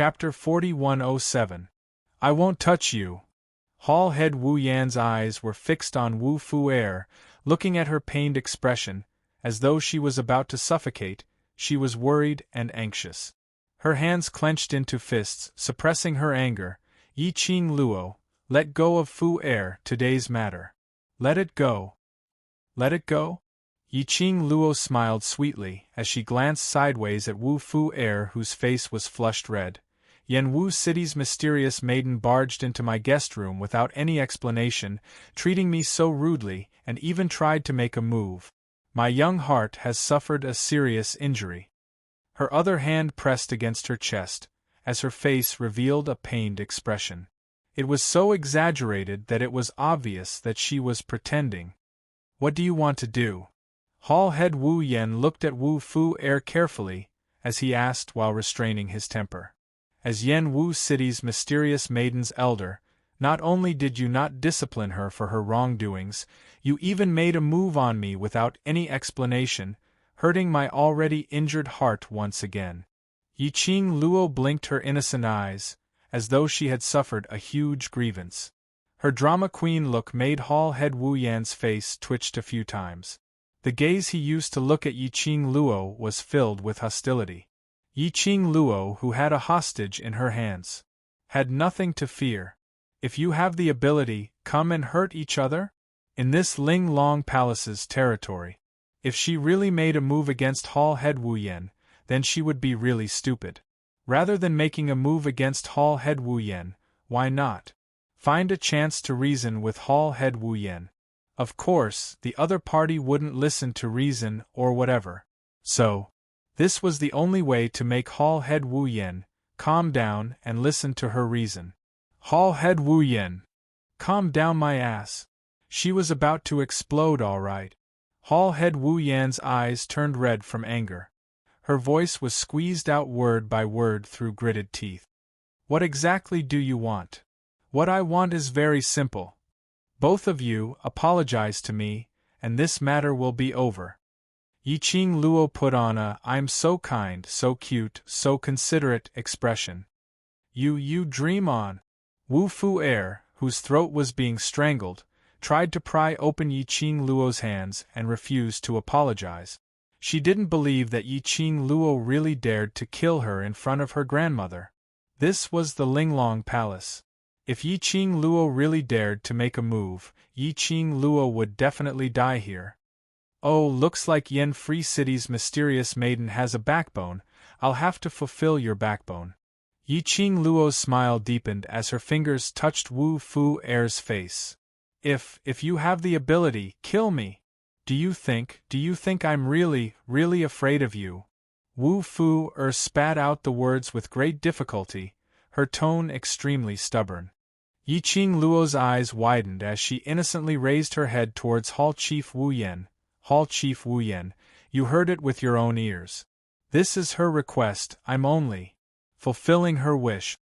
Chapter 4107. I won't touch you. Hall head Wu Yan's eyes were fixed on Wu Fu Air, looking at her pained expression, as though she was about to suffocate. She was worried and anxious. Her hands clenched into fists, suppressing her anger. Yi Qing Luo, let go of Fu Air, today's matter. Let it go. Let it go? Yi Qing Luo smiled sweetly as she glanced sideways at Wu Fu Air, whose face was flushed red. Yen Wu City's mysterious maiden barged into my guest room without any explanation, treating me so rudely, and even tried to make a move. My young heart has suffered a serious injury. Her other hand pressed against her chest, as her face revealed a pained expression. It was so exaggerated that it was obvious that she was pretending. What do you want to do? Hall head Wu Yen looked at Wu Fu Air carefully, as he asked while restraining his temper. As Yen Wu City's mysterious maiden's elder, not only did you not discipline her for her wrongdoings, you even made a move on me without any explanation, hurting my already injured heart once again. Yi Qing Luo blinked her innocent eyes, as though she had suffered a huge grievance. Her drama queen look made Hall head Wu Yan's face twitched a few times. The gaze he used to look at Yi Qing Luo was filled with hostility. Yi Qing Luo, who had a hostage in her hands, had nothing to fear. If you have the ability, come and hurt each other? In this Ling Long Palace's territory. If she really made a move against Hall head Wu Yan, then she would be really stupid. Rather than making a move against Hall head Wu Yan, why not find a chance to reason with Hall head Wu Yan? Of course, the other party wouldn't listen to reason or whatever. So, this was the only way to make Hall head Wu Yan calm down and listen to her reason. Hall head Wu Yan, calm down my ass. She was about to explode, all right. Hall head Wu Yan's eyes turned red from anger. Her voice was squeezed out word by word through gritted teeth. What exactly do you want? What I want is very simple. Both of you apologize to me, and this matter will be over. Yi Qing Luo put on a "I'm so kind, so cute, so considerate" expression. You dream on. Wu Fu Air, whose throat was being strangled, tried to pry open Yi Qing Luo's hands and refused to apologize. She didn't believe that Yi Qing Luo really dared to kill her in front of her grandmother. This was the Linglong Palace. If Yi Qing Luo really dared to make a move, Yi Qing Luo would definitely die here. Oh, looks like Yen Free City's mysterious maiden has a backbone. I'll have to fulfill your backbone. Yi Qing Luo's smile deepened as her fingers touched Wu Fu Air's face. If you have the ability, kill me. Do you think I'm really afraid of you? Wu Fu Er spat out the words with great difficulty, her tone extremely stubborn. Yi Qing Luo's eyes widened as she innocently raised her head towards Hall Chief Wu Yan. Hall Chief Wu Yan, you heard it with your own ears. This is her request, I'm only fulfilling her wish.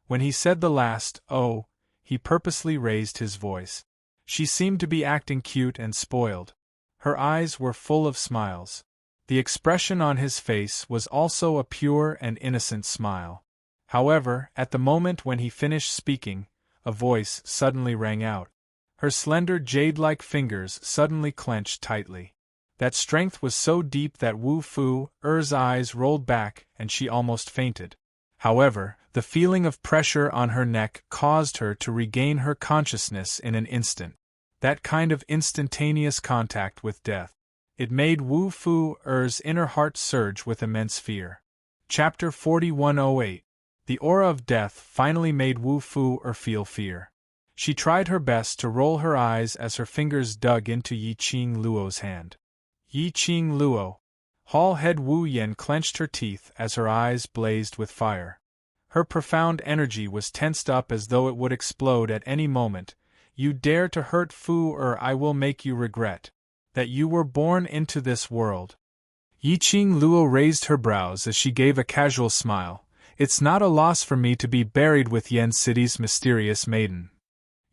When he said the last "oh," he purposely raised his voice. She seemed to be acting cute and spoiled. Her eyes were full of smiles. The expression on his face was also a pure and innocent smile. However, at the moment when he finished speaking, a voice suddenly rang out. Her slender jade-like fingers suddenly clenched tightly. That strength was so deep that Wu Fu Er's eyes rolled back and she almost fainted. However, the feeling of pressure on her neck caused her to regain her consciousness in an instant. That kind of instantaneous contact with death. It made Wu Fu Er's inner heart surge with immense fear. Chapter 4108. The aura of death finally made Wu Fu Er feel fear. She tried her best to roll her eyes as her fingers dug into Yi Qing Luo's hand. Yi Qing Luo. Hall head Wu Yan clenched her teeth as her eyes blazed with fire. Her profound energy was tensed up as though it would explode at any moment. You dare to hurt Fu Er, I will make you regret that you were born into this world. Yi Qing Luo raised her brows as she gave a casual smile. It's not a loss for me to be buried with Yen City's mysterious maiden.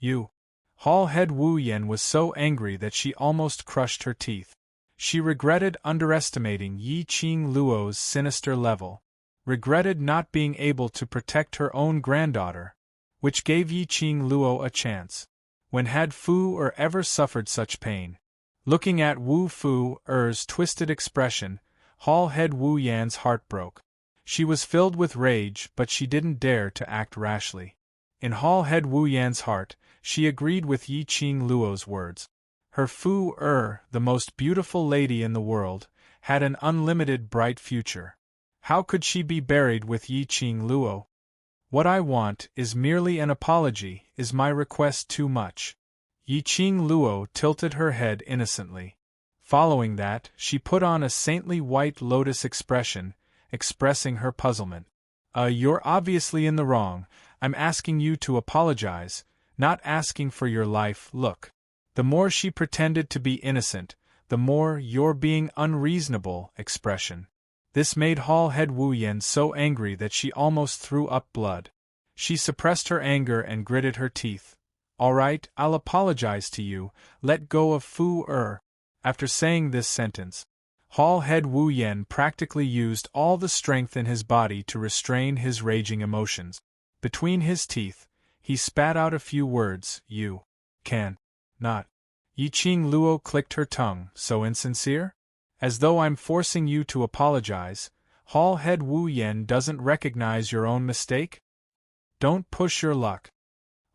You. Hall head Wu Yan was so angry that she almost crushed her teeth. She regretted underestimating Yi Qing Luo's sinister level. regretted not being able to protect her own granddaughter, which gave Yi Qing Luo a chance. When had Fu Er ever suffered such pain? Looking at Wu Fu Er's twisted expression, Hall Head Wu Yan's heart broke. She was filled with rage, but she didn't dare to act rashly. In Hall Head Wu Yan's heart, she agreed with Yi Qing Luo's words. Her Fu Er, the most beautiful lady in the world, had an unlimited bright future. How could she be buried with Yi Qing Luo? What I want is merely an apology. Is my request too much? Yi Qing Luo tilted her head innocently. Following that, she put on a saintly white lotus expression, expressing her puzzlement. You're obviously in the wrong. I'm asking you to apologize, not asking for your life. Look. The more she pretended to be innocent, the more "you're being unreasonable" expression. This made Hall Head Wu Yan so angry that she almost threw up blood. She suppressed her anger and gritted her teeth. All right, I'll apologize to you, let go of Fu Er. After saying this sentence, Hall Head Wu Yan practically used all the strength in his body to restrain his raging emotions. Between his teeth, he spat out a few words. You can not. Yi Qing Luo clicked her tongue. So insincere? As though I'm forcing you to apologize. Hall Head Wu Yan doesn't recognize your own mistake? Don't push your luck.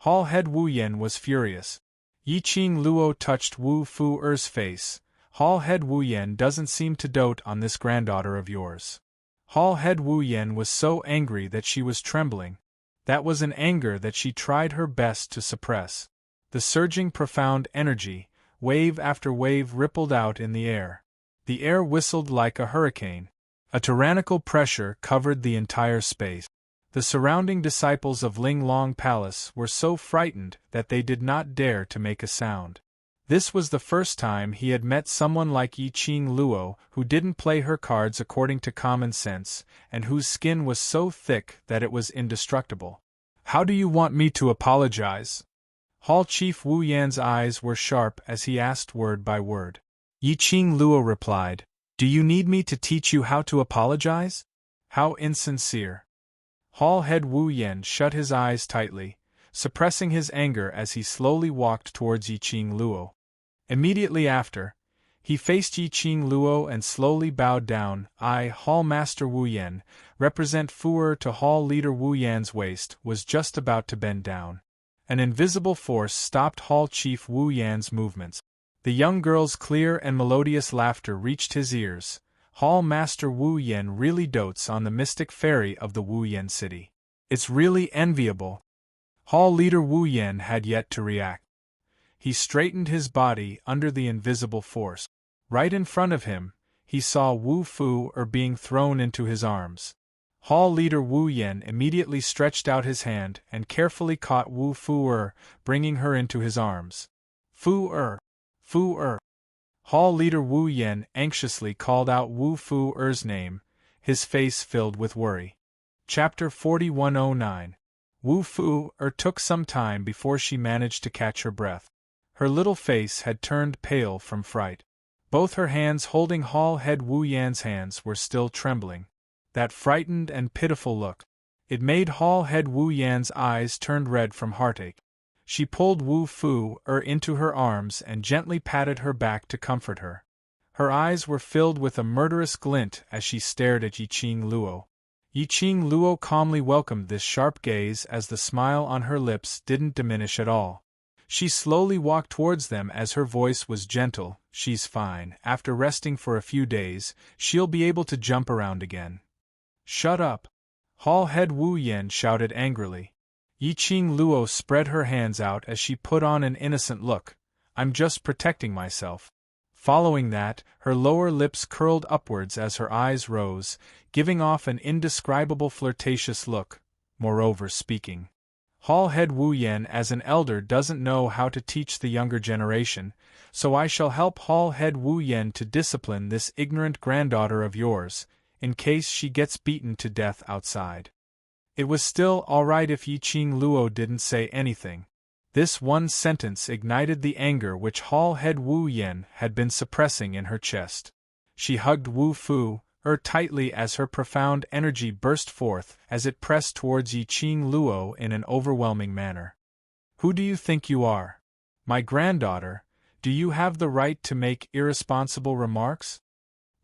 Hall Head Wu Yan was furious. Yi Qing Luo touched Wu Fu Er's face. Hall Head Wu Yan doesn't seem to dote on this granddaughter of yours. Hall Head Wu Yan was so angry that she was trembling. That was an anger that she tried her best to suppress. The surging profound energy, wave after wave, rippled out in the air. The air whistled like a hurricane. A tyrannical pressure covered the entire space. The surrounding disciples of Ling Long Palace were so frightened that they did not dare to make a sound. This was the first time he had met someone like Yi Qing Luo, who didn't play her cards according to common sense, and whose skin was so thick that it was indestructible. How do you want me to apologize? Hall Chief Wu Yan's eyes were sharp as he asked word by word. Yi Qing Luo replied, Do you need me to teach you how to apologize? How insincere. Hall Head Wu Yan shut his eyes tightly, suppressing his anger as he slowly walked towards Yi Qing Luo. Immediately after, he faced Yi Qing Luo and slowly bowed down. I, Hall Master Wu Yan, represent Fu Er. To Hall Leader Wu Yan's waist was just about to bend down. An invisible force stopped Hall Chief Wu Yan's movements. The young girl's clear and melodious laughter reached his ears. Hall Master Wu Yan really dotes on the mystic fairy of the Wu Yan city. It's really enviable. Hall Leader Wu Yan had yet to react. He straightened his body under the invisible force. Right in front of him, he saw Wu Fu Er being thrown into his arms. Hall Leader Wu Yan immediately stretched out his hand and carefully caught Wu Fu Er, bringing her into his arms. Fu Er! Fu Er! Hall Leader Wu Yan anxiously called out Wu Fu Er's name, his face filled with worry. Chapter 4109. Wu Fu Er took some time before she managed to catch her breath. Her little face had turned pale from fright. Both her hands holding Hall Head Wu Yan's hands were still trembling. That frightened and pitiful look. It made Hall Head Wu Yan's eyes turn red from heartache. She pulled Wu Fu Er into her arms and gently patted her back to comfort her. Her eyes were filled with a murderous glint as she stared at Yi Qing Luo. Yi Qing Luo calmly welcomed this sharp gaze as the smile on her lips didn't diminish at all. She slowly walked towards them as her voice was gentle. She's fine. After resting for a few days, she'll be able to jump around again. Shut up! Hall Head Wu Yan shouted angrily. Yi Qing Luo spread her hands out as she put on an innocent look. I'm just protecting myself. Following that, her lower lips curled upwards as her eyes rose, giving off an indescribable flirtatious look. Moreover speaking, Hall Head Wu Yan as an elder doesn't know how to teach the younger generation, so I shall help Hall Head Wu Yan to discipline this ignorant granddaughter of yours, in case she gets beaten to death outside. It was still all right if Yi Qing Luo didn't say anything. This one sentence ignited the anger which Hall Head Wu Yan had been suppressing in her chest. She hugged Wu Fu tightly as her profound energy burst forth as it pressed towards Yiqing Luo in an overwhelming manner. Who do you think you are? My granddaughter? Do you have the right to make irresponsible remarks?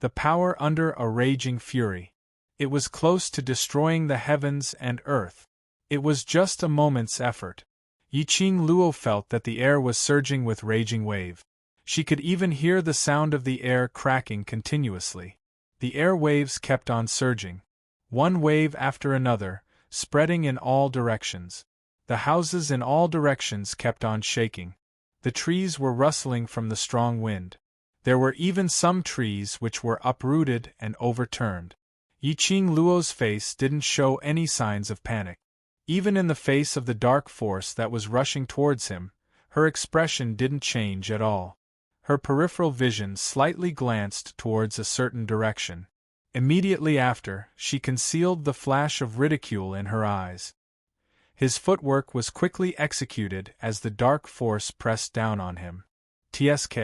The power under a raging fury. It was close to destroying the heavens and earth. It was just a moment's effort. Yiqing Luo felt that the air was surging with raging wave. She could even hear the sound of the air cracking continuously. The air waves kept on surging. One wave after another, spreading in all directions. The houses in all directions kept on shaking. The trees were rustling from the strong wind. There were even some trees which were uprooted and overturned. Yiqing Luo's face didn't show any signs of panic. Even in the face of the dark force that was rushing towards him, her expression didn't change at all. Her peripheral vision slightly glanced towards a certain direction. Immediately after, she concealed the flash of ridicule in her eyes. His footwork was quickly executed as the dark force pressed down on him. "Tsk.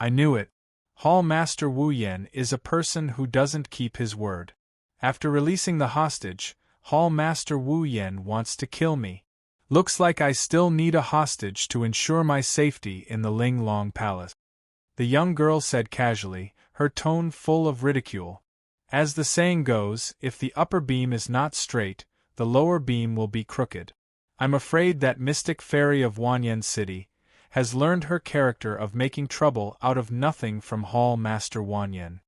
I knew it. Hall Master Wu Yan is a person who doesn't keep his word. After releasing the hostage, Hall Master Wu Yan wants to kill me. Looks like I still need a hostage to ensure my safety in the Ling Long Palace," the young girl said casually, her tone full of ridicule. "As the saying goes, if the upper beam is not straight, the lower beam will be crooked. I'm afraid that mystic fairy of Wanyan City has learned her character of making trouble out of nothing from Hall Master Wanyan.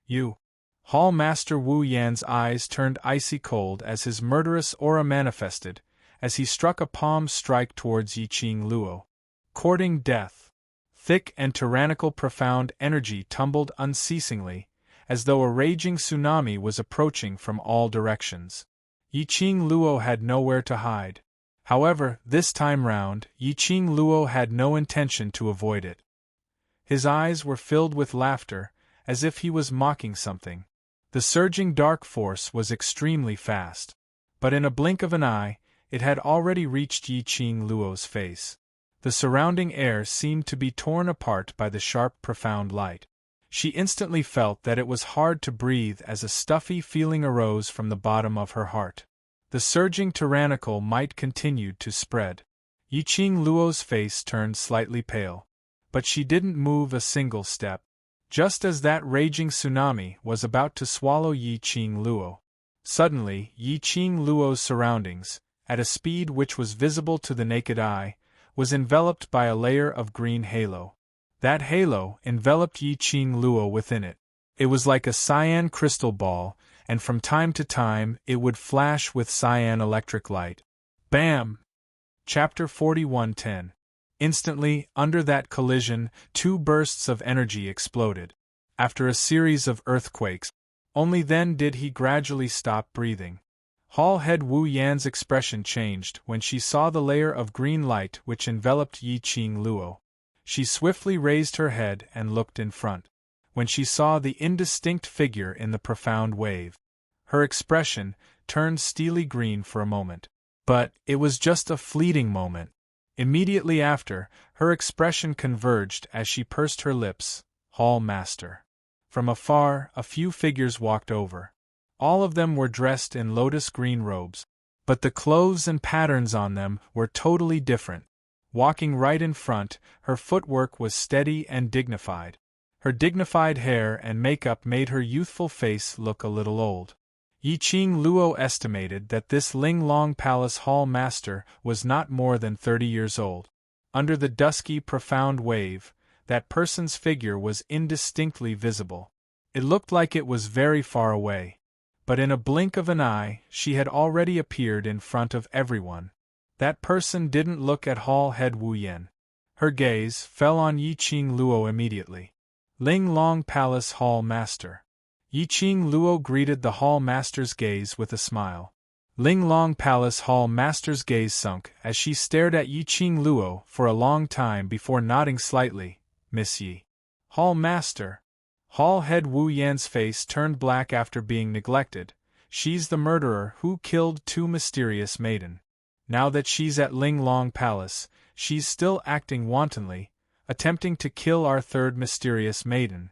You." Hall Master Wu Yan's eyes turned icy cold as his murderous aura manifested, as he struck a palm strike towards Yiqing Luo. Courting death. Thick and tyrannical profound energy tumbled unceasingly, as though a raging tsunami was approaching from all directions. Yiqing Luo had nowhere to hide. However, this time round, Yiqing Luo had no intention to avoid it. His eyes were filled with laughter, as if he was mocking something. The surging dark force was extremely fast. But in a blink of an eye, it had already reached Yiqing Luo's face. The surrounding air seemed to be torn apart by the sharp, profound light. She instantly felt that it was hard to breathe as a stuffy feeling arose from the bottom of her heart. The surging tyrannical might continued to spread. Yiqing Luo's face turned slightly pale. But she didn't move a single step. Just as that raging tsunami was about to swallow Yiqing Luo. Suddenly, Yiqing Luo's surroundings, at a speed which was visible to the naked eye, was enveloped by a layer of green halo. That halo enveloped Yiqing Luo within it. It was like a cyan crystal ball, and from time to time it would flash with cyan electric light. Bam! Chapter 41:10. Instantly, under that collision, two bursts of energy exploded. After a series of earthquakes, only then did he gradually stop breathing. Hall Head Wu Yan's expression changed when she saw the layer of green light which enveloped Yiqing Luo. She swiftly raised her head and looked in front. When she saw the indistinct figure in the profound wave, her expression turned steely green for a moment. But it was just a fleeting moment. Immediately after, her expression converged as she pursed her lips. Hall Master. From afar, a few figures walked over. All of them were dressed in lotus green robes, but the clothes and patterns on them were totally different. Walking right in front, her footwork was steady and dignified. Her dignified hair and makeup made her youthful face look a little old. Yiqing Luo estimated that this Ling Long Palace Hall Master was not more than 30 years old. Under the dusky, profound wave, that person's figure was indistinctly visible. It looked like it was very far away. But in a blink of an eye, she had already appeared in front of everyone. That person didn't look at Hall Head Wu Yan. Her gaze fell on Yiqing Luo immediately. Ling Long Palace Hall Master. Yiqing Luo greeted the Hall Master's gaze with a smile. Ling Long Palace Hall Master's gaze sunk as she stared at Yiqing Luo for a long time before nodding slightly. "Miss Yi." "Hall Master." Hall Head Wu Yan's face turned black after being neglected. "She's the murderer who killed two mysterious maiden. Now that she's at Ling Long Palace, she's still acting wantonly, attempting to kill our third mysterious maiden."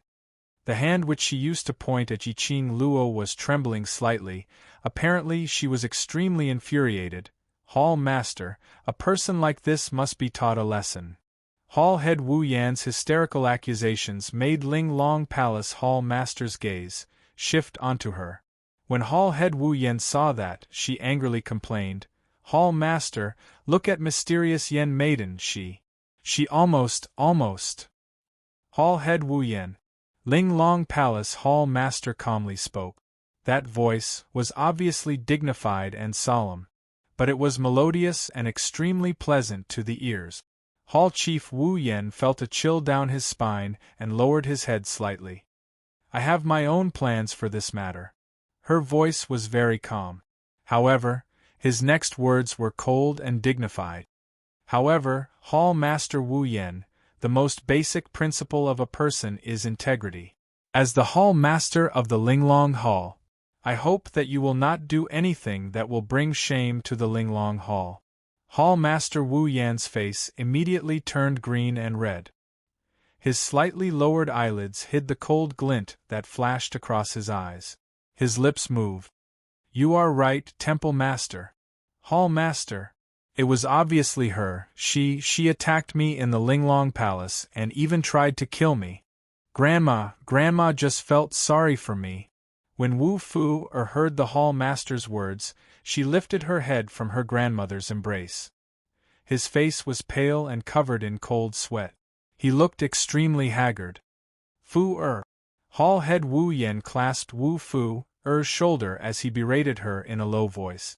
The hand which she used to point at Yiqing Luo was trembling slightly. Apparently she was extremely infuriated. Hall Master, a person like this must be taught a lesson. Hall Head Wu Yan's hysterical accusations made Ling Long Palace Hall Master's gaze shift onto her. When Hall Head Wu Yan saw that, she angrily complained, "Hall Master, look at mysterious Yen maiden, she almost. Hall Head Wu Yan." Ling Long Palace Hall Master calmly spoke. That voice was obviously dignified and solemn, but it was melodious and extremely pleasant to the ears. Hall Chief Wu Yan felt a chill down his spine and lowered his head slightly. "I have my own plans for this matter." Her voice was very calm. However, his next words were cold and dignified. "However, Hall Master Wu Yan, the most basic principle of a person is integrity. As the Hall Master of the Linglong Hall, I hope that you will not do anything that will bring shame to the Linglong Hall." Hall Master Wu Yan's face immediately turned green and red. His slightly lowered eyelids hid the cold glint that flashed across his eyes. His lips moved. "You are right, Temple Master. Hall Master. It was obviously her. She attacked me in the Linglong Palace and even tried to kill me. Grandma just felt sorry for me." When Wu Fu heard the Hall Master's words, she lifted her head from her grandmother's embrace. His face was pale and covered in cold sweat. He looked extremely haggard. "Fu Hall Head Wu Yan clasped Wu Fu's shoulder as he berated her in a low voice.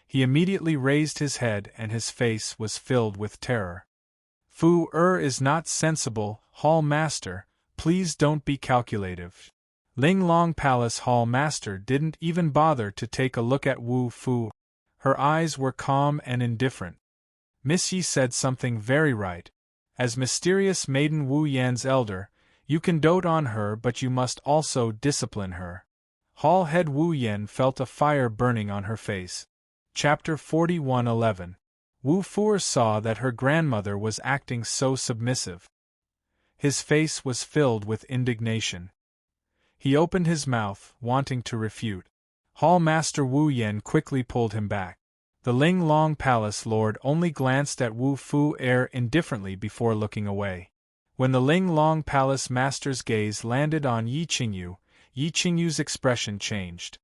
He immediately raised his head and his face was filled with terror. "Fu is not sensible, Hall Master, please don't be calculative." Linglong Palace Hall Master didn't even bother to take a look at Wu Fu. Her eyes were calm and indifferent. "Miss Yi said something very right. As mysterious maiden Wu Yan's elder, you can dote on her but you must also discipline her." Hall Head Wu Yan felt a fire burning on her face. Chapter 41:11. Wu Fu saw that her grandmother was acting so submissive. His face was filled with indignation. He opened his mouth, wanting to refute. Hall Master Wu Yan quickly pulled him back. The Ling Long Palace Lord only glanced at Wu Fu indifferently before looking away. When the Ling Long Palace Master's gaze landed on Yi Qingyu's expression changed.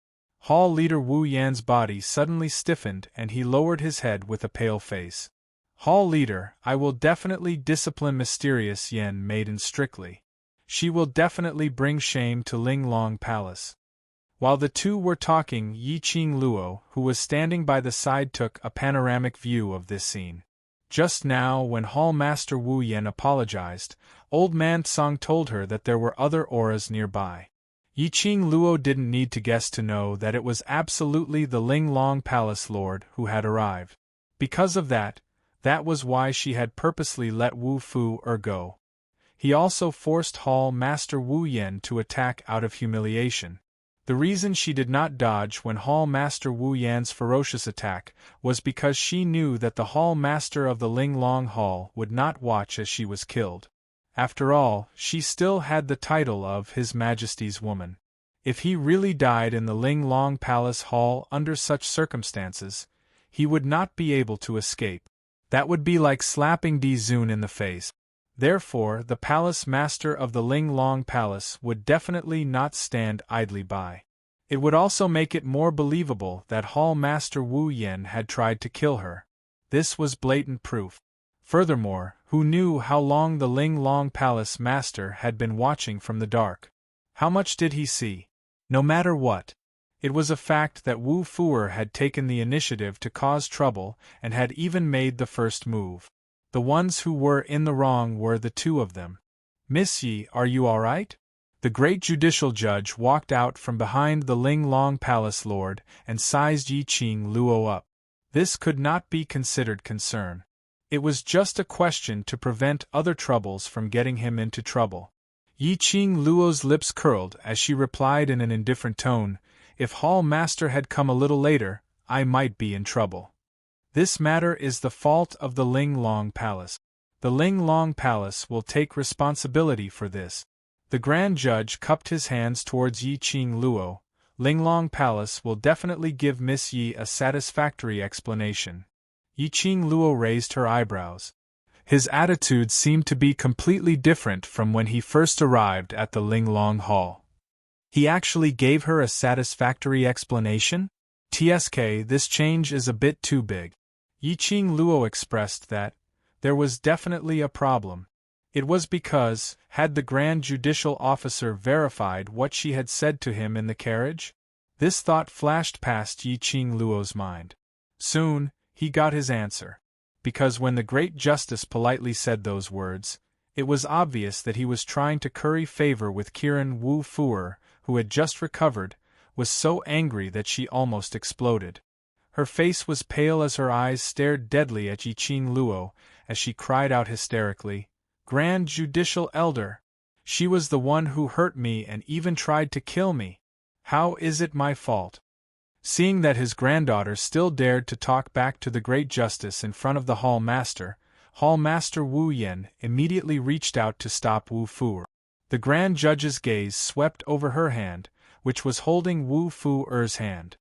Hall Leader Wu Yan's body suddenly stiffened and he lowered his head with a pale face. "Hall Leader, I will definitely discipline mysterious Yen maiden strictly. She will definitely bring shame to Ling Long Palace." While the two were talking, Yiqing Luo, who was standing by the side, took a panoramic view of this scene. Just now, when Hall Master Wu Yan apologized, Old Man Tsang told her that there were other auras nearby. Yiqing Luo didn't need to guess to know that it was absolutely the Ling Long Palace Lord who had arrived. Because of that was why she had purposely let Wu Fu go. He also forced Hall Master Wu Yan to attack out of humiliation. The reason she did not dodge when Hall Master Wu Yan's ferocious attack was because she knew that the Hall Master of the Ling Long Hall would not watch as she was killed. After all, she still had the title of His Majesty's Woman. If he really died in the Ling Long Palace Hall under such circumstances, he would not be able to escape. That would be like slapping Di Zun in the face. Therefore, the Palace Master of the Ling Long Palace would definitely not stand idly by. It would also make it more believable that Hall Master Wu Yan had tried to kill her. This was blatant proof. Furthermore, who knew how long the Ling Long Palace Master had been watching from the dark? How much did he see? No matter what. It was a fact that Wu Fu had taken the initiative to cause trouble and had even made the first move. The ones who were in the wrong were the two of them. "Miss Yi, are you all right?" The great judicial judge walked out from behind the Ling Long Palace Lord and sized Yiqing Luo up. This could not be considered concern. It was just a question to prevent other troubles from getting him into trouble. Yiqing Luo's lips curled as she replied in an indifferent tone, "If Hall Master had come a little later, I might be in trouble. This matter is the fault of the Ling Long Palace. The Ling Long Palace will take responsibility for this." The Grand Judge cupped his hands towards Yi Qing Luo. Linglong Palace will definitely give Miss Yi a satisfactory explanation. Yi Qing Luo raised her eyebrows. His attitude seemed to be completely different from when he first arrived at the Linglong Hall. He actually gave her a satisfactory explanation? TSK, this change is a bit too big. Yi Qing Luo expressed that there was definitely a problem. It was because, had the Grand Judicial Officer verified what she had said to him in the carriage? This thought flashed past Yi Qing Luo's mind. Soon, he got his answer. Because when the Great Justice politely said those words, it was obvious that he was trying to curry favor with Kiran Wu Fuer, who had just recovered, was so angry that she almost exploded. Her face was pale as her eyes stared deadly at Yi Qing Luo, as she cried out hysterically, "Grand Judicial Elder! She was the one who hurt me and even tried to kill me. How is it my fault?" Seeing that his granddaughter still dared to talk back to the Great Justice in front of the Hall Master Wu Yen immediately reached out to stop Wu Fuer. The Grand Judge's gaze swept over her hand, which was holding Wu Fuer's hand.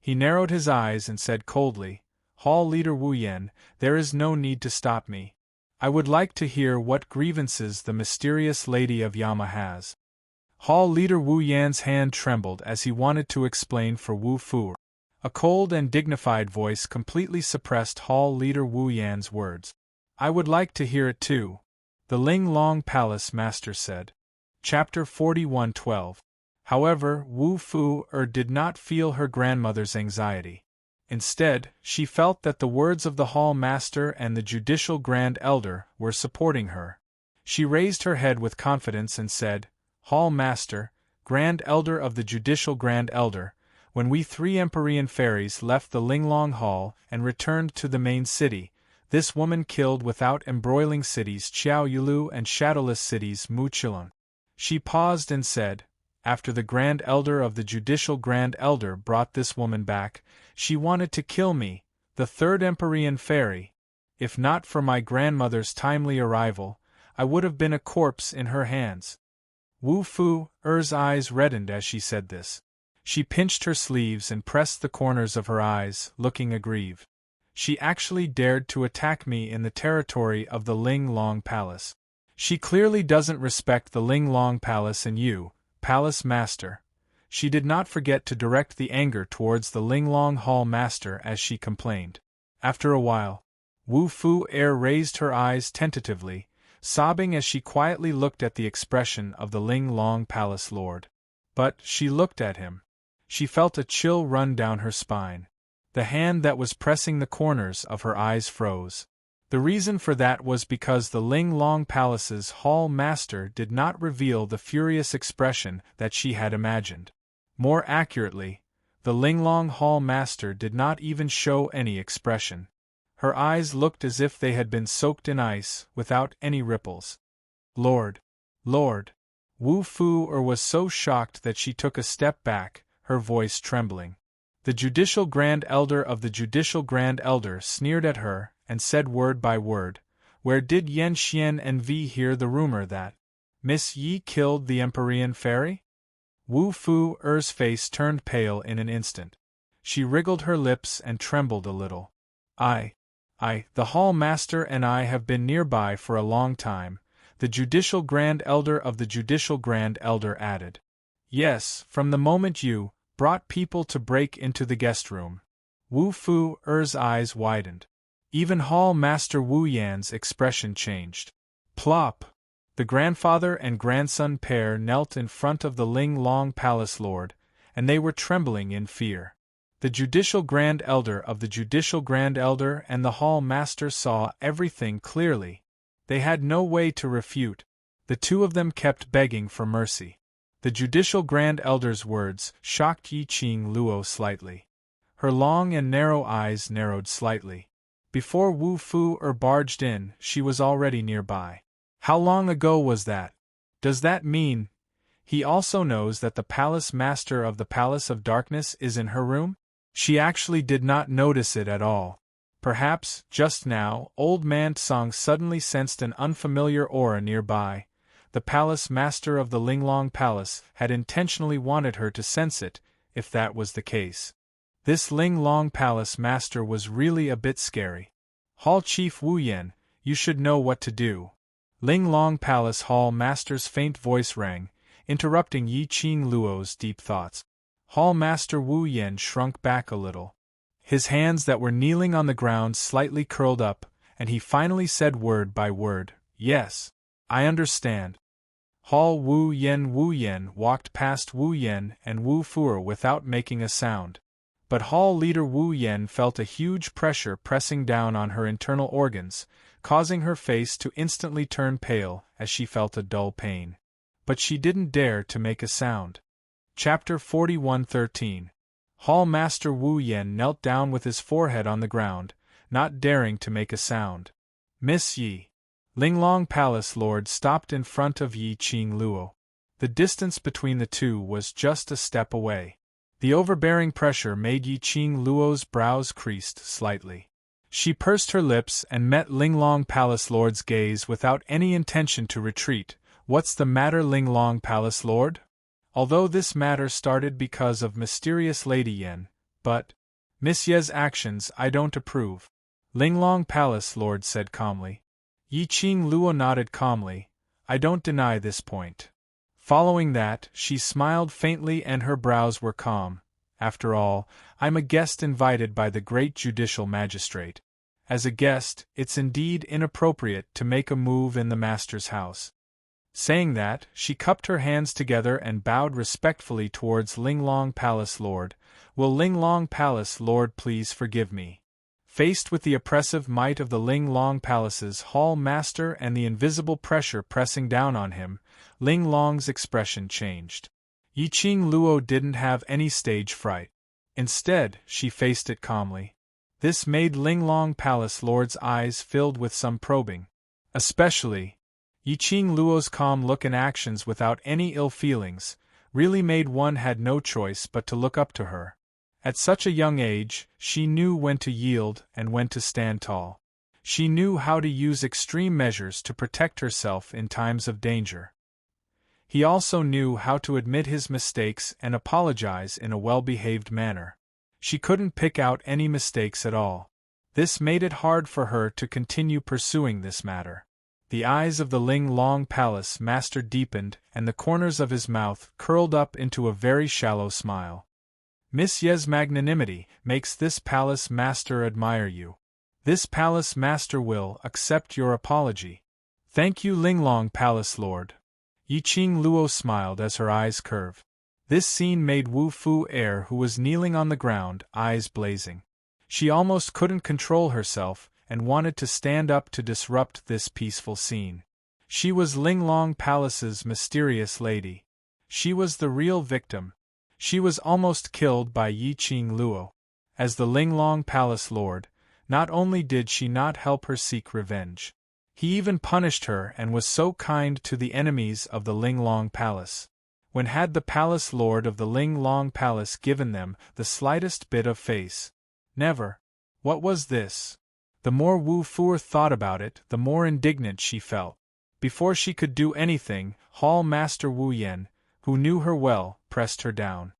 He narrowed his eyes and said coldly, "Hall Leader Wu Yen, there is no need to stop me. I would like to hear what grievances the mysterious Lady of Yama has." Hall Leader Wu Yan's hand trembled as he wanted to explain for Wu Fuer. A cold and dignified voice completely suppressed Hall Leader Wu Yan's words. "I would like to hear it too," the Linglong Palace Master said. Chapter 41:12. However, Wu Fuer did not feel her grandmother's anxiety. Instead, she felt that the words of the Hall Master and the Judicial Grand Elder were supporting her. She raised her head with confidence and said, "Hall Master, Grand Elder of the Judicial Grand Elder, when we three Empyrean fairies left the Linglong Hall and returned to the main city, this woman killed without embroiling cities Qiao Yulu and shadowless cities Mu Chilun." She paused and said, "After the Grand Elder of the Judicial Grand Elder brought this woman back, she wanted to kill me, the third Empyrean fairy. If not for my grandmother's timely arrival, I would have been a corpse in her hands." Wu Fuer's eyes reddened as she said this. She pinched her sleeves and pressed the corners of her eyes, looking aggrieved. "She actually dared to attack me in the territory of the Linglong Palace. She clearly doesn't respect the Linglong Palace and you, Palace Master." She did not forget to direct the anger towards the Linglong Hall Master as she complained. After a while, Wu Fuer raised her eyes tentatively, sobbing as she quietly looked at the expression of the Linglong Palace Lord. But she looked at him. She felt a chill run down her spine. The hand that was pressing the corners of her eyes froze. The reason for that was because the Linglong Palace's Hall Master did not reveal the furious expression that she had imagined. More accurately, the Linglong Hall Master did not even show any expression. Her eyes looked as if they had been soaked in ice, without any ripples. Lord! Wu Fuer was so shocked that she took a step back, her voice trembling. The Judicial Grand Elder of the Judicial Grand Elder sneered at her, and said word by word, "Where did Yen Xian and Vi hear the rumor that Miss Yi killed the Empyrean fairy?" Wu Fuer's face turned pale in an instant. She wriggled her lips and trembled a little. The Hall Master and I have been nearby for a long time," the Judicial Grand Elder of the Judicial Grand Elder added. "Yes, from the moment you brought people to break into the guest room." Wu Fuer's eyes widened. Even Hall Master Wu Yan's expression changed. Plop! The grandfather and grandson pair knelt in front of the Linglong Palace Lord, and they were trembling in fear. The Judicial Grand Elder of the Judicial Grand Elder and the Hall Master saw everything clearly. They had no way to refute. The two of them kept begging for mercy. The Judicial Grand Elder's words shocked Yi Qing Luo slightly. Her long and narrow eyes narrowed slightly. Before Wu Fuer barged in, she was already nearby. How long ago was that? Does that mean he also knows that the Palace Master of the Palace of Darkness is in her room? She actually did not notice it at all. Perhaps, just now, Old Man Tsang suddenly sensed an unfamiliar aura nearby. The palace master of the Linglong Palace had intentionally wanted her to sense it, if that was the case. This Linglong Palace master was really a bit scary. Hall Chief Wu Yan, you should know what to do. Linglong Palace Hall Master's faint voice rang, interrupting Yi Qing Luo's deep thoughts. Hall Master Wu Yan shrunk back a little. His hands that were kneeling on the ground slightly curled up, and he finally said word by word, "Yes, I understand." Hall Wu Yan walked past Wu Yan and Wu Fuer without making a sound. But Hall Leader Wu Yan felt a huge pressure pressing down on her internal organs, causing her face to instantly turn pale as she felt a dull pain. But she didn't dare to make a sound. Chapter 41:13. Hall Master Wu Yan knelt down with his forehead on the ground, not daring to make a sound. Miss Yi. Linglong Palace Lord stopped in front of Yi Qing Luo. The distance between the two was just a step away. The overbearing pressure made Yi Qing Luo's brows creased slightly. She pursed her lips and met Linglong Palace Lord's gaze without any intention to retreat. "What's the matter, Linglong Palace Lord?" Although this matter started because of mysterious Lady Yen, but Miss Ye's actions I don't approve. Linglong Palace Lord said calmly. Yi Qing Luo nodded calmly. I don't deny this point. Following that, she smiled faintly and her brows were calm. After all, I'm a guest invited by the great judicial magistrate. As a guest, it's indeed inappropriate to make a move in the master's house. Saying that, she cupped her hands together and bowed respectfully towards Linglong Palace Lord. Will Linglong Palace Lord please forgive me? Faced with the oppressive might of the Linglong Palace's Hall Master and the invisible pressure pressing down on him, Linglong's expression changed. Yi Qing Luo didn't have any stage fright. Instead, she faced it calmly. This made Linglong Palace Lord's eyes filled with some probing. Especially, Yi Qing Luo's calm look and actions without any ill feelings really made one had no choice but to look up to her. At such a young age, she knew when to yield and when to stand tall. She knew how to use extreme measures to protect herself in times of danger. He also knew how to admit his mistakes and apologize in a well-behaved manner. She couldn't pick out any mistakes at all. This made it hard for her to continue pursuing this matter. The eyes of the Linglong Palace Master deepened and the corners of his mouth curled up into a very shallow smile. Miss Ye's magnanimity makes this palace master admire you. This palace master will accept your apology. Thank you, Linglong Palace Lord. Yi Qing Luo smiled as her eyes curved. This scene made Wu Fu Er, who was kneeling on the ground, eyes blazing. She almost couldn't control herself and wanted to stand up to disrupt this peaceful scene. She was Linglong Palace's mysterious lady. She was the real victim. She was almost killed by Yi Qing Luo. As the Linglong Palace Lord, not only did she not help her seek revenge, he even punished her and was so kind to the enemies of the Linglong Palace. When had the Palace Lord of the Linglong Palace given them the slightest bit of face? Never. What was this? The more Wu Fuer thought about it, the more indignant she felt. Before she could do anything, Hall Master Wu Yan, who knew her well, pressed her down.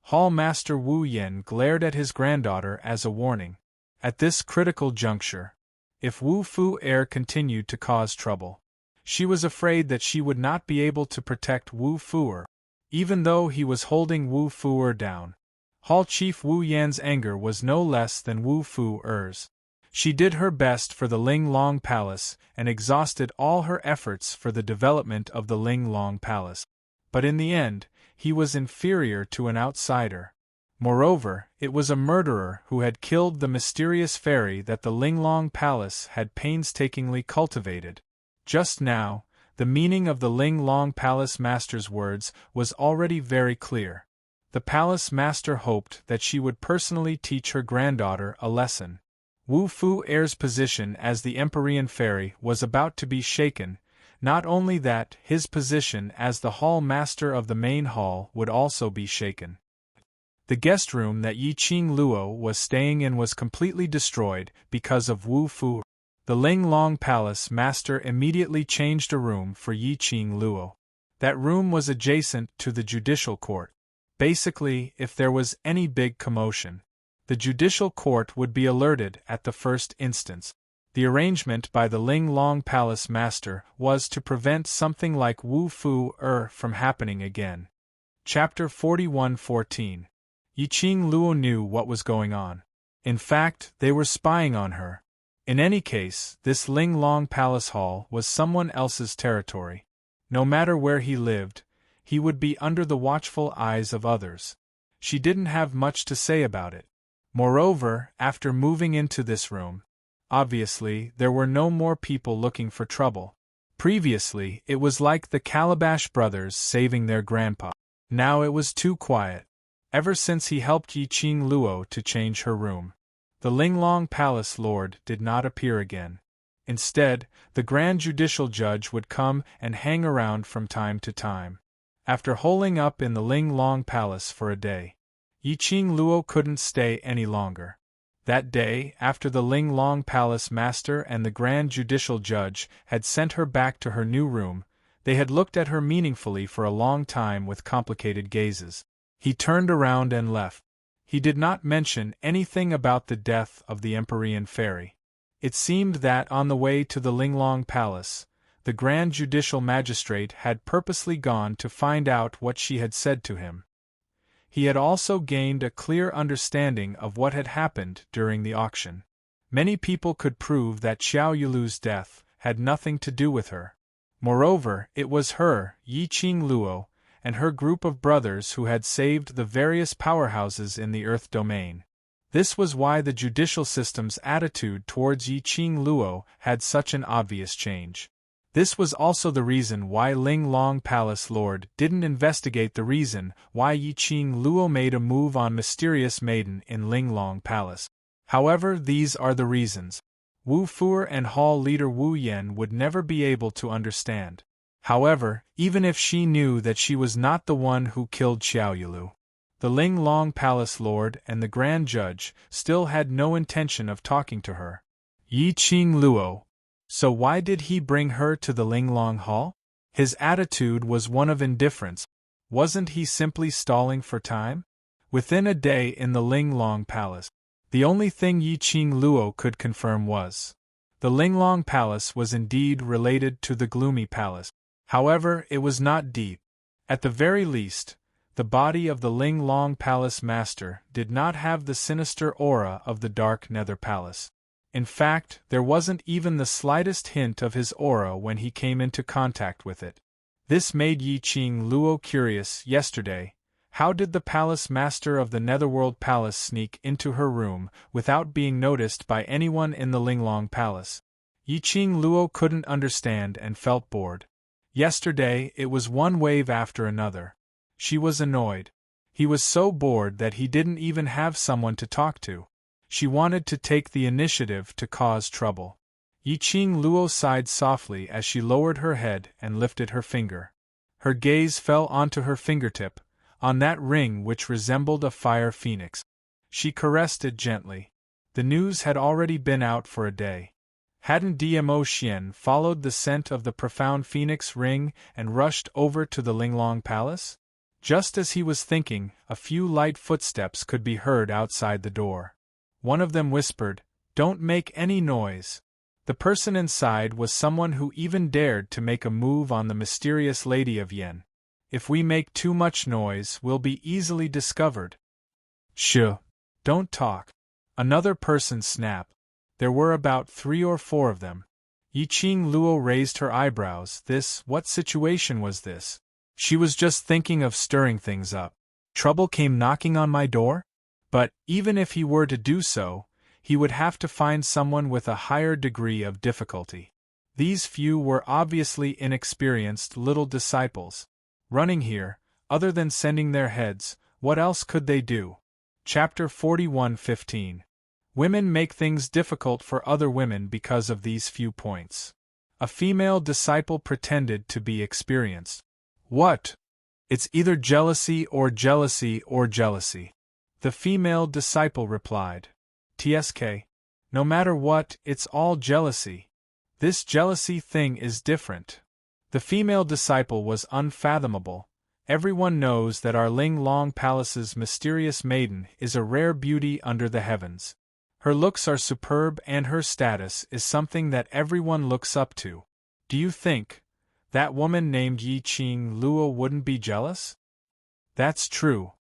Hall Master Wu Yan glared at his granddaughter as a warning. At this critical juncture, if Wu Fu Er continued to cause trouble, she was afraid that she would not be able to protect Wu Fuer, even though he was holding Wu Fuer down. Hall Chief Wu Yan's anger was no less than Wu Fu Er's. She did her best for the Linglong Palace and exhausted all her efforts for the development of the Linglong Palace. But in the end, he was inferior to an outsider. Moreover, it was a murderer who had killed the mysterious fairy that the Linglong Palace had painstakingly cultivated. Just now, the meaning of the Linglong Palace Master's words was already very clear. The Palace Master hoped that she would personally teach her granddaughter a lesson. Wu Fu Er's position as the Empyrean Fairy was about to be shaken. Not only that, his position as the Hall Master of the main hall would also be shaken. The guest room that Yi Qing Luo was staying in was completely destroyed because of Wu Fu. The Linglong Palace master immediately changed a room for Yiqing Luo. That room was adjacent to the judicial court. Basically, if there was any big commotion, the judicial court would be alerted at the first instance. The arrangement by the Linglong Palace master was to prevent something like Wu Fu from happening again. Chapter 41:14. Yiqing Luo knew what was going on. In fact, they were spying on her. In any case, this Linglong Palace Hall was someone else's territory. No matter where he lived, he would be under the watchful eyes of others. She didn't have much to say about it. Moreover, after moving into this room, obviously there were no more people looking for trouble. Previously, it was like the Calabash brothers saving their grandpa. Now it was too quiet. Ever since he helped Yiqing Luo to change her room, the Linglong Palace Lord did not appear again. Instead, the Grand Judicial Judge would come and hang around from time to time. After holing up in the Linglong Palace for a day, Yiqing Luo couldn't stay any longer. That day, after the Linglong Palace master and the Grand Judicial Judge had sent her back to her new room, they had looked at her meaningfully for a long time with complicated gazes. He turned around and left. He did not mention anything about the death of the Empyrean fairy. It seemed that on the way to the Linglong Palace, the Grand Judicial Magistrate had purposely gone to find out what she had said to him. He had also gained a clear understanding of what had happened during the auction. Many people could prove that Xiao Yulu's death had nothing to do with her. Moreover, it was her, Yiqing Luo, and her group of brothers who had saved the various powerhouses in the Earth domain. This was why the judicial system's attitude towards Yiqing Luo had such an obvious change. This was also the reason why Linglong Palace Lord didn't investigate the reason why Yiqing Luo made a move on mysterious maiden in Linglong Palace. However, these are the reasons Wu Fu and Hall leader Wu Yan would never be able to understand. However, even if she knew that she was not the one who killed Xiaoyulu, the Linglong Palace Lord and the Grand Judge still had no intention of talking to her. Yiqing Luo. So why did he bring her to the Linglong Hall? His attitude was one of indifference. Wasn't he simply stalling for time? Within a day in the Linglong Palace, the only thing Yiqing Luo could confirm was the Linglong Palace was indeed related to the Gloomy Palace. However, it was not deep. At the very least, the body of the Linglong Palace master did not have the sinister aura of the Dark Nether Palace. In fact, there wasn't even the slightest hint of his aura when he came into contact with it. This made Yiqing Luo curious. Yesterday, how did the palace master of the Netherworld Palace sneak into her room without being noticed by anyone in the Linglong Palace? Yiqing Luo couldn't understand and felt bored. Yesterday, it was one wave after another. She was annoyed. He was so bored that he didn't even have someone to talk to. She wanted to take the initiative to cause trouble. Yiqing Luo sighed softly as she lowered her head and lifted her finger. Her gaze fell onto her fingertip, on that ring which resembled a fire phoenix. She caressed it gently. The news had already been out for a day. Hadn't Dmo Xian followed the scent of the profound phoenix ring and rushed over to the Linglong Palace? Just as he was thinking, a few light footsteps could be heard outside the door. One of them whispered, "Don't make any noise." The person inside was someone who even dared to make a move on the mysterious Lady of Yen. "If we make too much noise, we'll be easily discovered." "Shh! Don't talk." Another person snapped. There were about 3 or 4 of them. Yiqing Luo raised her eyebrows. What situation was this? She was just thinking of stirring things up. Trouble came knocking on my door? But, even if he were to do so, he would have to find someone with a higher degree of difficulty. These few were obviously inexperienced little disciples. Running here, other than sending their heads, what else could they do? Chapter 41:15. Women make things difficult for other women because of these few points. A female disciple pretended to be experienced. "What? It's either jealousy or jealousy or jealousy." The female disciple replied. "TSK. No matter what, it's all jealousy." This jealousy thing is different. The female disciple was unfathomable. Everyone knows that our Ling Long Palace's mysterious maiden is a rare beauty under the heavens. Her looks are superb and her status is something that everyone looks up to. Do you think that woman named Yi Qing Luo wouldn't be jealous? That's true.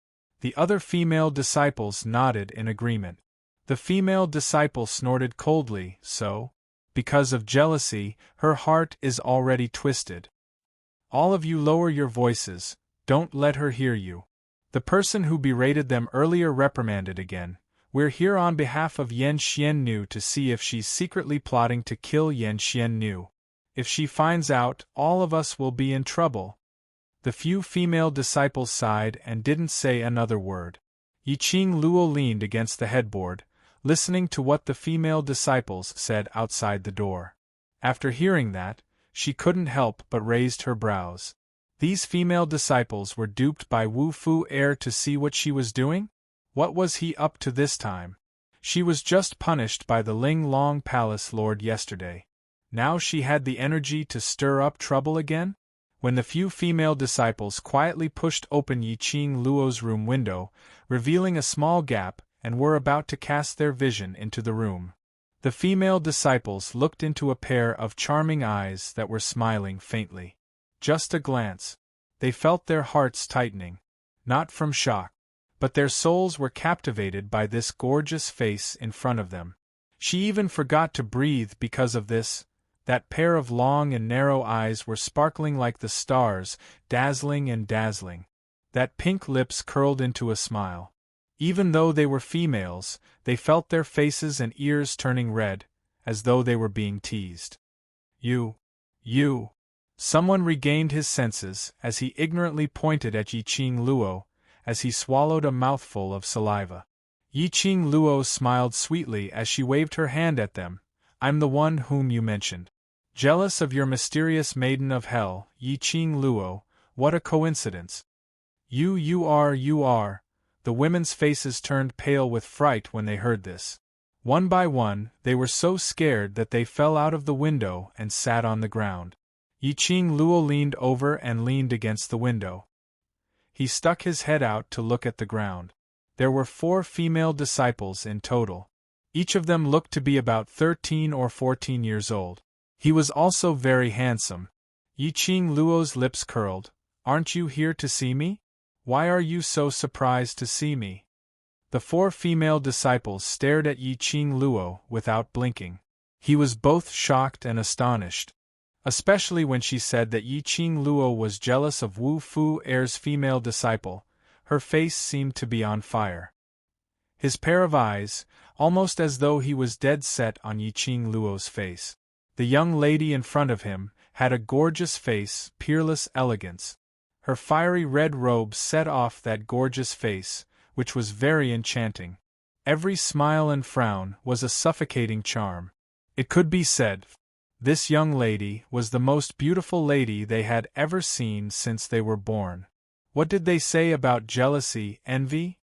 The other female disciples nodded in agreement. The female disciple snorted coldly, so, because of jealousy, her heart is already twisted. All of you lower your voices, don't let her hear you. The person who berated them earlier reprimanded again. We're here on behalf of Yan Xiannu to see if she's secretly plotting to kill Yan Xiannu. If she finds out, all of us will be in trouble. The few female disciples sighed and didn't say another word. Yi Qing Luo leaned against the headboard, listening to what the female disciples said outside the door. After hearing that, she couldn't help but raised her brows. These female disciples were duped by Wu Fu Heir to see what she was doing? What was he up to this time? She was just punished by the Ling Long Palace Lord yesterday. Now she had the energy to stir up trouble again? When the few female disciples quietly pushed open Yi Qing Luo's room window, revealing a small gap, and were about to cast their vision into the room, the female disciples looked into a pair of charming eyes that were smiling faintly. Just a glance. They felt their hearts tightening. Not from shock, but their souls were captivated by this gorgeous face in front of them. She even forgot to breathe because of this. That pair of long and narrow eyes were sparkling like the stars, dazzling and dazzling. That pink lips curled into a smile. Even though they were females, they felt their faces and ears turning red, as though they were being teased. You. Someone regained his senses as he ignorantly pointed at Yi Qing Luo, as he swallowed a mouthful of saliva. Yi Qing Luo smiled sweetly as she waved her hand at them. I'm the one whom you mentioned. Jealous of your mysterious maiden of hell, Yi Qing Luo, what a coincidence. You are. The women's faces turned pale with fright when they heard this. One by one, they were so scared that they fell out of the window and sat on the ground. Yi Qing Luo leaned over and leaned against the window. He stuck his head out to look at the ground. There were 4 female disciples in total. Each of them looked to be about 13 or 14 years old. He was also very handsome. Yi Qing Luo's lips curled. Aren't you here to see me? Why are you so surprised to see me? The 4 female disciples stared at Yi Qing Luo without blinking. He was both shocked and astonished. Especially when she said that Yi Qing Luo was jealous of Wu Fu Heir's female disciple. Her face seemed to be on fire. His pair of eyes, almost as though he was dead set on Yi Qing Luo's face. The young lady in front of him had a gorgeous face, peerless elegance. Her fiery red robe set off that gorgeous face, which was very enchanting. Every smile and frown was a suffocating charm. It could be said, this young lady was the most beautiful lady they had ever seen since they were born. What did they say about jealousy, envy?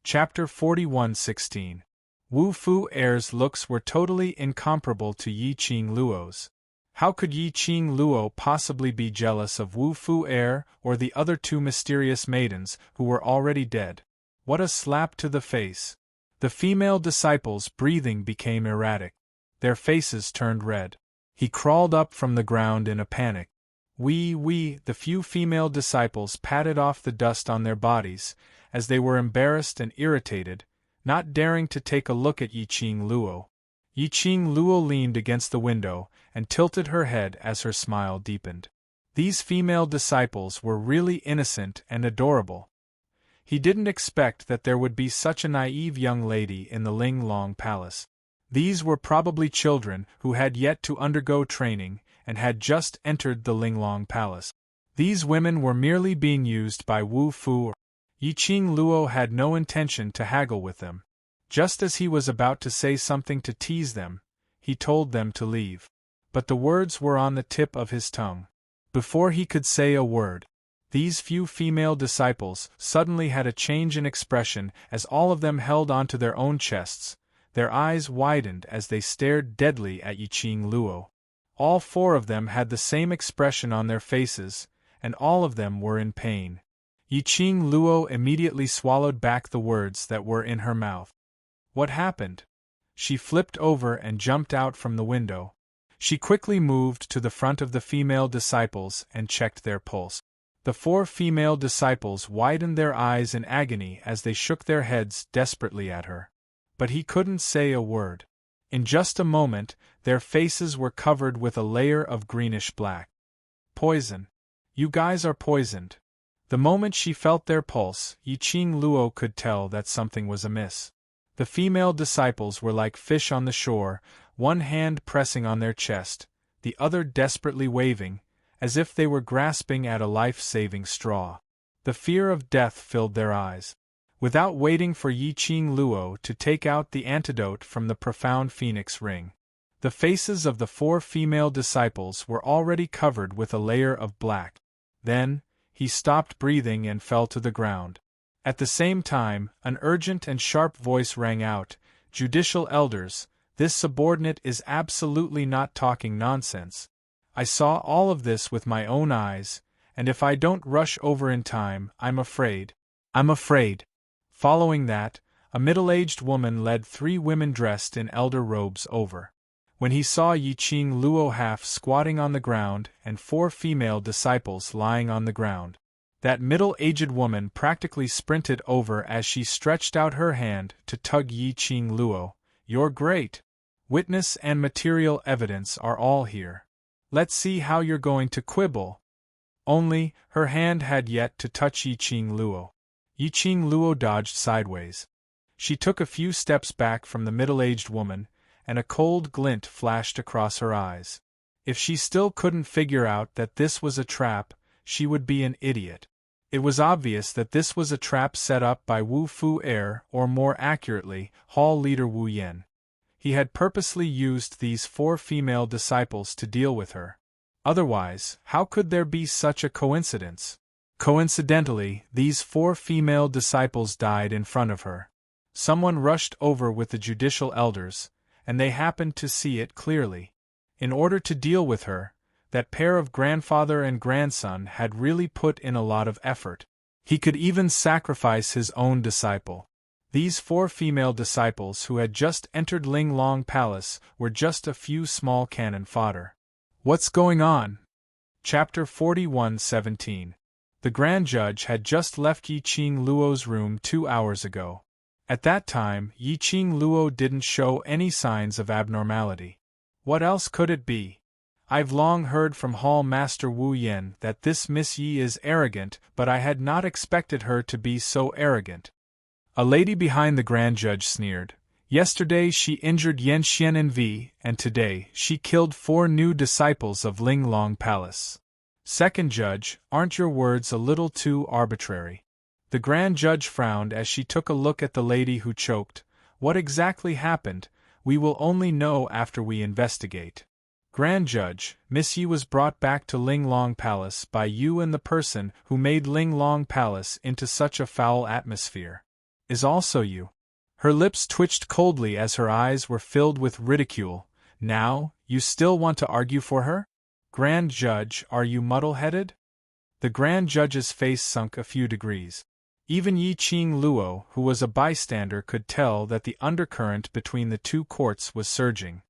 Chapter 41:16. Wu Fu Heir's looks were totally incomparable to Yi Qing Luo's. How could Yi Qing Luo possibly be jealous of Wu Fu Heir or the other 2 mysterious maidens who were already dead? What a slap to the face! The female disciples' breathing became erratic. Their faces turned red. He crawled up from the ground in a panic. The few female disciples patted off the dust on their bodies, as they were embarrassed and irritated, not daring to take a look at Yi Qing Luo. Yi Qing Luo leaned against the window and tilted her head as her smile deepened. These female disciples were really innocent and adorable. He didn't expect that there would be such a naive young lady in the Ling Long Palace. These were probably children who had yet to undergo training and had just entered the Ling Long Palace. These women were merely being used by Wu Fu. Yi Qing Luo had no intention to haggle with them. Just as he was about to say something to tease them, he told them to leave. But the words were on the tip of his tongue. Before he could say a word, these few female disciples suddenly had a change in expression as all of them held onto their own chests. Their eyes widened as they stared deadly at Yi Qing Luo. All four of them had the same expression on their faces, and all of them were in pain. Yiqing Luo immediately swallowed back the words that were in her mouth. What happened? She flipped over and jumped out from the window. She quickly moved to the front of the female disciples and checked their pulse. The four female disciples widened their eyes in agony as they shook their heads desperately at her. But he couldn't say a word. In just a moment, their faces were covered with a layer of greenish black. Poison. You guys are poisoned. The moment she felt their pulse, Yiqing Luo could tell that something was amiss. The female disciples were like fish on the shore, one hand pressing on their chest, the other desperately waving, as if they were grasping at a life-saving straw. The fear of death filled their eyes. Without waiting for Yiqing Luo to take out the antidote from the profound phoenix ring, the faces of the four female disciples were already covered with a layer of black. Then, he stopped breathing and fell to the ground. At the same time, an urgent and sharp voice rang out, "Judicial elders, this subordinate is absolutely not talking nonsense. I saw all of this with my own eyes, and if I don't rush over in time, I'm afraid. Following that, a middle-aged woman led three women dressed in elder robes over. When he saw Yiqing Luo half squatting on the ground and four female disciples lying on the ground, that middle-aged woman practically sprinted over as she stretched out her hand to tug Yiqing Luo. "You're great. Witness and material evidence are all here. Let's see how you're going to quibble." Only, her hand had yet to touch Yiqing Luo. Yiqing Luo dodged sideways. She took a few steps back from the middle-aged woman, and a cold glint flashed across her eyes. If she still couldn't figure out that this was a trap, she would be an idiot. It was obvious that this was a trap set up by Wu Fu Air, or more accurately, Hall leader Wu Yan. He had purposely used these four female disciples to deal with her. Otherwise, how could there be such a coincidence? Coincidentally, these four female disciples died in front of her. Someone rushed over with the judicial elders, and they happened to see it clearly. In order to deal with her, that pair of grandfather and grandson had really put in a lot of effort. He could even sacrifice his own disciple. These four female disciples who had just entered Ling Long Palace were just a few small cannon fodder. What's going on? Chapter 41:17. The Grand Judge had just left Yiqing Luo's room 2 hours ago. At that time, Yiqing Luo didn't show any signs of abnormality. What else could it be? I've long heard from Hall Master Wu Yan that this Miss Yi is arrogant, but I had not expected her to be so arrogant. A lady behind the Grand Judge sneered. Yesterday she injured Yan Xian and Vi, and today she killed 4 new disciples of Ling Long Palace. Second Judge, aren't your words a little too arbitrary? The Grand Judge frowned as she took a look at the lady who choked. What exactly happened? We will only know after we investigate. Grand Judge, Miss Yi was brought back to Ling Long Palace by you and the person who made Ling Long Palace into such a foul atmosphere. Is also you. Her lips twitched coldly as her eyes were filled with ridicule. Now, you still want to argue for her? Grand Judge, are you muddle-headed? The Grand Judge's face sunk a few degrees. Even Yiqing Luo, who was a bystander, could tell that the undercurrent between the two courts was surging.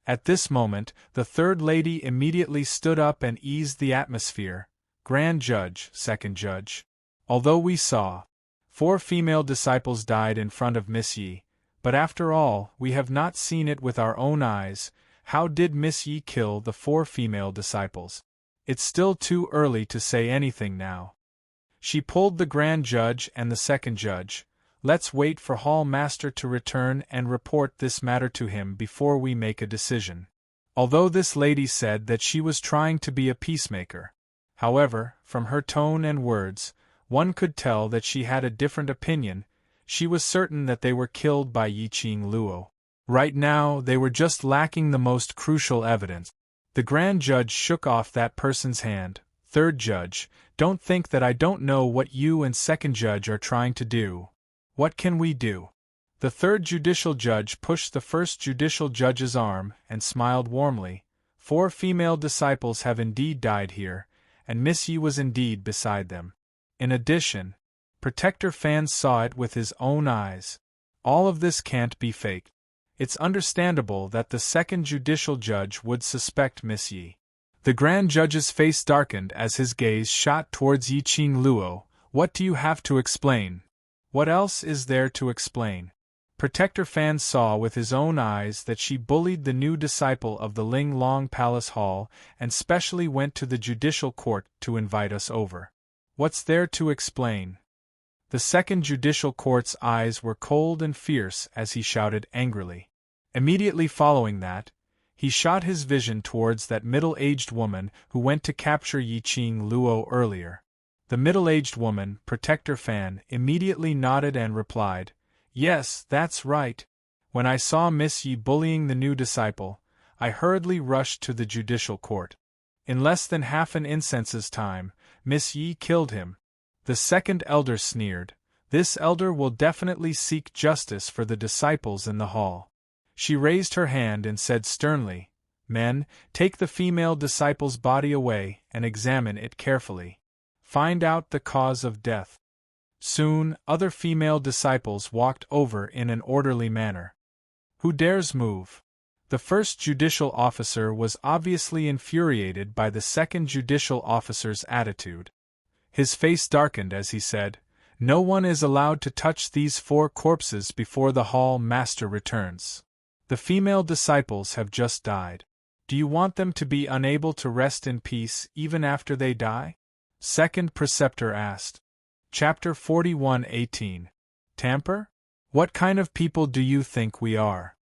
At this moment, the third lady immediately stood up and eased the atmosphere. Grand Judge, Second Judge. Although we saw 4 female disciples died in front of Miss Yi, but after all, we have not seen it with our own eyes. How did Miss Yi kill the 4 female disciples? It's still too early to say anything now. She pulled the Grand Judge and the Second Judge. Let's wait for Hall Master to return and report this matter to him before we make a decision. Although this lady said that she was trying to be a peacemaker. However, from her tone and words, one could tell that she had a different opinion. She was certain that they were killed by Yiqing Luo. Right now, they were just lacking the most crucial evidence. The Grand Judge shook off that person's hand. Third Judge, don't think that I don't know what you and Second Judge are trying to do. What can we do? The third judicial judge pushed the first judicial judge's arm and smiled warmly. 4 female disciples have indeed died here, and Miss Yi was indeed beside them. In addition, Protector Fan saw it with his own eyes. All of this can't be faked. It's understandable that the second judicial judge would suspect Miss Yi. The Grand Judge's face darkened as his gaze shot towards Yi Qing Luo. What do you have to explain? What else is there to explain? Protector Fan saw with his own eyes that she bullied the new disciple of the Ling Long Palace Hall and specially went to the judicial court to invite us over. What's there to explain? The second judicial court's eyes were cold and fierce as he shouted angrily. Immediately following that, he shot his vision towards that middle-aged woman who went to capture Yi Qing Luo earlier. The middle-aged woman, Protector Fan, immediately nodded and replied, "Yes, that's right. When I saw Miss Yi bullying the new disciple, I hurriedly rushed to the judicial court. In less than half an incense's time, Miss Yi killed him." The second elder sneered. "This elder will definitely seek justice for the disciples in the hall." She raised her hand and said sternly, "Men, take the female disciple's body away and examine it carefully. Find out the cause of death." Soon, other female disciples walked over in an orderly manner. "Who dares move?" The first judicial officer was obviously infuriated by the second judicial officer's attitude. His face darkened as he said, "No one is allowed to touch these 4 corpses before the hall master returns. The female disciples have just died. Do you want them to be unable to rest in peace even after they die?" Second preceptor asked. Chapter 41:18. Tamper? What kind of people do you think we are?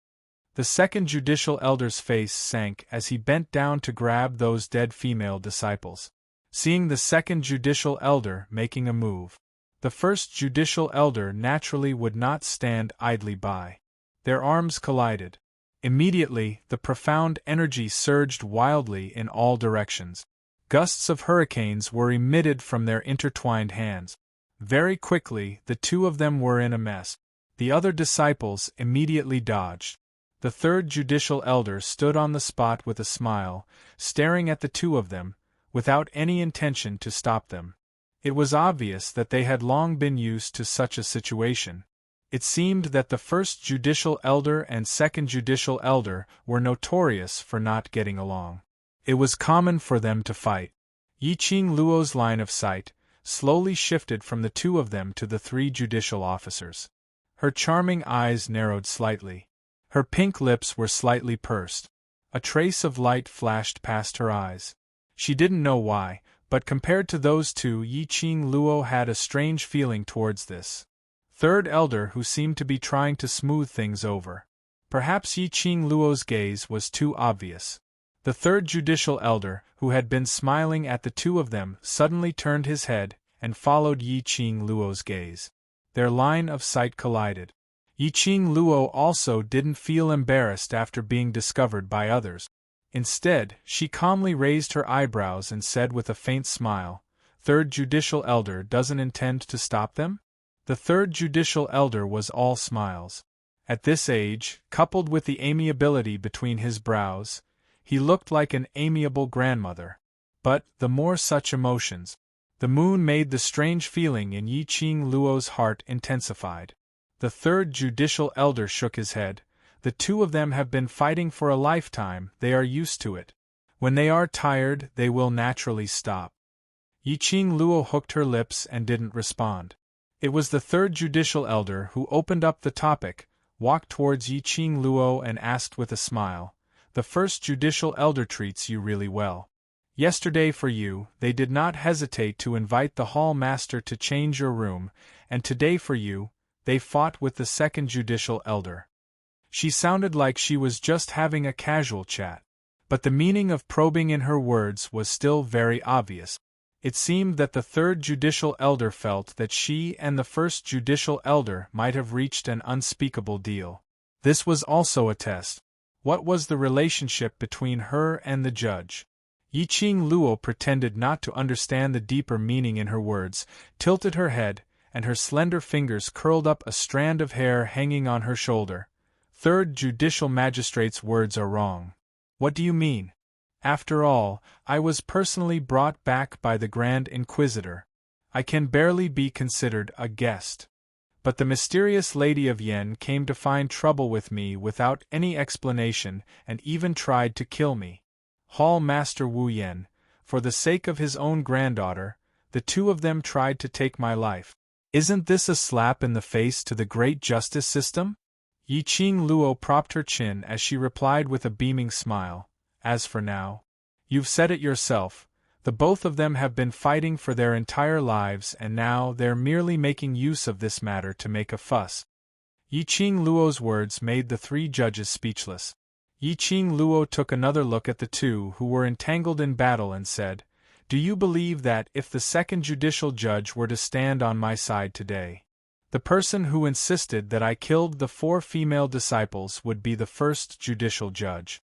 The second judicial elder's face sank as he bent down to grab those dead female disciples. Seeing the second judicial elder making a move, the first judicial elder naturally would not stand idly by. Their arms collided. Immediately, the profound energy surged wildly in all directions. Gusts of hurricanes were emitted from their intertwined hands. Very quickly, the two of them were in a mess. The other disciples immediately dodged. The third judicial elder stood on the spot with a smile, staring at the two of them, without any intention to stop them. It was obvious that they had long been used to such a situation. It seemed that the first judicial elder and second judicial elder were notorious for not getting along. It was common for them to fight. Yi Qing Luo's line of sight slowly shifted from the two of them to the 3 judicial officers. Her charming eyes narrowed slightly. Her pink lips were slightly pursed. A trace of light flashed past her eyes. She didn't know why, but compared to those two, Yi Qing Luo had a strange feeling towards this third elder who seemed to be trying to smooth things over. Perhaps Yi Qing Luo's gaze was too obvious. The third judicial elder, who had been smiling at the two of them, suddenly turned his head and followed Yi Qing Luo's gaze. Their line of sight collided. Yi Qing Luo also didn't feel embarrassed after being discovered by others. Instead, she calmly raised her eyebrows and said with a faint smile, "Third judicial elder doesn't intend to stop them?" The third judicial elder was all smiles. At this age, coupled with the amiability between his brows, he looked like an amiable grandmother. But, the more such emotions, the moon made the strange feeling in Yi Qing Luo's heart intensified. The third judicial elder shook his head. The two of them have been fighting for a lifetime, they are used to it. When they are tired, they will naturally stop. Yi Qing Luo hooked her lips and didn't respond. It was the third judicial elder who opened up the topic, walked towards Yi Qing Luo and asked with a smile, "The first judicial elder treats you really well. Yesterday for you, they did not hesitate to invite the hall master to change your room, and today for you, they fought with the second judicial elder." She sounded like she was just having a casual chat, but the meaning of probing in her words was still very obvious. It seemed that the third judicial elder felt that she and the first judicial elder might have reached an unspeakable deal. This was also a test. What was the relationship between her and the judge? Yi Qing Luo pretended not to understand the deeper meaning in her words, tilted her head, and her slender fingers curled up a strand of hair hanging on her shoulder. "Third judicial magistrate's words are wrong." "What do you mean?" After all, I was personally brought back by the Grand Inquisitor. I can barely be considered a guest. But the mysterious Lady of Yen came to find trouble with me without any explanation and even tried to kill me. Hall Master Wu Yen, for the sake of his own granddaughter, the two of them tried to take my life. Isn't this a slap in the face to the great justice system? Yi Qing Luo propped her chin as she replied with a beaming smile. As for now, you've said it yourself, the both of them have been fighting for their entire lives and now they're merely making use of this matter to make a fuss. Yi Qing Luo's words made the three judges speechless. Yi Qing Luo took another look at the two who were entangled in battle and said, "Do you believe that if the second judicial judge were to stand on my side today, the person who insisted that I killed the 4 female disciples would be the first judicial judge?"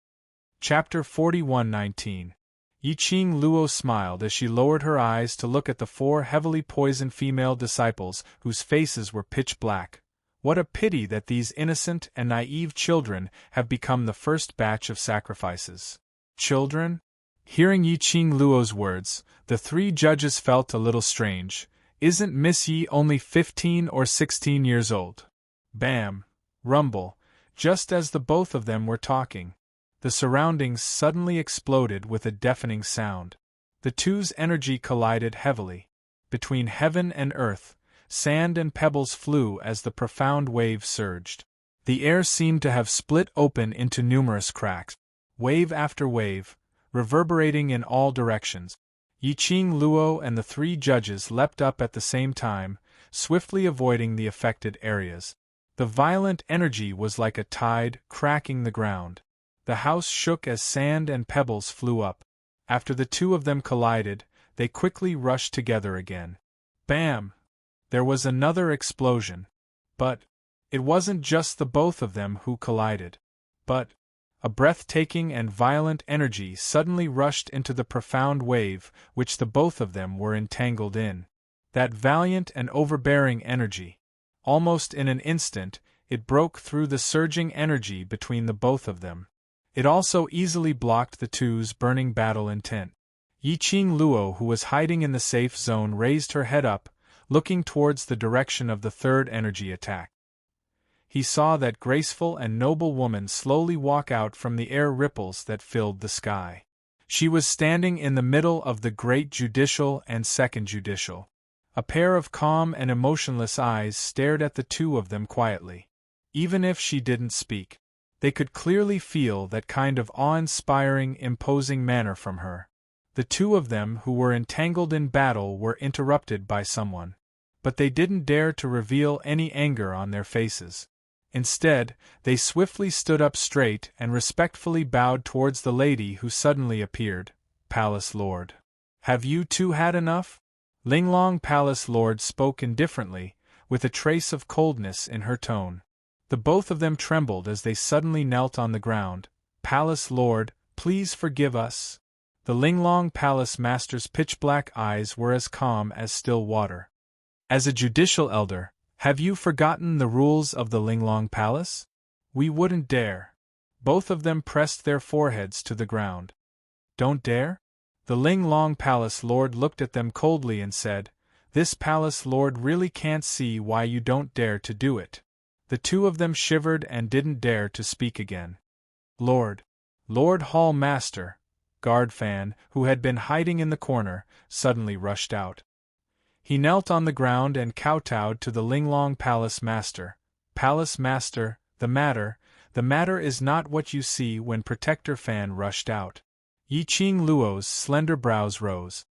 Chapter 41:19. Yi Qing Luo smiled as she lowered her eyes to look at the 4 heavily poisoned female disciples whose faces were pitch black. What a pity that these innocent and naive children have become the first batch of sacrifices. Children? Hearing Yi Qing Luo's words, the 3 judges felt a little strange. Isn't Miss Yi only 15 or 16 years old? Bam! Rumble! Just as the both of them were talking, the surroundings suddenly exploded with a deafening sound. The two's energy collided heavily. Between heaven and earth, sand and pebbles flew as the profound wave surged. The air seemed to have split open into numerous cracks, wave after wave, reverberating in all directions. Yi Qing Luo and the 3 judges leapt up at the same time, swiftly avoiding the affected areas. The violent energy was like a tide, cracking the ground. The house shook as sand and pebbles flew up. After the two of them collided, they quickly rushed together again. Bam! There was another explosion. But it wasn't just the both of them who collided. But a breathtaking and violent energy suddenly rushed into the profound wave which the both of them were entangled in. That valiant and overbearing energy. Almost in an instant, it broke through the surging energy between the both of them. It also easily blocked the two's burning battle intent. Yi Qing Luo, who was hiding in the safe zone, raised her head up, looking towards the direction of the third energy attack. He saw that graceful and noble woman slowly walk out from the air ripples that filled the sky. She was standing in the middle of the great judicial and second judicial. A pair of calm and emotionless eyes stared at the two of them quietly. Even if she didn't speak, they could clearly feel that kind of awe-inspiring, imposing manner from her. The two of them who were entangled in battle were interrupted by someone. But they didn't dare to reveal any anger on their faces. Instead, they swiftly stood up straight and respectfully bowed towards the lady who suddenly appeared. Palace Lord. Have you two had enough? Linglong Palace Lord spoke indifferently, with a trace of coldness in her tone. The both of them trembled as they suddenly knelt on the ground. Palace Lord, please forgive us. The Linglong Palace Master's pitch-black eyes were as calm as still water. As a judicial elder, have you forgotten the rules of the Linglong Palace? We wouldn't dare. Both of them pressed their foreheads to the ground. Don't dare? The Linglong Palace Lord looked at them coldly and said, This Palace Lord really can't see why you don't dare to do it. The two of them shivered and didn't dare to speak again. Lord Hall Master, Guard Fan, who had been hiding in the corner, suddenly rushed out. He knelt on the ground and kowtowed to the Linglong Palace Master. Palace Master, the matter is not what you see when Protector Fan rushed out. Yi Qing Luo's slender brows rose.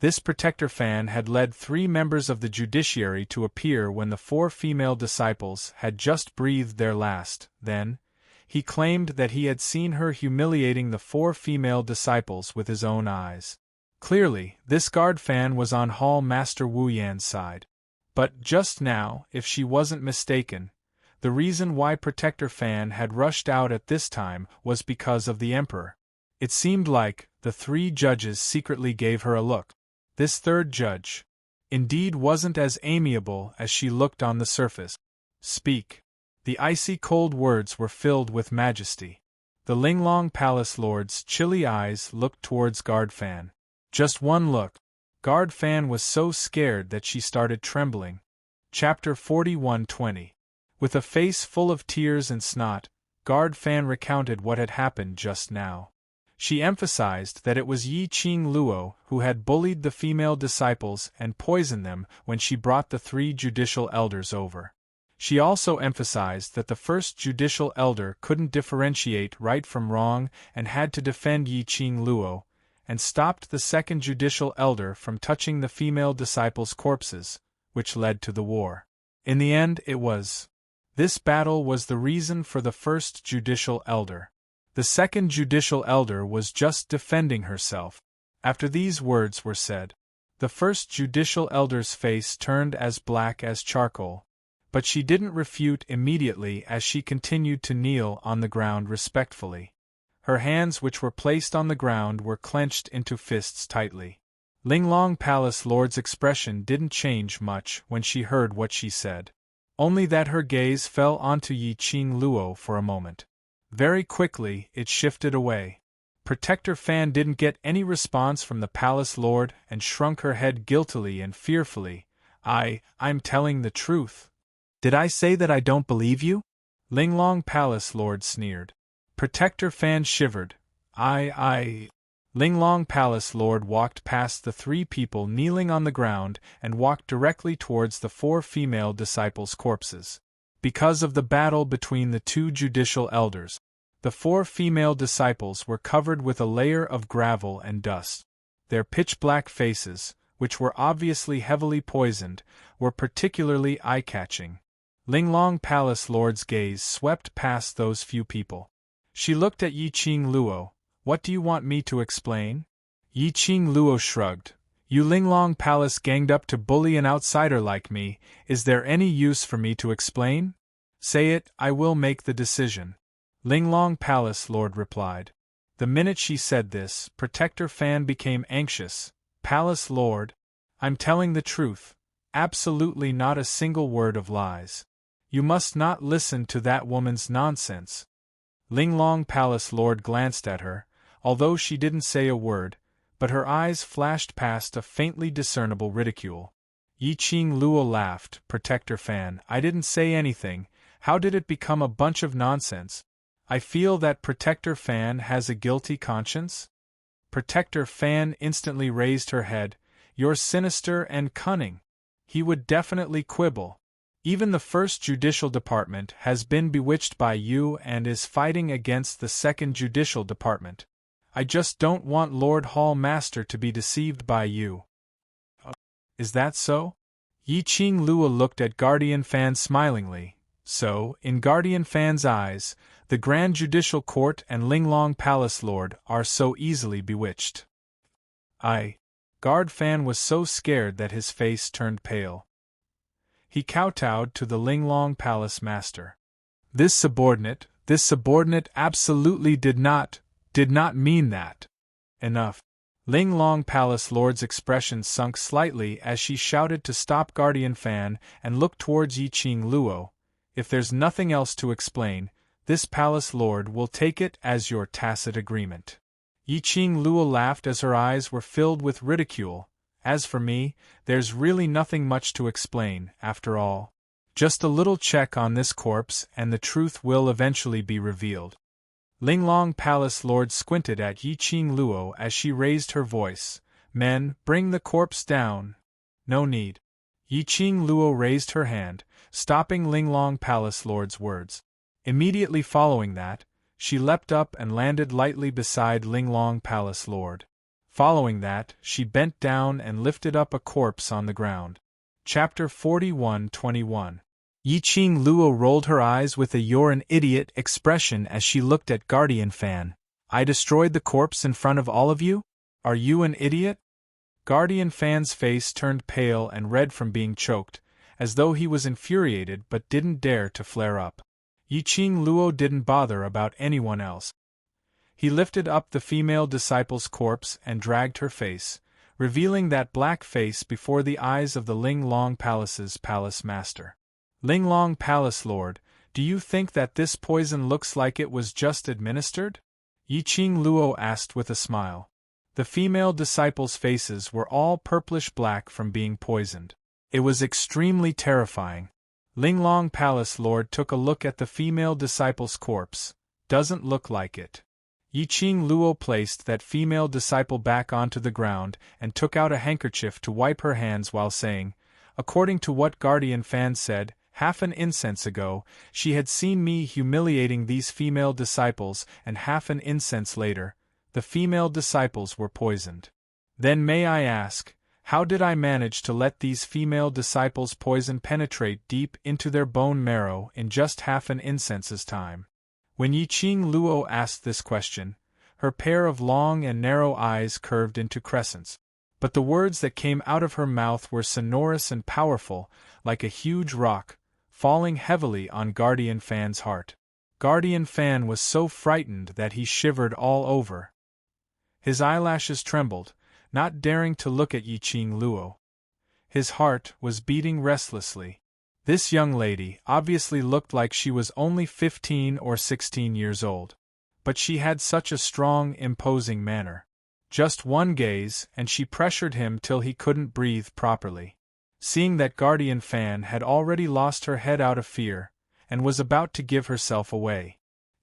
This Protector Fan had led 3 members of the judiciary to appear when the 4 female disciples had just breathed their last. Then, he claimed that he had seen her humiliating the 4 female disciples with his own eyes. Clearly, this Guard Fan was on Hall Master Wu Yan's side. But just now, if she wasn't mistaken, the reason why Protector Fan had rushed out at this time was because of the Emperor. It seemed like the 3 judges secretly gave her a look. This third judge, indeed, wasn't as amiable as she looked on the surface. Speak. The icy cold words were filled with majesty. The Linglong Palace Lord's chilly eyes looked towards Guard Fan. Just one look. Guard Fan was so scared that she started trembling. Chapter 41:20. With a face full of tears and snot, Guard Fan recounted what had happened just now. She emphasized that it was Yi Qing Luo who had bullied the female disciples and poisoned them when she brought the 3 judicial elders over. She also emphasized that the first judicial elder couldn't differentiate right from wrong and had to defend Yi Qing Luo, and stopped the second judicial elder from touching the female disciples' corpses, which led to the war. In the end, this battle was the reason for the first judicial elder. The second judicial elder was just defending herself. After these words were said, the first judicial elder's face turned as black as charcoal. But she didn't refute immediately as she continued to kneel on the ground respectfully. Her hands, which were placed on the ground, were clenched into fists tightly. Linglong Palace Lord's expression didn't change much when she heard what she said. Only that her gaze fell onto Yi Qing Luo for a moment. Very quickly, it shifted away. Protector Fan didn't get any response from the Palace Lord and shrunk her head guiltily and fearfully. I'm telling the truth. Did I say that I don't believe you? Linglong Palace Lord sneered. Protector Fan shivered. Linglong Palace Lord walked past the 3 people kneeling on the ground and walked directly towards the 4 female disciples' corpses. Because of the battle between the 2 judicial elders, the 4 female disciples were covered with a layer of gravel and dust. Their pitch-black faces, which were obviously heavily poisoned, were particularly eye-catching. Linglong Palace Lord's gaze swept past those few people. She looked at Yi Qing Luo. What do you want me to explain? Yi Qing Luo shrugged. You Linglong Palace ganged up to bully an outsider like me. Is there any use for me to explain? Say it, I will make the decision. Linglong Palace Lord replied. The minute she said this, Protector Fan became anxious. Palace Lord, I'm telling the truth. Absolutely not a single word of lies. You must not listen to that woman's nonsense. Linglong Palace Lord glanced at her, although she didn't say a word, but her eyes flashed past a faintly discernible ridicule. Yi Qing Luo laughed. Protector Fan, I didn't say anything. How did it become a bunch of nonsense? I feel that Protector Fan has a guilty conscience? Protector Fan instantly raised her head. You're sinister and cunning. He would definitely quibble. Even the first judicial department has been bewitched by you and is fighting against the second judicial department. I just don't want Lord Hall Master to be deceived by you. Is that so? Yi Qing Luo looked at Guardian Fan smilingly. So, in Guardian Fan's eyes, the Grand Judicial Court and Linglong Palace Lord are so easily bewitched. Guard Fan was so scared that his face turned pale. He kowtowed to the Linglong Palace Master. This subordinate absolutely did not mean that. Enough. Linglong Palace Lord's expression sunk slightly as she shouted to stop Guardian Fan and looked towards Yi Qing Luo. If there's nothing else to explain, this Palace Lord will take it as your tacit agreement. Yi Qing Luo laughed as her eyes were filled with ridicule. As for me, there's really nothing much to explain, after all. Just a little check on this corpse and the truth will eventually be revealed. Linglong Palace Lord squinted at Yi Qing Luo as she raised her voice. Men, bring the corpse down. No need. Yi Qing Luo raised her hand, stopping Linglong Palace Lord's words. Immediately following that, she leapt up and landed lightly beside Linglong Palace Lord. Following that, she bent down and lifted up a corpse on the ground. Chapter 41:21. Yi Qing Luo rolled her eyes with a "you're an idiot" expression as she looked at Guardian Fan. I destroyed the corpse in front of all of you? Are you an idiot? Guardian Fan's face turned pale and red from being choked, as though he was infuriated but didn't dare to flare up. Yi Qing Luo didn't bother about anyone else. He lifted up the female disciple's corpse and dragged her face, revealing that black face before the eyes of the Linglong Palace's palace master. Linglong Palace Lord, Do you think that this poison looks like it was just administered? Yiqing Luo asked with a smile. The female disciples' faces were all purplish-black from being poisoned. It was extremely terrifying. Linglong Palace Lord took a look at the female disciple's corpse. Doesn't look like it. Yiqing Luo placed that female disciple back onto the ground and took out a handkerchief to wipe her hands while saying, according to what Guardian Fan said, half an incense ago, she had seen me humiliating these female disciples, and half an incense later, the female disciples were poisoned. Then may I ask, how did I manage to let these female disciples' poison penetrate deep into their bone marrow in just half an incense's time? When Yiqing Luo asked this question, her pair of long and narrow eyes curved into crescents. But the words that came out of her mouth were sonorous and powerful, like a huge rock, falling heavily on Guardian Fan's heart. Guardian Fan was so frightened that he shivered all over. His eyelashes trembled, not daring to look at Yiqing Luo. His heart was beating restlessly. This young lady obviously looked like she was only 15 or 16 years old. But she had such a strong, imposing manner. Just one gaze, and she pressured him till he couldn't breathe properly. Seeing that Guardian Fan had already lost her head out of fear, and was about to give herself away,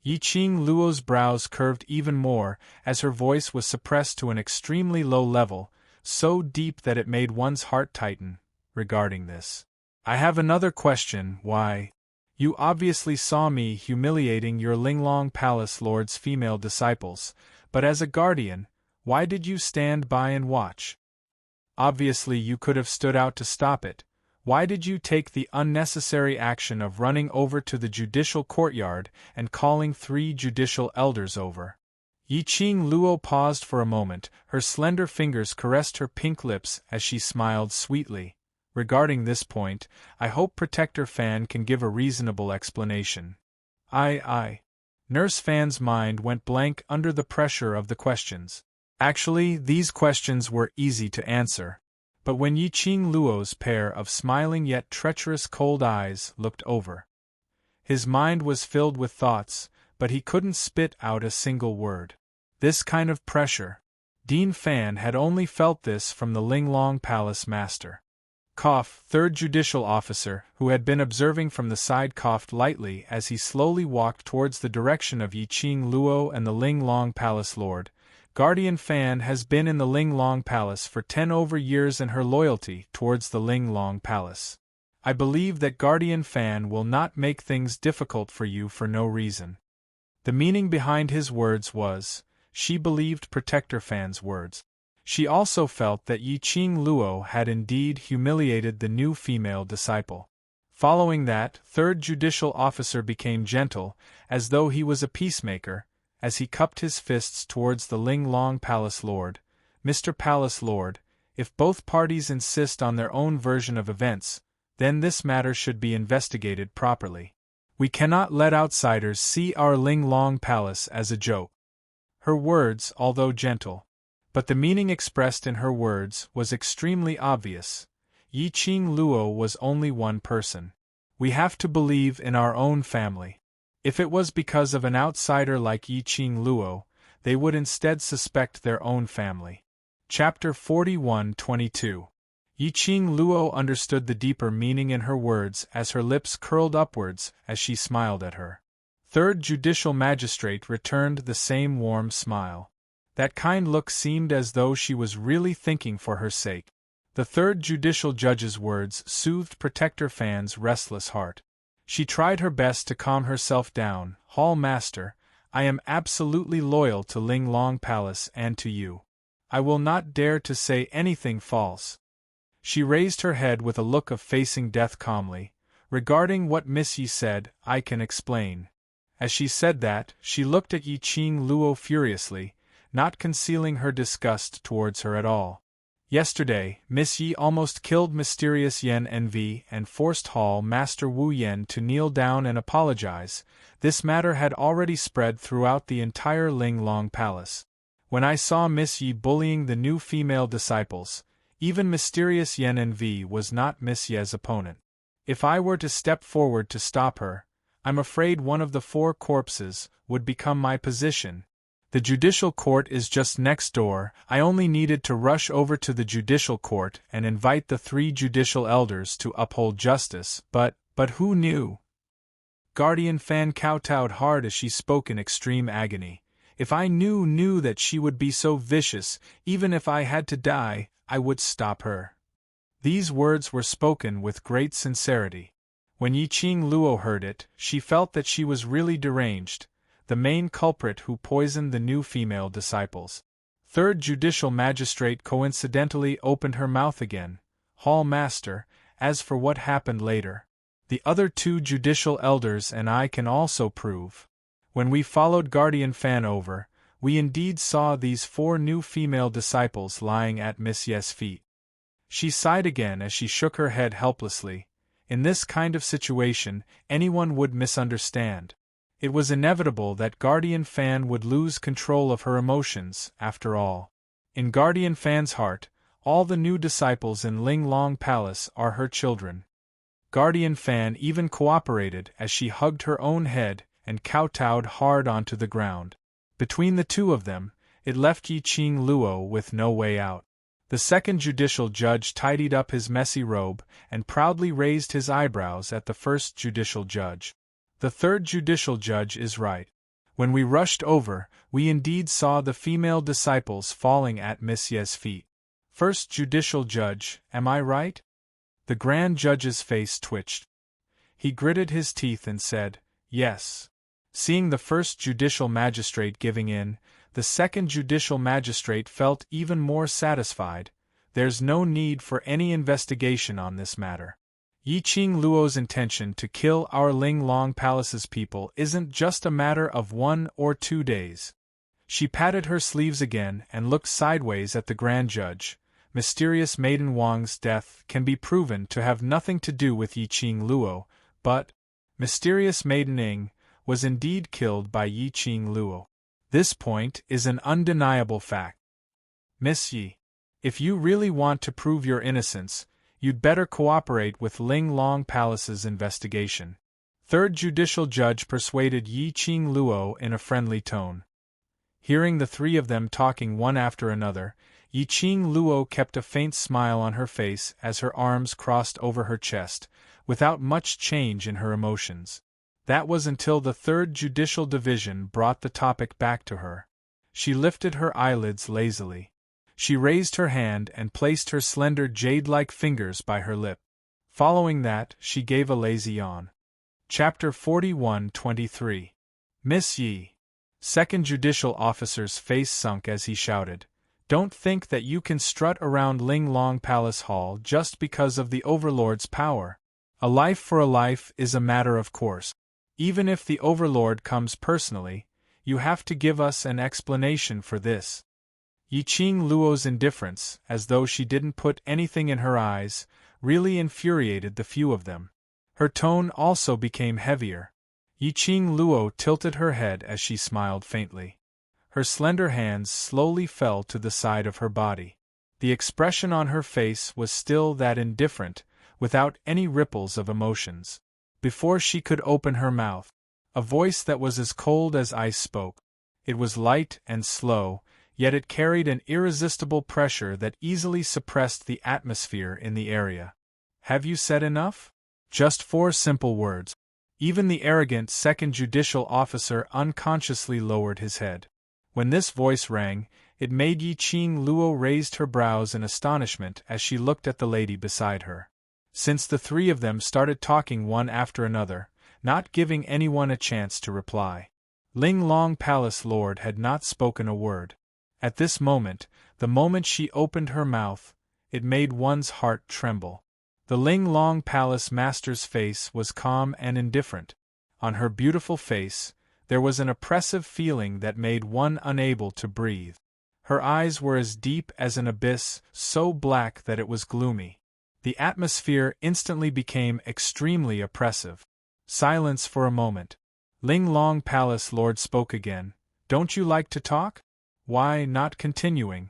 Yiqing Luo's brows curved even more as her voice was suppressed to an extremely low level, so deep that it made one's heart tighten. Regarding this, I have another question. Why? You obviously saw me humiliating your Linglong Palace Lord's female disciples, but as a guardian, why did you stand by and watch? Obviously you could have stood out to stop it. Why did you take the unnecessary action of running over to the judicial courtyard and calling 3 judicial elders over? Yiqing Luo paused for a moment, her slender fingers caressed her pink lips as she smiled sweetly. Regarding this point, I hope Protector Fan can give a reasonable explanation. Nurse Fan's mind went blank under the pressure of the questions. Actually, these questions were easy to answer. But when Yiqing Luo's pair of smiling yet treacherous cold eyes looked over, his mind was filled with thoughts, but he couldn't spit out a single word. This kind of pressure. Dean Fan had only felt this from the Linglong Palace Master. Cough. Third Judicial Officer, who had been observing from the side, coughed lightly as he slowly walked towards the direction of Yiqing Luo and the Linglong Palace Lord. Guardian Fan has been in the Linglong Palace for 10 over years, and her loyalty towards the Linglong Palace. I believe that Guardian Fan will not make things difficult for you for no reason. The meaning behind his words was, she believed Protector Fan's words. She also felt that Yiqing Luo had indeed humiliated the new female disciple. Following that, Third Judicial Officer became gentle, as though he was a peacemaker, as he cupped his fists towards the Linglong Palace Lord. Mr. Palace Lord, if both parties insist on their own version of events, then this matter should be investigated properly. We cannot let outsiders see our Linglong Palace as a joke. Her words, although gentle, but the meaning expressed in her words was extremely obvious. Yiqing Luo was only one person. We have to believe in our own family. If it was because of an outsider like Yiqing Luo, they would instead suspect their own family. Chapter 41-22. Yiqing Luo understood the deeper meaning in her words as her lips curled upwards as she smiled at her. Third Judicial Magistrate returned the same warm smile. That kind look seemed as though she was really thinking for her sake. The Third Judicial Judge's words soothed Protector Fan's restless heart. She tried her best to calm herself down. Hall Master, I am absolutely loyal to Linglong Palace and to you. I will not dare to say anything false. She raised her head with a look of facing death calmly. Regarding what Miss Yi said, I can explain. As she said that, she looked at Yiqing Luo furiously, not concealing her disgust towards her at all. Yesterday, Miss Yi almost killed Mysterious Yen Envy and forced Hall Master Wu Yen to kneel down and apologize. This matter had already spread throughout the entire Linglong Palace. When I saw Miss Yi bullying the new female disciples, even Mysterious Yen Envy was not Miss Ye's opponent. If I were to step forward to stop her, I'm afraid one of the 4 corpses would become my position. The judicial court is just next door. I only needed to rush over to the judicial court and invite the 3 judicial elders to uphold justice, but who knew? Guardian Fan kowtowed hard as she spoke in extreme agony. If I knew that she would be so vicious, even if I had to die, I would stop her. These words were spoken with great sincerity. When Yiqing Luo heard it, she felt that she was really deranged, the main culprit who poisoned the new female disciples. Third Judicial Magistrate coincidentally opened her mouth again. Hall Master, as for what happened later, the other 2 judicial elders and I can also prove. When we followed Guardian Fan over, we indeed saw these 4 new female disciples lying at Miss Ye's feet. She sighed again as she shook her head helplessly. In this kind of situation, anyone would misunderstand. It was inevitable that Guardian Fan would lose control of her emotions, after all. In Guardian Fan's heart, all the new disciples in Ling Long Palace are her children. Guardian Fan even cooperated as she hugged her own head and kowtowed hard onto the ground. Between the 2 of them, it left Yiqing Luo with no way out. The second judicial judge tidied up his messy robe and proudly raised his eyebrows at the first judicial judge. The third judicial judge is right. When we rushed over, we indeed saw the female disciples falling at Miss Ye's feet. First judicial judge, am I right? The grand judge's face twitched. He gritted his teeth and said, yes. Seeing the first judicial magistrate giving in, the second judicial magistrate felt even more satisfied. There's no need for any investigation on this matter. Yiqing Luo's intention to kill our Ling Long Palace's people isn't just a matter of 1 or 2 days. She patted her sleeves again and looked sideways at the grand judge. Mysterious Maiden Wang's death can be proven to have nothing to do with Yiqing Luo, but Mysterious Maiden Ing was indeed killed by Yiqing Luo. This point is an undeniable fact. Miss Yi, if you really want to prove your innocence, you'd better cooperate with Ling Long Palace's investigation. Third judicial judge persuaded Yiqing Luo in a friendly tone. Hearing the 3 of them talking one after another, Yiqing Luo kept a faint smile on her face as her arms crossed over her chest, without much change in her emotions. That was until the 3rd Judicial Division brought the topic back to her. She lifted her eyelids lazily. She raised her hand and placed her slender jade-like fingers by her lip. Following that, she gave a lazy yawn. Chapter 41-23. Miss Yi. Second Judicial Officer's face sunk as he shouted, "Don't think that you can strut around Ling Long Palace Hall just because of the Overlord's power. A life for a life is a matter of course. Even if the Overlord comes personally, you have to give us an explanation for this." Yiqing Luo's indifference, as though she didn't put anything in her eyes, really infuriated the few of them. Her tone also became heavier. Yiqing Luo tilted her head as she smiled faintly. Her slender hands slowly fell to the side of her body. The expression on her face was still that indifferent, without any ripples of emotions. Before she could open her mouth, a voice that was as cold as ice spoke. It was light and slow, yet it carried an irresistible pressure that easily suppressed the atmosphere in the area. "Have you said enough?" Just 4 simple words. Even the arrogant second judicial officer unconsciously lowered his head. When this voice rang, it made Yiqing Luo raised her brows in astonishment as she looked at the lady beside her. Since the 3 of them started talking one after another, not giving anyone a chance to reply. Ling Long Palace Lord had not spoken a word. At this moment, the moment she opened her mouth, it made one's heart tremble. The Ling Long Palace Master's face was calm and indifferent. On her beautiful face, there was an oppressive feeling that made one unable to breathe. Her eyes were as deep as an abyss, so black that it was gloomy. The atmosphere instantly became extremely oppressive. Silence for a moment. Ling Long Palace Lord spoke again. "Don't you like to talk? Why not continuing?"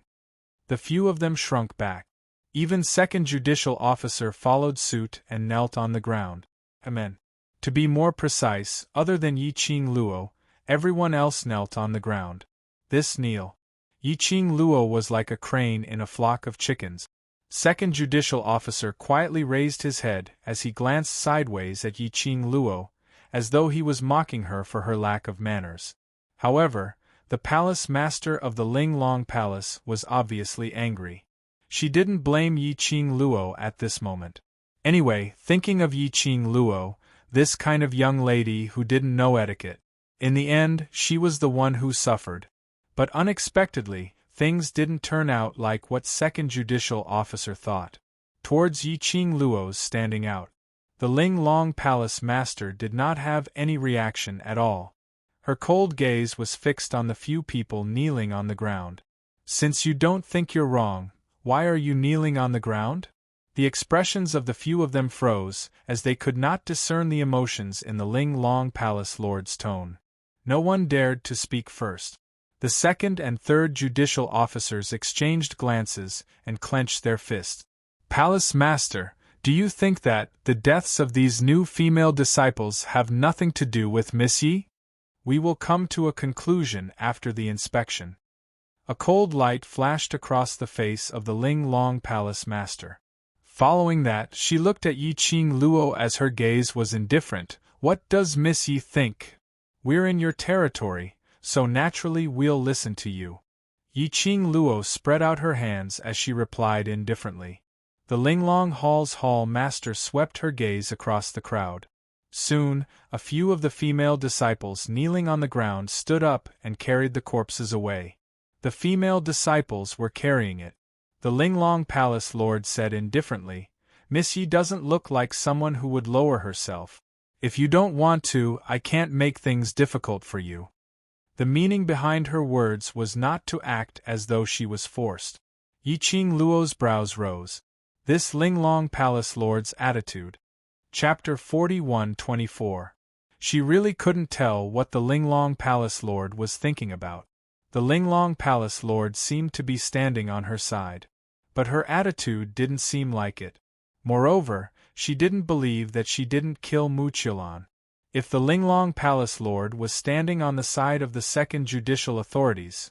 The few of them shrunk back. Even second judicial officer followed suit and knelt on the ground. "Amen." To be more precise, other than Yi Qing Luo, everyone else knelt on the ground. This kneel. Yi Qing Luo was like a crane in a flock of chickens. Second Judicial Officer quietly raised his head as he glanced sideways at Yi Qing Luo, as though he was mocking her for her lack of manners. However, the palace master of the Ling Long Palace was obviously angry. She didn't blame Yi Qing Luo at this moment. Anyway, thinking of Yi Qing Luo, this kind of young lady who didn't know etiquette, in the end, she was the one who suffered. But unexpectedly, things didn't turn out like what Second Judicial Officer thought. Towards Yi Qing Luo's standing out, the Ling Long Palace master did not have any reaction at all. Her cold gaze was fixed on the few people kneeling on the ground. Since you don't think you're wrong, why are you kneeling on the ground? The expressions of the few of them froze, as they could not discern the emotions in the Ling Long Palace lord's tone. No one dared to speak first. The second and third judicial officers exchanged glances and clenched their fists. Palace Master, do you think that the deaths of these new female disciples have nothing to do with Miss Yi? We will come to a conclusion after the inspection. A cold light flashed across the face of the Ling Long Palace Master. Following that, she looked at Yi Qing Luo as her gaze was indifferent. What does Miss Yi think? We're in your territory, so naturally we'll listen to you. Yi Qing Luo spread out her hands as she replied indifferently. The Linglong Hall's hall master swept her gaze across the crowd. Soon, a few of the female disciples kneeling on the ground stood up and carried the corpses away. The female disciples were carrying it. The Linglong Palace Lord said indifferently, Miss Yi doesn't look like someone who would lower herself. If you don't want to, I can't make things difficult for you. The meaning behind her words was not to act as though she was forced. Yi Qing Luo's brows rose. This Linglong Palace Lord's attitude. Chapter 41-24. She really couldn't tell what the Linglong Palace Lord was thinking about. The Linglong Palace Lord seemed to be standing on her side. But her attitude didn't seem like it. Moreover, she didn't believe that she didn't kill Mu Qilan. If the Linglong Palace Lord was standing on the side of the second judicial authorities,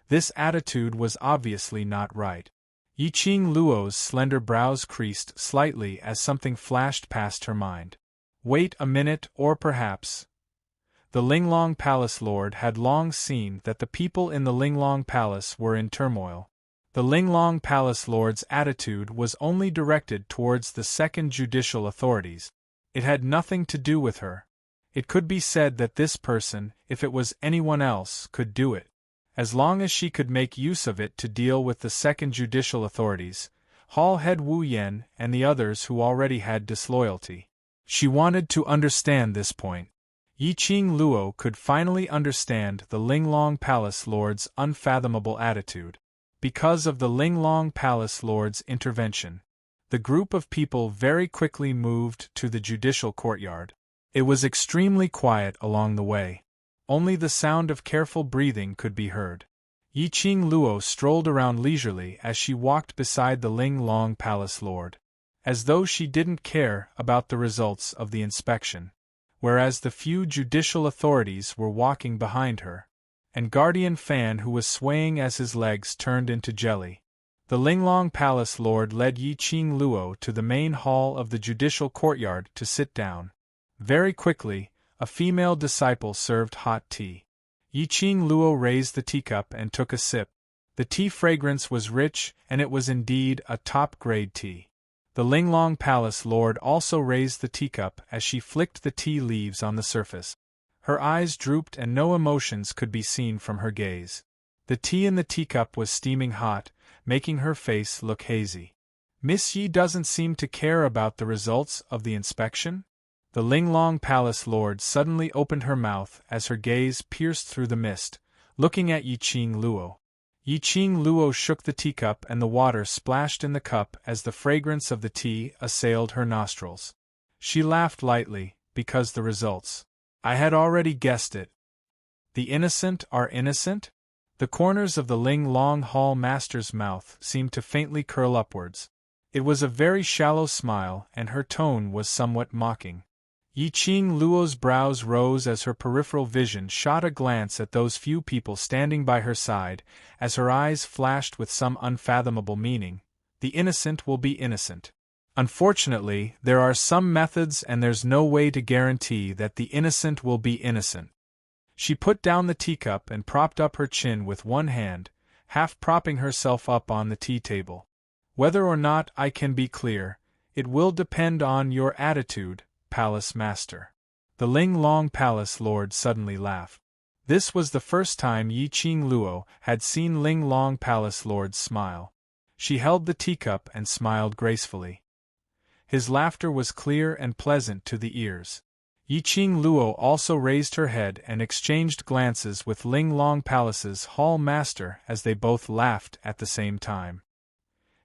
this attitude was obviously not right. Yi Qing Luo's slender brows creased slightly as something flashed past her mind. Wait a minute, or perhaps. The Linglong Palace Lord had long seen that the people in the Linglong Palace were in turmoil. The Linglong Palace Lord's attitude was only directed towards the second judicial authorities. It had nothing to do with her. It could be said that this person, if it was anyone else, could do it. As long as she could make use of it to deal with the second judicial authorities, Hall head Wu Yan and the others who already had disloyalty. She wanted to understand this point. Yi Qing Luo could finally understand the Linglong Palace Lord's unfathomable attitude. Because of the Linglong Palace Lord's intervention, the group of people very quickly moved to the judicial courtyard. It was extremely quiet along the way. Only the sound of careful breathing could be heard. Yi Qing Luo strolled around leisurely as she walked beside the Linglong Palace Lord, as though she didn't care about the results of the inspection, whereas the few judicial authorities were walking behind her, and Guardian Fan who was swaying as his legs turned into jelly. The Linglong Palace Lord led Yi Qing Luo to the main hall of the judicial courtyard to sit down. Very quickly, a female disciple served hot tea. Yi Qing Luo raised the teacup and took a sip. The tea fragrance was rich, and it was indeed a top-grade tea. The Linglong Palace Lord also raised the teacup as she flicked the tea leaves on the surface. Her eyes drooped and no emotions could be seen from her gaze. The tea in the teacup was steaming hot, making her face look hazy. Miss Yi doesn't seem to care about the results of the inspection? The Linglong Palace Lord suddenly opened her mouth as her gaze pierced through the mist, looking at Yi Qing Luo. Yi Qing Luo shook the teacup and the water splashed in the cup as the fragrance of the tea assailed her nostrils. She laughed lightly, because the results. I had already guessed it. The innocent are innocent? The corners of the Linglong Hall Master's mouth seemed to faintly curl upwards. It was a very shallow smile and her tone was somewhat mocking. Yi Qing Luo's brows rose as her peripheral vision shot a glance at those few people standing by her side, as her eyes flashed with some unfathomable meaning. The innocent will be innocent. Unfortunately, there are some methods and there's no way to guarantee that the innocent will be innocent. She put down the teacup and propped up her chin with one hand, half propping herself up on the tea table. Whether or not I can be clear, it will depend on your attitude, Palace Master. The Ling Long Palace Lord suddenly laughed. This was the first time Yi Qing Luo had seen Ling Long Palace Lord smile. She held the teacup and smiled gracefully. His laughter was clear and pleasant to the ears. Yi Qing Luo also raised her head and exchanged glances with Ling Long Palace's Hall Master as they both laughed at the same time.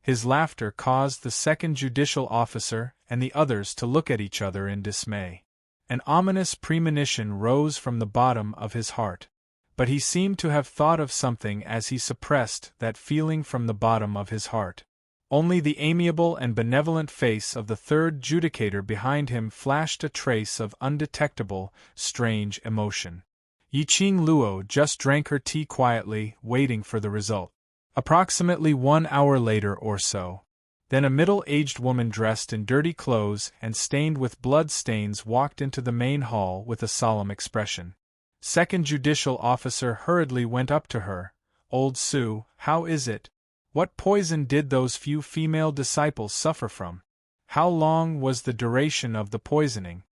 His laughter caused the second judicial officer and the others to look at each other in dismay. An ominous premonition rose from the bottom of his heart. But he seemed to have thought of something as he suppressed that feeling from the bottom of his heart. Only the amiable and benevolent face of the third judicator behind him flashed a trace of undetectable, strange emotion. Yi Qing Luo just drank her tea quietly, waiting for the result. Approximately 1 hour later or so. Then a middle-aged woman dressed in dirty clothes and stained with blood stains walked into the main hall with a solemn expression. Second judicial officer hurriedly went up to her. "Old Su, how is it? What poison did those few female disciples suffer from? How long was the duration of the poisoning?"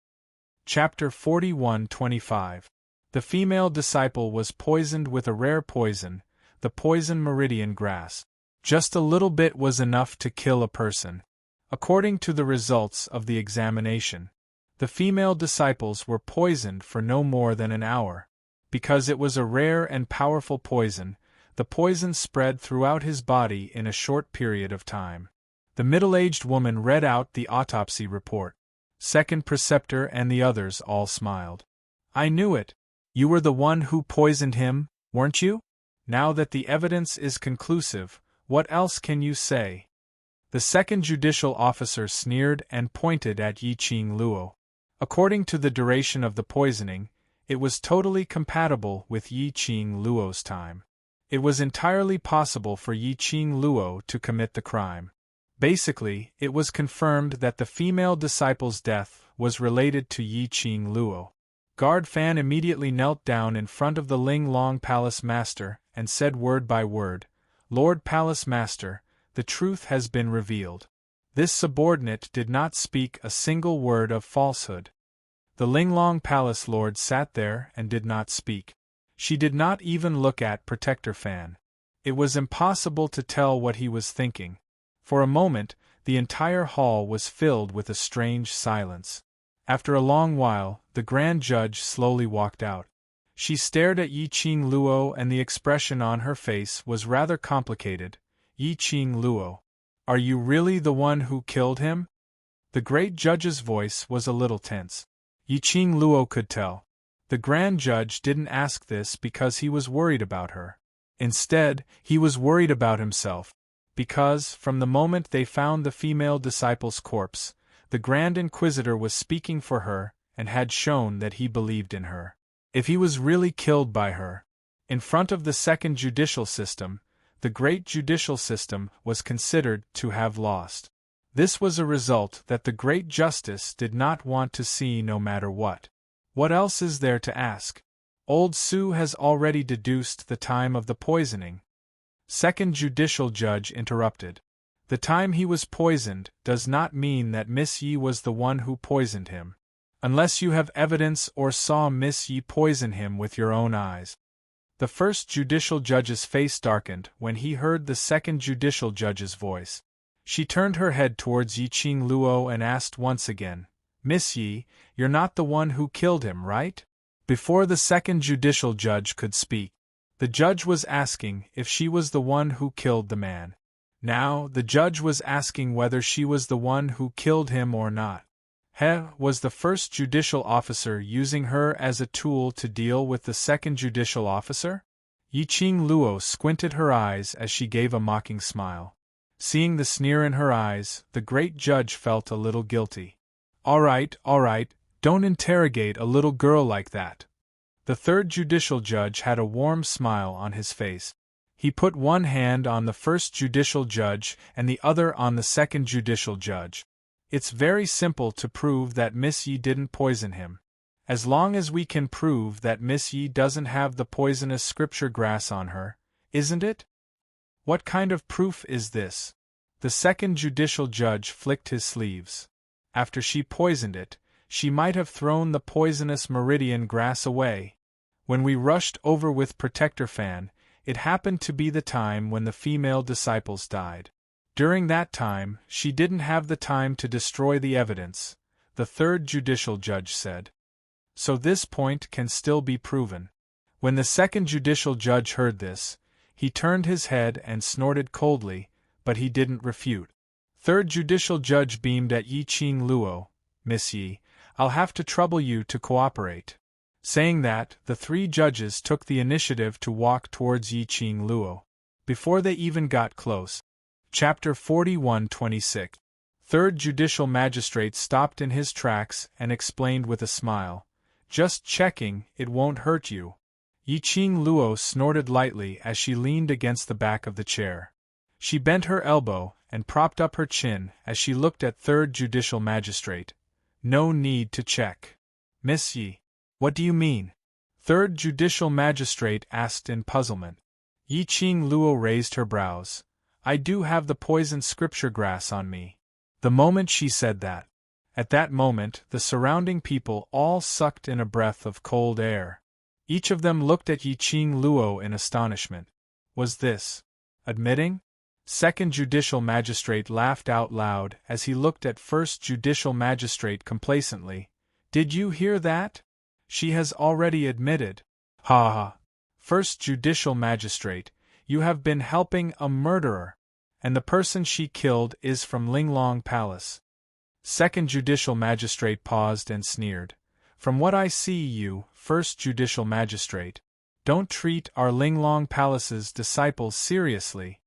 Chapter 41-25. The female disciple was poisoned with a rare poison, the poison meridian grass. Just a little bit was enough to kill a person. According to the results of the examination, the female disciples were poisoned for no more than an hour. Because it was a rare and powerful poison, the poison spread throughout his body in a short period of time. The middle-aged woman read out the autopsy report. Second preceptor and the others all smiled. "I knew it. You were the one who poisoned him, weren't you? Now that the evidence is conclusive, what else can you say?" The second judicial officer sneered and pointed at Yi Qing Luo. According to the duration of the poisoning, it was totally compatible with Yi Qing Luo's time. It was entirely possible for Yi Qing Luo to commit the crime. Basically, it was confirmed that the female disciple's death was related to Yi Qing Luo. Guard Fan immediately knelt down in front of the Ling Long Palace Master and said word by word, "Lord Palace Master, the truth has been revealed." This subordinate did not speak a single word of falsehood. The Ling Long Palace Lord sat there and did not speak. She did not even look at Protector Fan. It was impossible to tell what he was thinking. For a moment, the entire hall was filled with a strange silence. After a long while, the Grand Judge slowly walked out. She stared at Yi Qing Luo and the expression on her face was rather complicated. "Yi Qing Luo, are you really the one who killed him?" The Great Judge's voice was a little tense. Yi Qing Luo could tell. The Grand Judge didn't ask this because he was worried about her. Instead, he was worried about himself. Because, from the moment they found the female disciple's corpse, the Grand Inquisitor was speaking for her and had shown that he believed in her. If he was really killed by her, in front of the second judicial system, the great judicial system was considered to have lost. This was a result that the great justice did not want to see no matter what. What else is there to ask? Old Su has already deduced the time of the poisoning. Second judicial judge interrupted. The time he was poisoned does not mean that Miss Yi was the one who poisoned him. Unless you have evidence or saw Miss Yi poison him with your own eyes. The first judicial judge's face darkened when he heard the second judicial judge's voice. She turned her head towards Yi Qing Luo and asked once again, "Miss Yi, you're not the one who killed him, right?" Before the second judicial judge could speak, the judge was asking if she was the one who killed the man. Now, the judge was asking whether she was the one who killed him or not. Was the first judicial officer using her as a tool to deal with the second judicial officer? Yi Qing Luo squinted her eyes as she gave a mocking smile. Seeing the sneer in her eyes, the great judge felt a little guilty. All right, Don't interrogate a little girl like that. The third judicial judge had a warm smile on his face. He put one hand on the first judicial judge and the other on the second judicial judge. It's very simple to prove that Miss Yi didn't poison him. As long as we can prove that Miss Yi doesn't have the poisonous scripture grass on her, isn't it? What kind of proof is this? The second judicial judge flicked his sleeves. After she poisoned it, she might have thrown the poisonous meridian grass away. When we rushed over with protector fan, it happened to be the time when the female disciples died. During that time, she didn't have the time to destroy the evidence, the third judicial judge said. So this point can still be proven. When the second judicial judge heard this, he turned his head and snorted coldly, but he didn't refute. Third judicial judge beamed at Yi Qing Luo. Miss Yi, I'll have to trouble you to cooperate. Saying that, the three judges took the initiative to walk towards Yi Qing Luo. Before they even got close. Chapter 41-26. Third Judicial Magistrate stopped in his tracks and explained with a smile. Just checking, it won't hurt you. Yi Qing Luo snorted lightly as she leaned against the back of the chair. She bent her elbow and propped up her chin as she looked at Third Judicial Magistrate. No need to check. Miss Yi. What do you mean? Third Judicial Magistrate asked in puzzlement. Yi Qing Luo raised her brows. I do have the poison scripture grass on me. The moment she said that. At that moment, the surrounding people all sucked in a breath of cold air. Each of them looked at Yi Qing Luo in astonishment. Was this admitting? Second Judicial Magistrate laughed out loud as he looked at First Judicial Magistrate complacently. Did you hear that? She has already admitted. Ha ha. First Judicial Magistrate, you have been helping a murderer, and the person she killed is from Linglong Palace. Second Judicial Magistrate paused and sneered. From what I see, you, First Judicial Magistrate, don't treat our Linglong Palace's disciples seriously.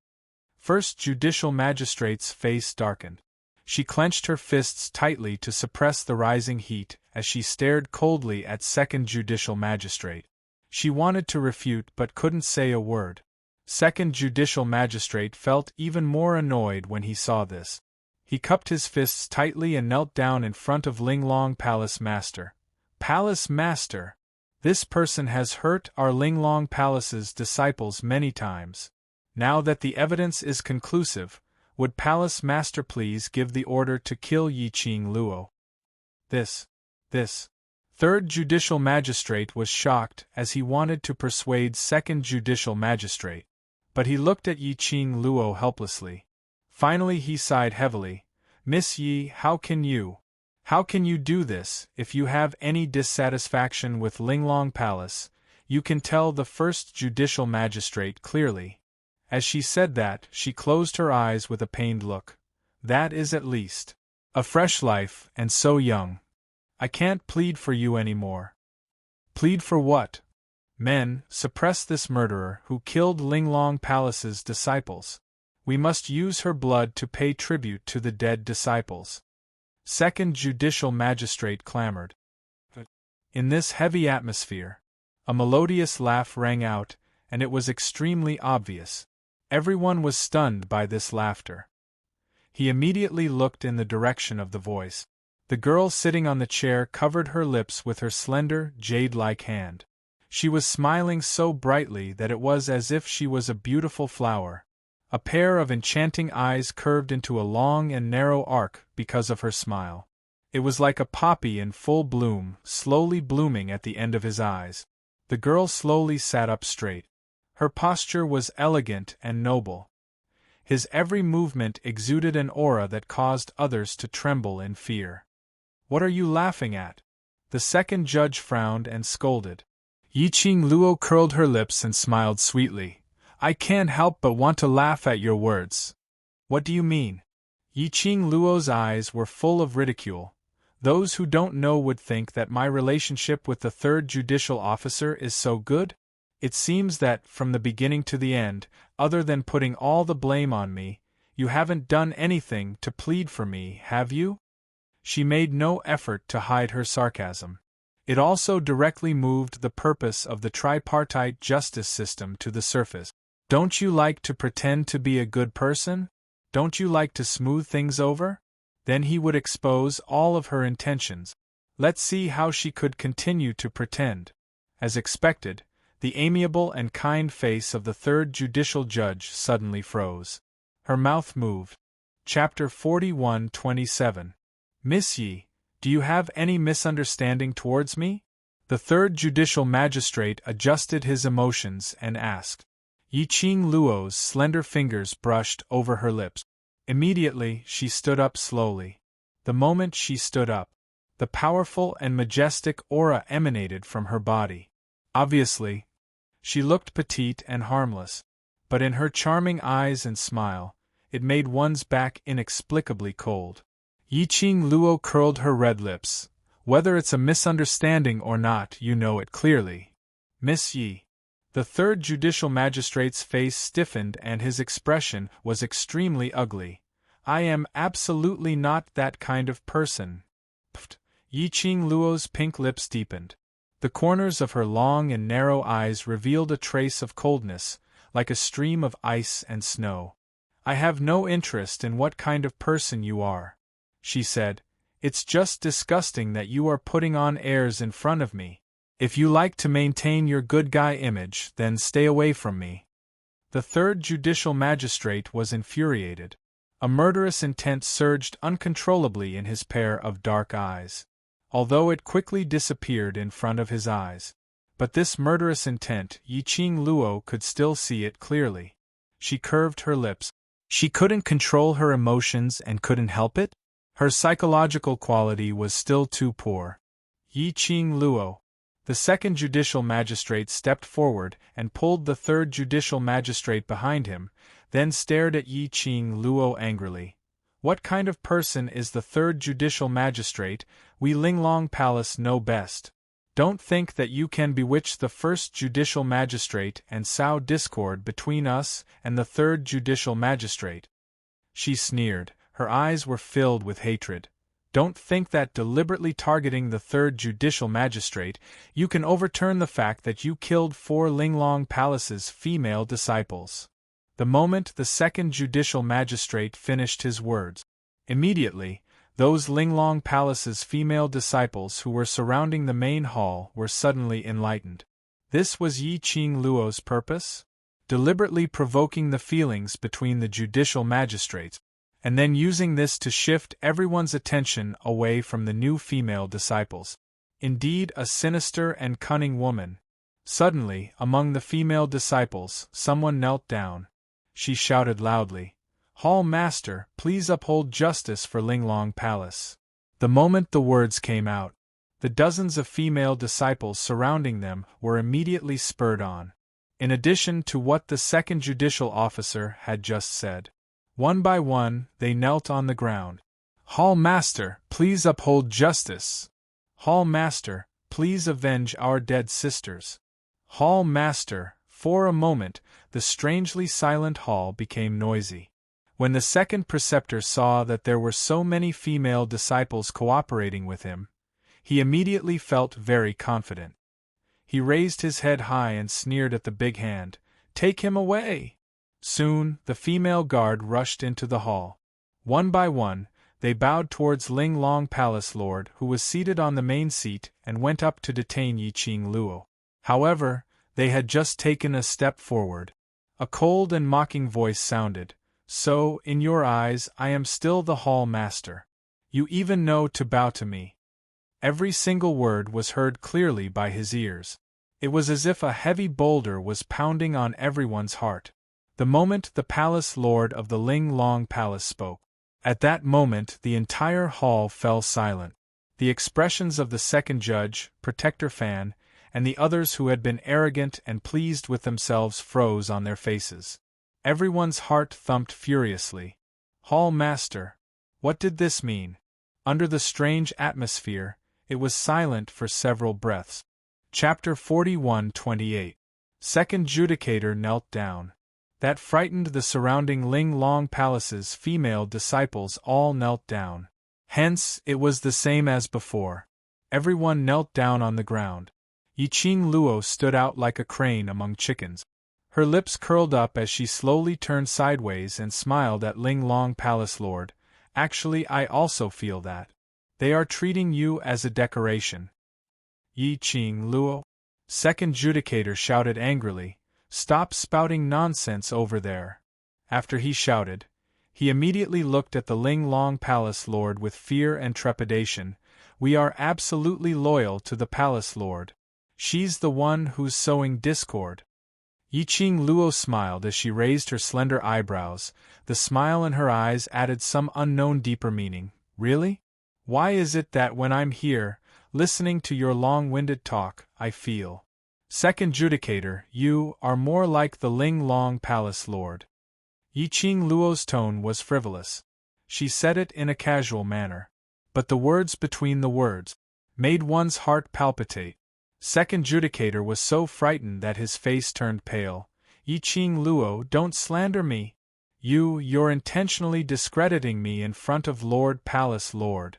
First Judicial Magistrate's face darkened. She clenched her fists tightly to suppress the rising heat as she stared coldly at Second Judicial Magistrate. She wanted to refute but couldn't say a word. Second Judicial Magistrate felt even more annoyed when he saw this. He cupped his fists tightly and knelt down in front of Linglong Palace Master. Palace Master! This person has hurt our Linglong Palace's disciples many times. Now that the evidence is conclusive, would Palace Master please give the order to kill Yi Qing Luo? This. Third Judicial Magistrate was shocked as he wanted to persuade Second Judicial Magistrate. But he looked at Yi Qing Luo helplessly. Finally he sighed heavily. Miss Yi, how can you do this? If you have any dissatisfaction with Linglong Palace, you can tell the First Judicial Magistrate clearly. As she said that, she closed her eyes with a pained look. That is at least a fresh life, and so young. I can't plead for you anymore. Plead for what? Men, suppress this murderer who killed Linglong Palace's disciples. We must use her blood to pay tribute to the dead disciples. Second Judicial Magistrate clamored. In this heavy atmosphere, a melodious laugh rang out, and it was extremely obvious. Everyone was stunned by this laughter. He immediately looked in the direction of the voice. The girl sitting on the chair covered her lips with her slender, jade-like hand. She was smiling so brightly that it was as if she was a beautiful flower. A pair of enchanting eyes curved into a long and narrow arc because of her smile. It was like a poppy in full bloom, slowly blooming at the end of his eyes. The girl slowly sat up straight. Her posture was elegant and noble. His every movement exuded an aura that caused others to tremble in fear. What are you laughing at? The second judge frowned and scolded. Yi Qing Luo curled her lips and smiled sweetly. I can't help but want to laugh at your words. What do you mean? Yi Qing Luo's eyes were full of ridicule. Those who don't know would think that my relationship with the third judicial officer is so good? It seems that, from the beginning to the end, other than putting all the blame on me, you haven't done anything to plead for me, have you? She made no effort to hide her sarcasm. It also directly moved the purpose of the tripartite justice system to the surface. Don't you like to pretend to be a good person? Don't you like to smooth things over? Then he would expose all of her intentions. Let's see how she could continue to pretend. As expected, the amiable and kind face of the third judicial judge suddenly froze. Her mouth moved. Chapter 41:27. Miss Yi, do you have any misunderstanding towards me? The third judicial magistrate adjusted his emotions and asked. Yi Qing Luo's slender fingers brushed over her lips. Immediately, she stood up slowly. The moment she stood up, the powerful and majestic aura emanated from her body. Obviously, she looked petite and harmless, but in her charming eyes and smile, it made one's back inexplicably cold. Yi Qing Luo curled her red lips. Whether it's a misunderstanding or not, you know it clearly. Miss Yi. The third judicial magistrate's face stiffened and his expression was extremely ugly. I am absolutely not that kind of person. Pfft. Yi Qing Luo's pink lips deepened. The corners of her long and narrow eyes revealed a trace of coldness, like a stream of ice and snow. I have no interest in what kind of person you are, she said. It's just disgusting that you are putting on airs in front of me. If you like to maintain your good guy image, then stay away from me. The third judicial magistrate was infuriated. A murderous intent surged uncontrollably in his pair of dark eyes, although it quickly disappeared in front of his eyes. But this murderous intent, Yi Qing Luo could still see it clearly. She curved her lips. She couldn't control her emotions and couldn't help it? Her psychological quality was still too poor. Yi Qing Luo. The second judicial magistrate stepped forward and pulled the third judicial magistrate behind him, then stared at Yi Qing Luo angrily. What kind of person is the third judicial magistrate? We Linglong Palace know best. Don't think that you can bewitch the first judicial magistrate and sow discord between us and the third judicial magistrate. She sneered. Her eyes were filled with hatred. Don't think that deliberately targeting the third judicial magistrate, you can overturn the fact that you killed 4 Linglong Palace's female disciples. The moment the second judicial magistrate finished his words, immediately, those Linglong Palace's female disciples who were surrounding the main hall were suddenly enlightened. This was Yi Qing Luo's purpose? Deliberately provoking the feelings between the judicial magistrates, and then using this to shift everyone's attention away from the new female disciples. Indeed, a sinister and cunning woman. Suddenly, among the female disciples, someone knelt down. She shouted loudly, "Hall Master, please uphold justice for Linglong Palace." The moment the words came out, the dozens of female disciples surrounding them were immediately spurred on. In addition to what the second judicial officer had just said, one by one, they knelt on the ground. "Hall Master, please uphold justice. Hall Master, please avenge our dead sisters. Hall Master." For a moment, the strangely silent hall became noisy. When the second preceptor saw that there were so many female disciples cooperating with him, he immediately felt very confident. He raised his head high and sneered at the big hand. "Take him away!" Soon, the female guard rushed into the hall. One by one, they bowed towards Linglong Palace Lord, who was seated on the main seat, and went up to detain Yi Qing Luo. However, they had just taken a step forward. A cold and mocking voice sounded. "So, in your eyes, I am still the hall master. You even know to bow to me." Every single word was heard clearly by his ears. It was as if a heavy boulder was pounding on everyone's heart. The moment the palace lord of the Linglong Palace spoke, at that moment the entire hall fell silent. The expressions of the second judge, Protector Fan, and the others who had been arrogant and pleased with themselves froze on their faces. Everyone's heart thumped furiously. Hall Master. What did this mean? Under the strange atmosphere, it was silent for several breaths. Chapter 41:28. Second Judicator knelt down. That frightened the surrounding Linglong Palace's female disciples all knelt down. Hence, it was the same as before. Everyone knelt down on the ground. Yiqing Luo stood out like a crane among chickens. Her lips curled up as she slowly turned sideways and smiled at Ling Long Palace Lord. Actually, I also feel that. They are treating you as a decoration. Yiqing Luo? Second Judicator shouted angrily. Stop spouting nonsense over there. After he shouted, he immediately looked at the Ling Long Palace Lord with fear and trepidation. We are absolutely loyal to the Palace Lord. She's the one who's sowing discord. Yiqing Luo smiled as she raised her slender eyebrows. The smile in her eyes added some unknown deeper meaning. Really? Why is it that when I'm here, listening to your long-winded talk, I feel? Second Judicator, you are more like the Ling Long Palace Lord. Yiqing Luo's tone was frivolous. She said it in a casual manner. But the words between the words made one's heart palpitate. Second Judicator was so frightened that his face turned pale. Yiqing Luo, don't slander me. You're intentionally discrediting me in front of Lord Palace Lord.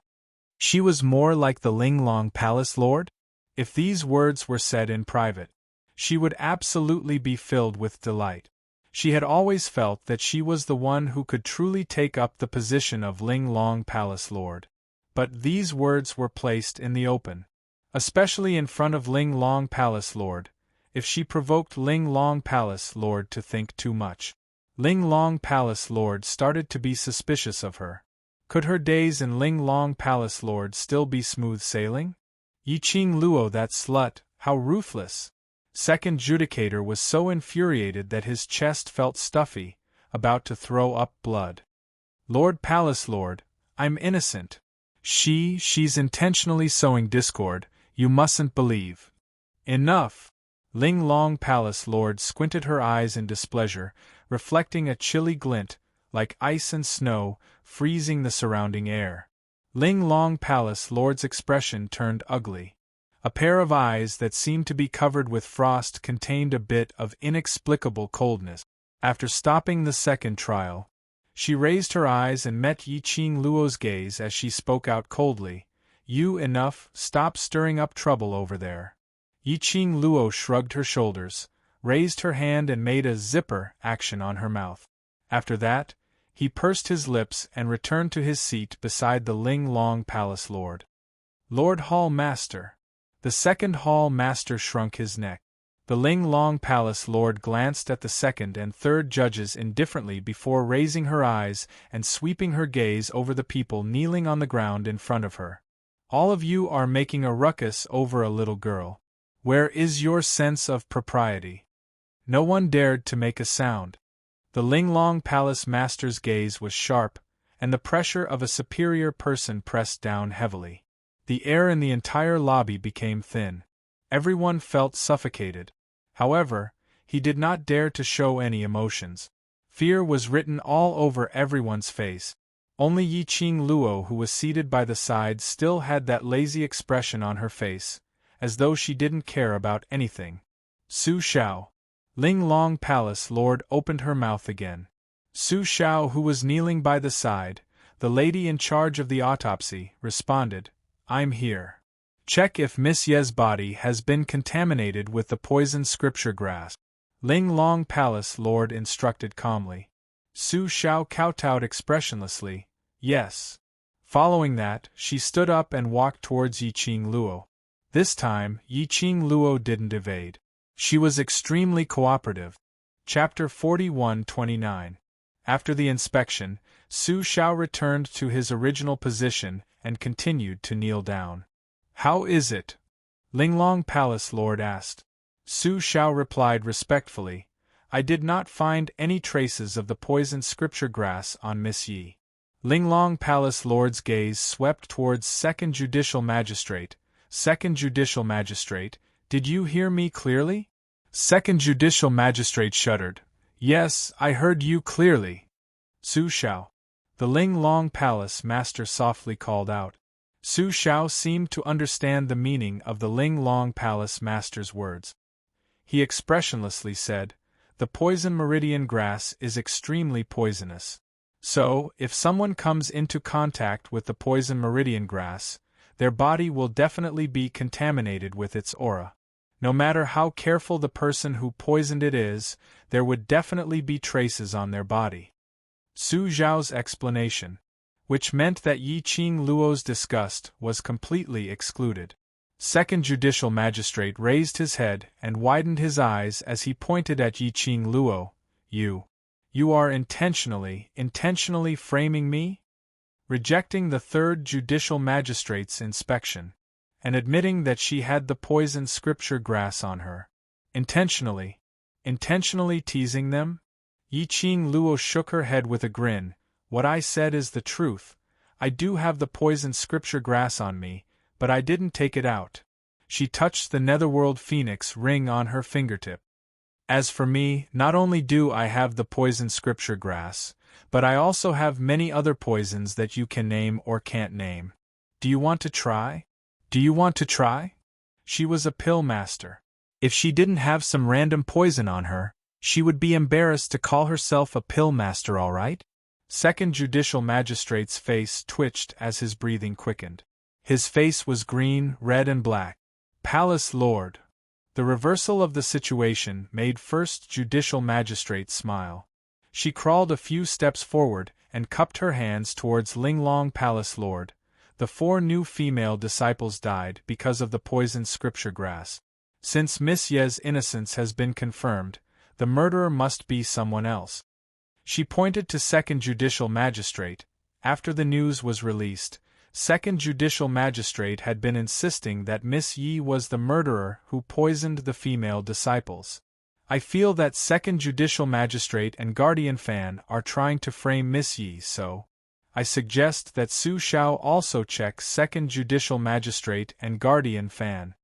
She was more like the Ling Long Palace Lord? If these words were said in private, she would absolutely be filled with delight. She had always felt that she was the one who could truly take up the position of Ling Long Palace Lord. But these words were placed in the open. Especially in front of Ling Long Palace Lord, if she provoked Ling Long Palace Lord to think too much. Ling Long Palace Lord started to be suspicious of her. Could her days in Ling Long Palace Lord still be smooth sailing? Yiqing Luo, that slut, how ruthless! Second Judicator was so infuriated that his chest felt stuffy, about to throw up blood. Lord Palace Lord, I'm innocent. She's intentionally sowing discord, you mustn't believe. Enough! Ling Long Palace Lord squinted her eyes in displeasure, reflecting a chilly glint, like ice and snow, freezing the surrounding air. Ling Long Palace Lord's expression turned ugly. A pair of eyes that seemed to be covered with frost contained a bit of inexplicable coldness. After stopping the second trial, she raised her eyes and met Yiqing Luo's gaze as she spoke out coldly. You enough, stop stirring up trouble over there. Yiqing Luo shrugged her shoulders, raised her hand and made a zipper action on her mouth. After that, he pursed his lips and returned to his seat beside the Ling Long Palace Lord. Lord Hall Master. The second Hall Master shrunk his neck. The Ling Long Palace Lord glanced at the second and third judges indifferently before raising her eyes and sweeping her gaze over the people kneeling on the ground in front of her. All of you are making a ruckus over a little girl. Where is your sense of propriety? No one dared to make a sound. The Ling Long Palace Master's gaze was sharp, and the pressure of a superior person pressed down heavily. The air in the entire lobby became thin. Everyone felt suffocated. However, he did not dare to show any emotions. Fear was written all over everyone's face. Only Yiqing Luo, who was seated by the side, still had that lazy expression on her face, as though she didn't care about anything. Su Xiao. Ling Long Palace Lord opened her mouth again. Su Xiao, who was kneeling by the side, the lady in charge of the autopsy, responded, I'm here. Check if Miss Ye's body has been contaminated with the poisoned scripture grass. Ling Long Palace Lord instructed calmly. Su Xiao kowtowed expressionlessly, yes. Following that, she stood up and walked towards Yiqing Luo. This time, Yiqing Luo didn't evade. She was extremely cooperative. Chapter 41-29. After the inspection, Su Xiao returned to his original position and continued to kneel down. How is it? Ling Long Palace Lord asked. Su Xiao replied respectfully, I did not find any traces of the poisoned scripture grass on Miss Yi. Ling Long Palace Lord's gaze swept towards Second Judicial Magistrate. Second Judicial Magistrate, did you hear me clearly? Second Judicial Magistrate shuddered. Yes, I heard you clearly. Su Xiao. The Ling Long Palace Master softly called out. Su Xiao seemed to understand the meaning of the Ling Long Palace Master's words. He expressionlessly said, The poison meridian grass is extremely poisonous. So, if someone comes into contact with the poison meridian grass, their body will definitely be contaminated with its aura. No matter how careful the person who poisoned it is, there would definitely be traces on their body. Su Zhao's explanation, which meant that Yi Qing Luo's disgust was completely excluded. Second Judicial Magistrate raised his head and widened his eyes as he pointed at Yi Qing Luo. You are intentionally framing me? Rejecting the Third Judicial Magistrate's inspection, and admitting that she had the poisoned scripture grass on her. Intentionally teasing them? Yi Qing Luo shook her head with a grin. What I said is the truth. I do have the poisoned scripture grass on me, but I didn't take it out. She touched the Netherworld Phoenix ring on her fingertip. As for me, not only do I have the poisoned scripture grass, but I also have many other poisons that you can name or can't name. Do you want to try? She was a pill master. If she didn't have some random poison on her, she would be embarrassed to call herself a pill master, all right? Second Judicial Magistrate's face twitched as his breathing quickened. His face was green, red and black. Palace Lord. The reversal of the situation made First Judicial Magistrate smile. She crawled a few steps forward and cupped her hands towards Linglong Palace Lord. The 4 new female disciples died because of the poisoned scripture grass. Since Miss Ye's innocence has been confirmed, the murderer must be someone else. She pointed to Second Judicial Magistrate. After the news was released, Second Judicial Magistrate had been insisting that Miss Yi was the murderer who poisoned the female disciples. I feel that Second Judicial Magistrate and Guardian Fan are trying to frame Miss Yi, so I suggest that Su Xiao also check Second Judicial Magistrate and Guardian Fan.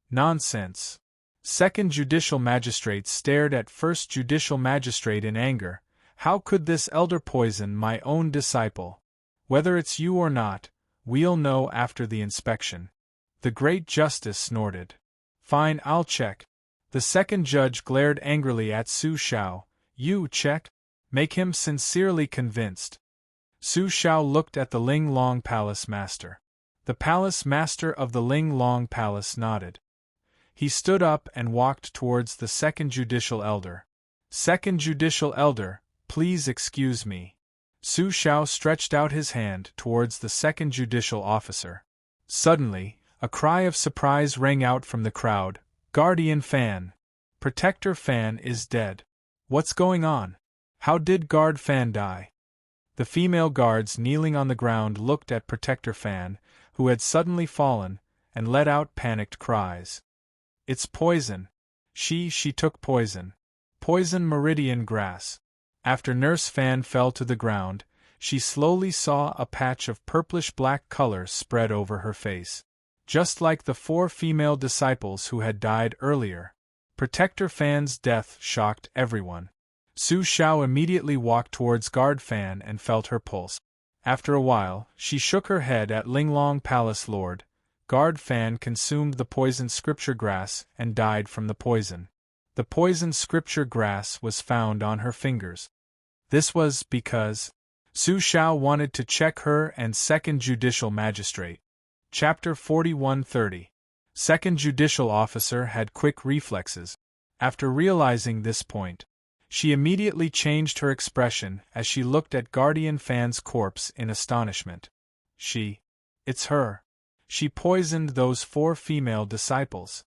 Nonsense. Second Judicial Magistrate stared at First Judicial Magistrate in anger. How could this elder poison my own disciple? Whether it's you or not, we'll know after the inspection. The Great Justice snorted. Fine, I'll check. The second judge glared angrily at Su Xiao. You check? Make him sincerely convinced. Su Xiao looked at the Ling Long Palace Master. The Palace Master of the Ling Long Palace nodded. He stood up and walked towards the Second Judicial Elder. Second Judicial Elder, please excuse me. Su Xiao stretched out his hand towards the Second Judicial Officer. Suddenly, a cry of surprise rang out from the crowd. Guardian Fan! Protector Fan is dead. What's going on? How did Guard Fan die? The female guards kneeling on the ground looked at Protector Fan, who had suddenly fallen, and let out panicked cries. It's poison. She took poison. Poison meridian grass. After Nurse Fan fell to the ground, she slowly saw a patch of purplish-black color spread over her face. Just like the 4 female disciples who had died earlier. Protector Fan's death shocked everyone. Su Xiao immediately walked towards Guard Fan and felt her pulse. After a while, she shook her head at Linglong Palace Lord. Guard Fan consumed the poisoned scripture grass and died from the poison. The poisoned scripture grass was found on her fingers. This was because Su Xiao wanted to check her and Second Judicial Magistrate. Chapter 4130. Second Judicial Officer had quick reflexes. After realizing this point, she immediately changed her expression as she looked at Guardian Fan's corpse in astonishment. It's her. She poisoned those 4 female disciples.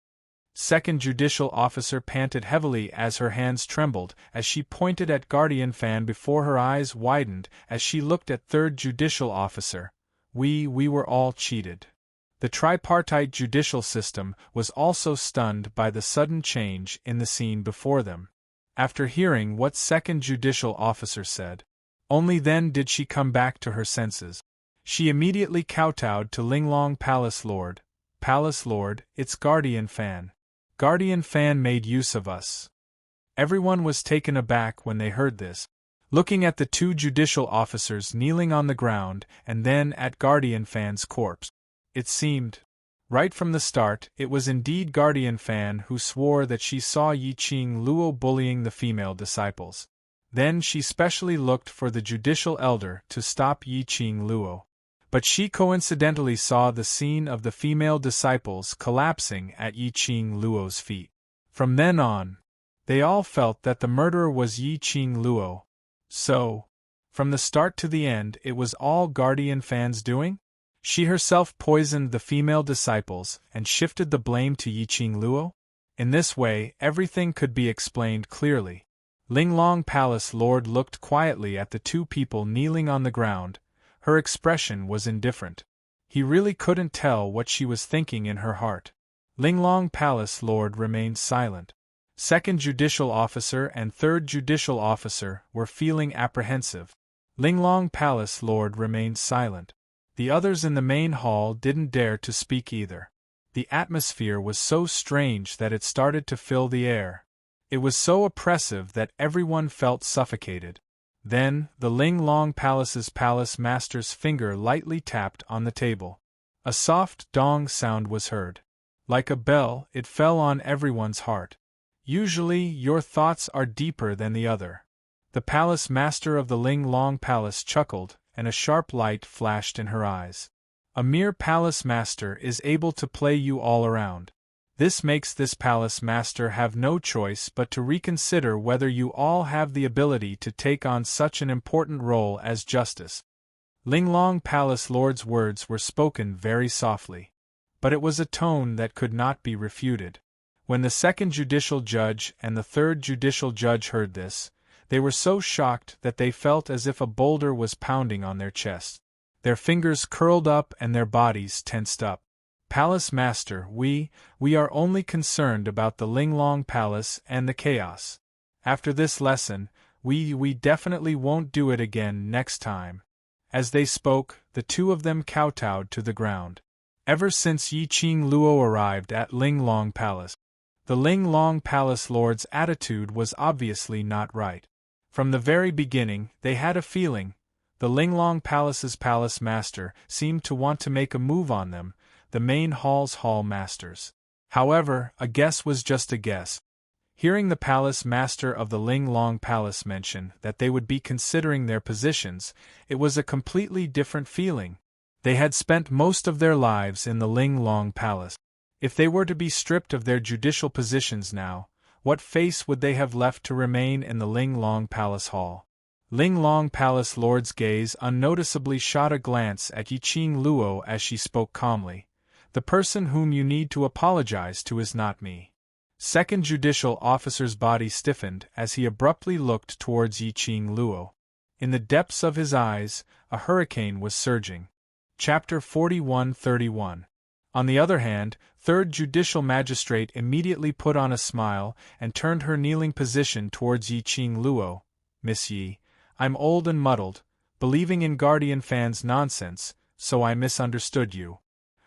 Second Judicial Officer panted heavily as her hands trembled as she pointed at Guardian Fan before her eyes widened as she looked at Third Judicial Officer. We were all cheated. The tripartite judicial system was also stunned by the sudden change in the scene before them. After hearing what Second Judicial Officer said, only then did she come back to her senses. She immediately kowtowed to Linglong Palace Lord. Palace Lord, it's Guardian Fan. Guardian Fan made use of us. Everyone was taken aback when they heard this, looking at the 2 judicial officers kneeling on the ground and then at Guardian Fan's corpse. It seemed, right from the start, it was indeed Guardian Fan who swore that she saw Yi Qing Luo bullying the female disciples. Then she specially looked for the judicial elder to stop Yi Qing Luo. But she coincidentally saw the scene of the female disciples collapsing at Yi Qing Luo's feet. From then on, they all felt that the murderer was Yi Qing Luo. So, from the start to the end, it was all Guardian Fan's doing? She herself poisoned the female disciples and shifted the blame to Yi Qing Luo? In this way, everything could be explained clearly. Linglong Palace Lord looked quietly at the two people kneeling on the ground. Her expression was indifferent. He really couldn't tell what she was thinking in her heart. Linglong Palace Lord remained silent. Second Judicial Officer and Third Judicial Officer were feeling apprehensive. Linglong Palace Lord remained silent. The others in the main hall didn't dare to speak either. The atmosphere was so strange that it started to fill the air. It was so oppressive that everyone felt suffocated. Then, the Linglong Palace's palace master's finger lightly tapped on the table. A soft dong sound was heard. Like a bell, it fell on everyone's heart. Usually, your thoughts are deeper than the other. The palace master of the Linglong Palace chuckled, and a sharp light flashed in her eyes. A mere palace master is able to play you all around. This makes this palace master have no choice but to reconsider whether you all have the ability to take on such an important role as justice. Linglong Palace Lord's words were spoken very softly. But it was a tone that could not be refuted. When the second judicial judge and the third judicial judge heard this, they were so shocked that they felt as if a boulder was pounding on their chests. Their fingers curled up and their bodies tensed up. Palace Master, we are only concerned about the Linglong Palace and the chaos. After this lesson, we definitely won't do it again next time. As they spoke, the two of them kowtowed to the ground. Ever since Yi Qing Luo arrived at Linglong Palace, the Linglong Palace Lord's attitude was obviously not right. From the very beginning, they had a feeling. The Linglong Palace's palace master seemed to want to make a move on them, the main hall's hall masters. However, a guess was just a guess. Hearing the palace master of the Linglong Palace mention that they would be considering their positions, it was a completely different feeling. They had spent most of their lives in the Linglong Palace. If they were to be stripped of their judicial positions now, what face would they have left to remain in the Linglong Palace Hall? Linglong Palace Lord's gaze unnoticeably shot a glance at Yi Qing Luo as she spoke calmly. The person whom you need to apologize to is not me. Second Judicial Officer's body stiffened as he abruptly looked towards Yi Qing Luo. In the depths of his eyes, a hurricane was surging. Chapter 41-31. On the other hand, Third Judicial Magistrate immediately put on a smile and turned her kneeling position towards Yi Qing Luo. Miss Yi, I'm old and muddled, believing in Guardian Fan's nonsense, so I misunderstood you.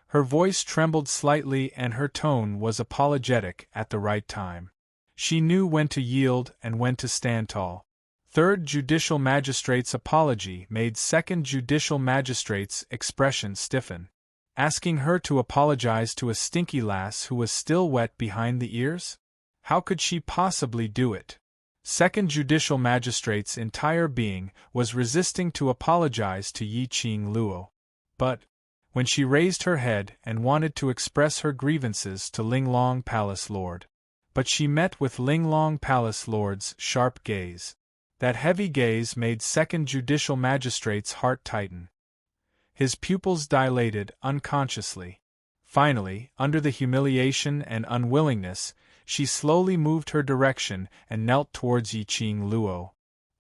Her voice trembled slightly and her tone was apologetic at the right time. She knew when to yield and when to stand tall. Third Judicial Magistrate's apology made Second Judicial Magistrate's expression stiffen. Asking her to apologize to a stinky lass who was still wet behind the ears? How could she possibly do it? Second Judicial Magistrate's entire being was resisting to apologize to Yi Qing Luo. But, when she raised her head and wanted to express her grievances to Linglong Palace Lord, but she met with Linglong Palace Lord's sharp gaze. That heavy gaze made Second Judicial Magistrate's heart tighten. His pupils dilated unconsciously. Finally, under the humiliation and unwillingness, she slowly moved her direction and knelt towards Yi Qing Luo.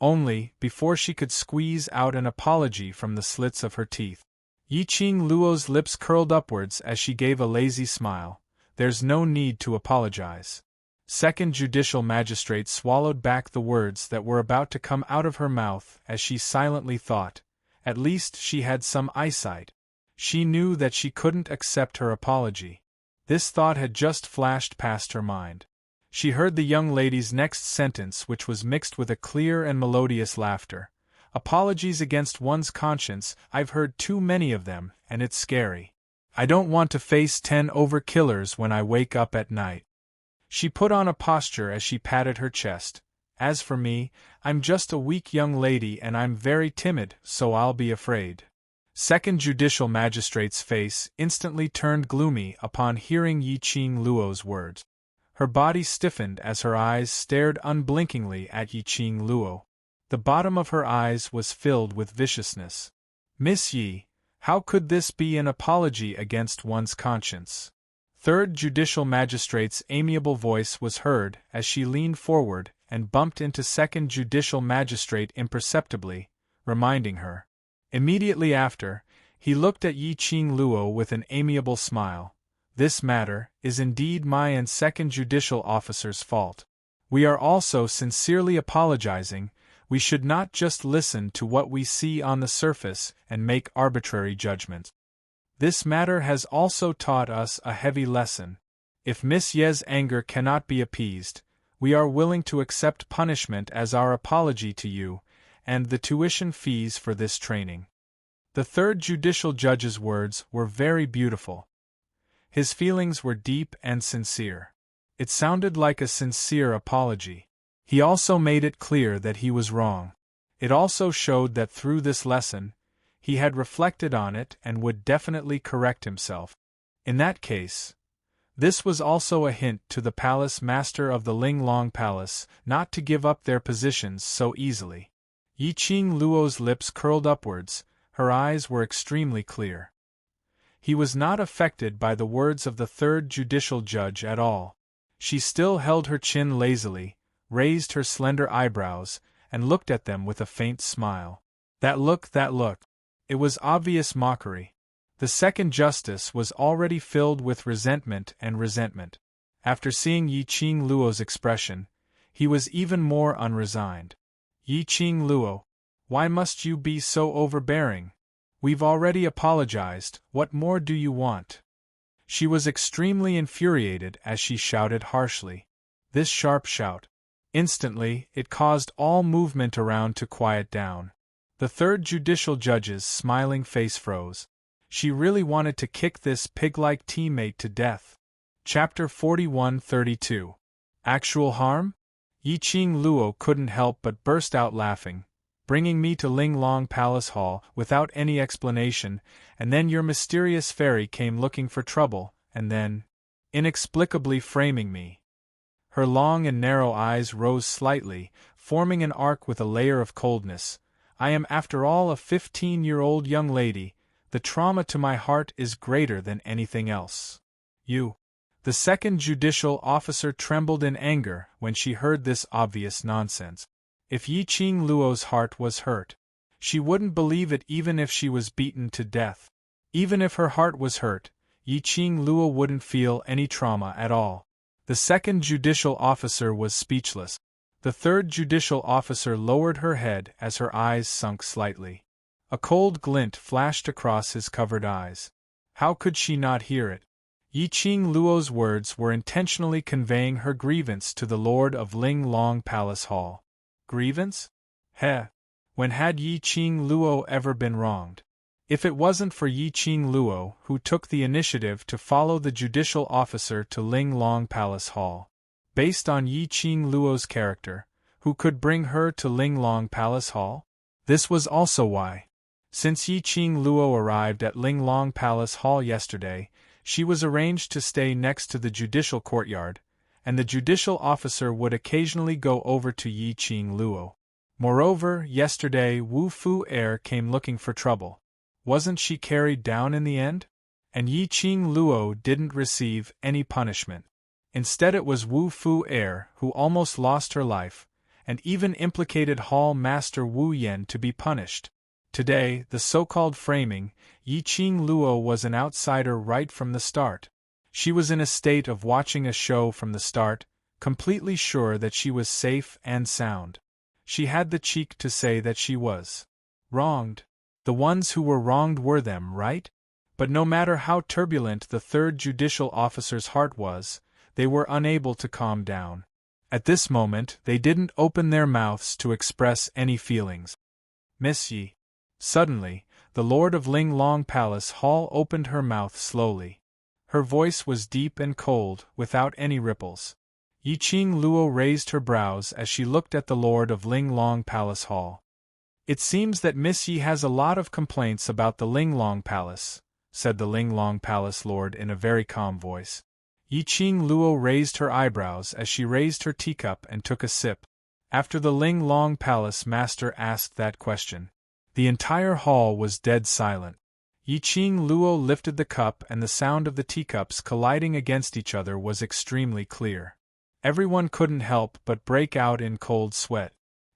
Only, before she could squeeze out an apology from the slits of her teeth, Yi Qing Luo's lips curled upwards as she gave a lazy smile. There's no need to apologize. Second Judicial Magistrate swallowed back the words that were about to come out of her mouth as she silently thought. At least she had some eyesight. She knew that she couldn't accept her apology. This thought had just flashed past her mind. She heard the young lady's next sentence, which was mixed with a clear and melodious laughter. Apologies against one's conscience, I've heard too many of them, and it's scary. I don't want to face 10 overkillers when I wake up at night. She put on a posture as she patted her chest. As for me, I'm just a weak young lady and I'm very timid, so I'll be afraid. Second Judicial Magistrate's face instantly turned gloomy upon hearing Yi Qing Luo's words. Her body stiffened as her eyes stared unblinkingly at Yi Qing Luo. The bottom of her eyes was filled with viciousness. Miss Yi, how could this be an apology against one's conscience? Third Judicial Magistrate's amiable voice was heard as she leaned forward and bumped into Second Judicial Magistrate imperceptibly, reminding her. Immediately after, he looked at Yi Qing Luo with an amiable smile. This matter is indeed my and Second Judicial Officer's fault. We are also sincerely apologizing. We should not just listen to what we see on the surface and make arbitrary judgments. This matter has also taught us a heavy lesson. If Miss Ye's anger cannot be appeased, we are willing to accept punishment as our apology to you, and the tuition fees for this training. The third judicial judge's words were very beautiful. His feelings were deep and sincere. It sounded like a sincere apology. He also made it clear that he was wrong. It also showed that through this lesson, he had reflected on it and would definitely correct himself. In that case, this was also a hint to the palace master of the Ling Long Palace not to give up their positions so easily. Yi Qing Luo's lips curled upwards, her eyes were extremely clear. He was not affected by the words of the third judicial judge at all. She still held her chin lazily, raised her slender eyebrows, and looked at them with a faint smile. That look! It was obvious mockery. The second justice was already filled with resentment. After seeing Yi Qing Luo's expression, he was even more unresigned. Yi Qing Luo, why must you be so overbearing? We've already apologized, what more do you want? She was extremely infuriated as she shouted harshly. This sharp shout. Instantly, it caused all movement around to quiet down. The third judicial judge's smiling face froze. She really wanted to kick this pig-like teammate to death. Chapter 41-32. Actual harm? Yi Qing Luo couldn't help but burst out laughing. Bringing me to Ling Long Palace Hall without any explanation, and then your mysterious fairy came looking for trouble, and then, inexplicably framing me. Her long and narrow eyes rose slightly, forming an arc with a layer of coldness. I am after all a 15-year-old young lady. The trauma to my heart is greater than anything else. You. The second judicial officer trembled in anger when she heard this obvious nonsense. If Yi Qing Luo's heart was hurt, she wouldn't believe it even if she was beaten to death. Even if her heart was hurt, Yi Qing Luo wouldn't feel any trauma at all. The second judicial officer was speechless. The third judicial officer lowered her head as her eyes sunk slightly. A cold glint flashed across his covered eyes. How could she not hear it? Yi Qing Luo's words were intentionally conveying her grievance to the Lord of Ling Long Palace Hall. Grievance? Heh. When had Yi Qing Luo ever been wronged? If it wasn't for Yi Qing Luo, who took the initiative to follow the judicial officer to Ling Long Palace Hall. Based on Yi Qing Luo's character, who could bring her to Ling Long Palace Hall? This was also why. Since Yi Qing Luo arrived at Ling Long Palace Hall yesterday, she was arranged to stay next to the judicial courtyard, and the judicial officer would occasionally go over to Yi Qing Luo. Moreover, yesterday Wu Fu Air came looking for trouble. Wasn't she carried down in the end? And Yi Qing Luo didn't receive any punishment. Instead it was Wu Fu Air who almost lost her life, and even implicated Hall Master Wu Yan to be punished. Today, the so-called framing, Yi Qing Luo was an outsider right from the start. She was in a state of watching a show from the start, completely sure that she was safe and sound. She had the cheek to say that she was wronged. The ones who were wronged were them, right? But no matter how turbulent the third judicial officer's heart was, they were unable to calm down. At this moment, they didn't open their mouths to express any feelings. Miss Yi. Suddenly, the Lord of Ling Long Palace Hall opened her mouth slowly. Her voice was deep and cold, without any ripples. Yi Qing Luo raised her brows as she looked at the lord of Ling Long Palace Hall. It seems that Miss Yi has a lot of complaints about the Ling Long Palace, said the Ling Long Palace lord in a very calm voice. Yi Qing Luo raised her eyebrows as she raised her teacup and took a sip. After the Ling Long Palace master asked that question, the entire hall was dead silent. Yi Qing Luo lifted the cup and the sound of the teacups colliding against each other was extremely clear. Everyone couldn't help but break out in cold sweat.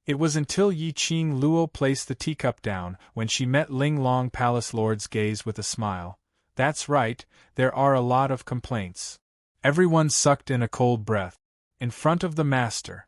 It was until Yi Qing Luo placed the teacup down when she met Ling Long Palace Lord's gaze with a smile. That's right, there are a lot of complaints. Everyone sucked in a cold breath. In front of the master.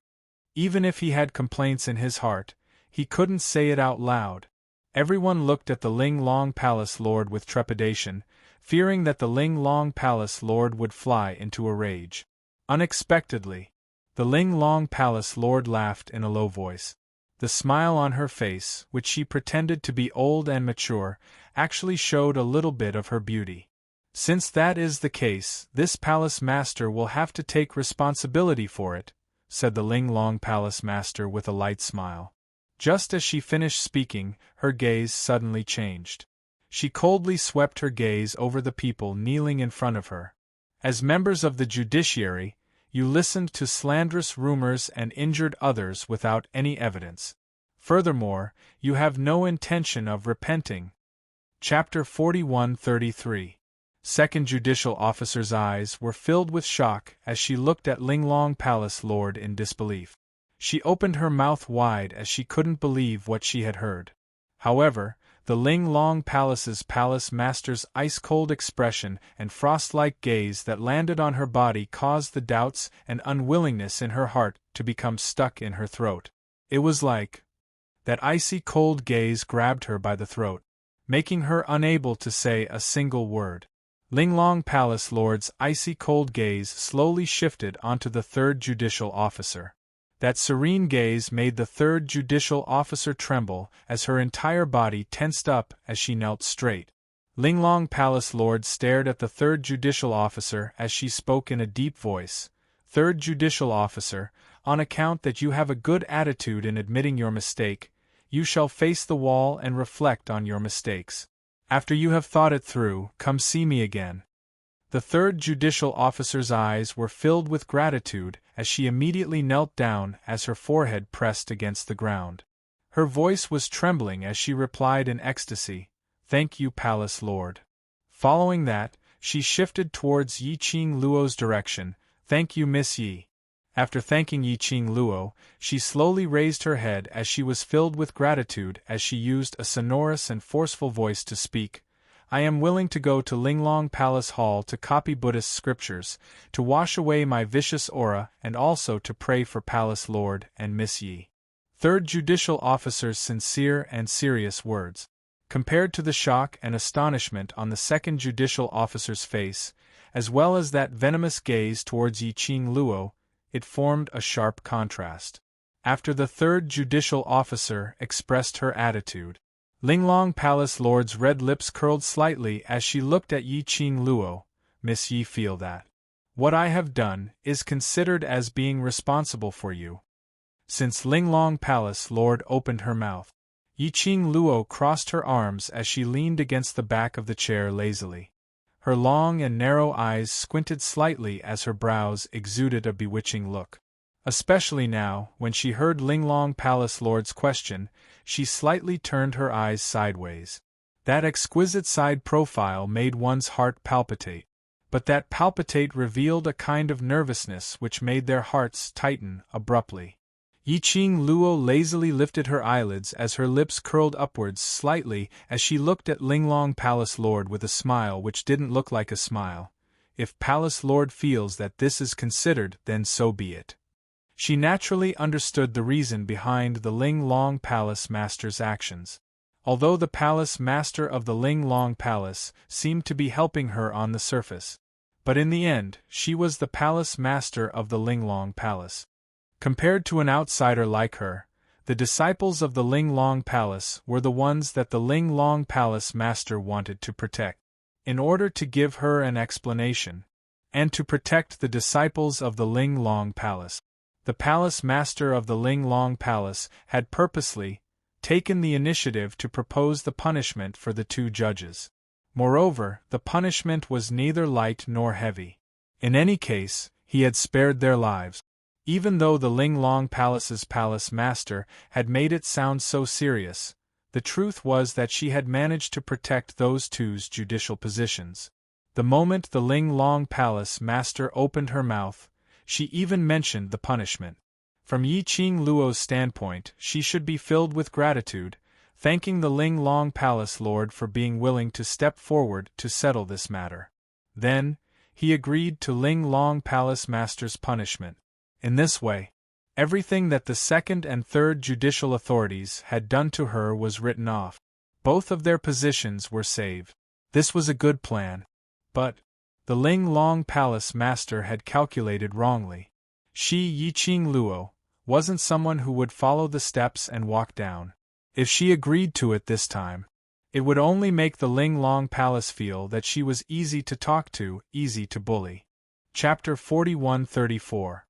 Even if he had complaints in his heart, he couldn't say it out loud. Everyone looked at the Ling Long Palace Lord with trepidation, fearing that the Ling Long Palace Lord would fly into a rage. Unexpectedly, the Ling Long Palace Lord laughed in a low voice. The smile on her face, which she pretended to be old and mature, actually showed a little bit of her beauty. Since that is the case, this palace master will have to take responsibility for it, said the Ling Long Palace master with a light smile. Just as she finished speaking, her gaze suddenly changed. She coldly swept her gaze over the people kneeling in front of her. As members of the judiciary, you listened to slanderous rumors and injured others without any evidence. Furthermore, you have no intention of repenting. Chapter 41-33. Second Judicial Officer's eyes were filled with shock as she looked at Ling Long Palace Lord in disbelief. She opened her mouth wide as she couldn't believe what she had heard. However, the Ling Long Palace's palace master's ice-cold expression and frost-like gaze that landed on her body caused the doubts and unwillingness in her heart to become stuck in her throat. It was like that icy cold gaze grabbed her by the throat, making her unable to say a single word. Ling Long Palace Lord's icy cold gaze slowly shifted onto the third judicial officer. That serene gaze made the third judicial officer tremble as her entire body tensed up as she knelt straight. Ling Long Palace Lord stared at the third judicial officer as she spoke in a deep voice. Third judicial officer, on account that you have a good attitude in admitting your mistake, you shall face the wall and reflect on your mistakes. After you have thought it through, come see me again. The third judicial officer's eyes were filled with gratitude as she immediately knelt down as her forehead pressed against the ground. Her voice was trembling as she replied in ecstasy, "Thank you, Palace Lord." Following that, she shifted towards Yi Qing Luo's direction. "Thank you, Miss Yi." After thanking Yi Qing Luo, she slowly raised her head as she was filled with gratitude as she used a sonorous and forceful voice to speak. "I am willing to go to Ling Long Palace Hall to copy Buddhist scriptures, to wash away my vicious aura and also to pray for Palace Lord and Miss Yi." Third Judicial Officer's sincere and serious words. Compared to the shock and astonishment on the second Judicial Officer's face, as well as that venomous gaze towards Yi Qing Luo, it formed a sharp contrast. After the third Judicial Officer expressed her attitude, Ling Long Palace Lord's red lips curled slightly as she looked at Yi Qing Luo. "Miss Yi, feel that what I have done is considered as being responsible for you." Since Ling Long Palace Lord opened her mouth, Yi Qing Luo crossed her arms as she leaned against the back of the chair lazily. Her long and narrow eyes squinted slightly as her brows exuded a bewitching look. Especially now, when she heard Ling Long Palace Lord's question, she slightly turned her eyes sideways. That exquisite side profile made one's heart palpitate. But that palpitate revealed a kind of nervousness which made their hearts tighten abruptly. Yi Qing Luo lazily lifted her eyelids as her lips curled upwards slightly as she looked at Ling Long Palace Lord with a smile which didn't look like a smile. If Palace Lord feels that this is considered, then so be it. She naturally understood the reason behind the Ling Long Palace Master's actions. Although the Palace Master of the Ling Long Palace seemed to be helping her on the surface, but in the end, she was the Palace Master of the Ling Long Palace. Compared to an outsider like her, the disciples of the Ling Long Palace were the ones that the Ling Long Palace Master wanted to protect. In order to give her an explanation, and to protect the disciples of the Ling Long Palace. The palace master of the Ling Long Palace had purposely taken the initiative to propose the punishment for the two judges. Moreover, the punishment was neither light nor heavy. In any case, he had spared their lives. Even though the Ling Long Palace's palace master had made it sound so serious, the truth was that she had managed to protect those two's judicial positions. The moment the Ling Long Palace master opened her mouth, she even mentioned the punishment. From Yi Qing Luo's standpoint, she should be filled with gratitude, thanking the Ling Long Palace Lord for being willing to step forward to settle this matter. Then, he agreed to Ling Long Palace Master's punishment. In this way, everything that the second and third judicial authorities had done to her was written off. Both of their positions were saved. This was a good plan. But the Ling Long Palace Master had calculated wrongly. She, Yi Qing Luo, wasn't someone who would follow the steps and walk down. If she agreed to it this time, it would only make the Ling Long Palace feel that she was easy to talk to, easy to bully. Chapter 41-34.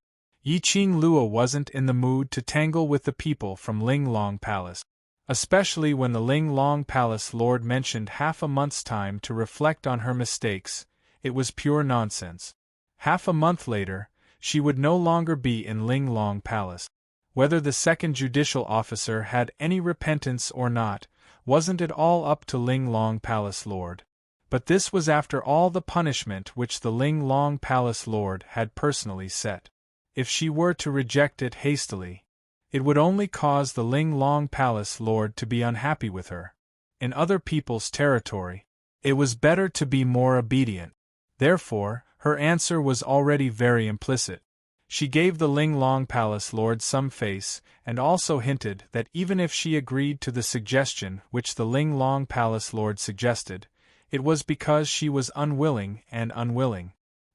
Yi Qing Luo wasn't in the mood to tangle with the people from Ling Long Palace, especially when the Ling Long Palace Lord mentioned half a month's time to reflect on her mistakes. It was pure nonsense. Half a month later, she would no longer be in Ling Long Palace. Whether the second judicial officer had any repentance or not, wasn't it all up to Ling Long Palace Lord. But this was after all the punishment which the Ling Long Palace Lord had personally set. If she were to reject it hastily, it would only cause the Ling Long Palace Lord to be unhappy with her. In other people's territory, it was better to be more obedient. Therefore, her answer was already very implicit. She gave the Ling Long Palace Lord some face, and also hinted that even if she agreed to the suggestion which the Ling Long Palace Lord suggested, it was because she was unwilling.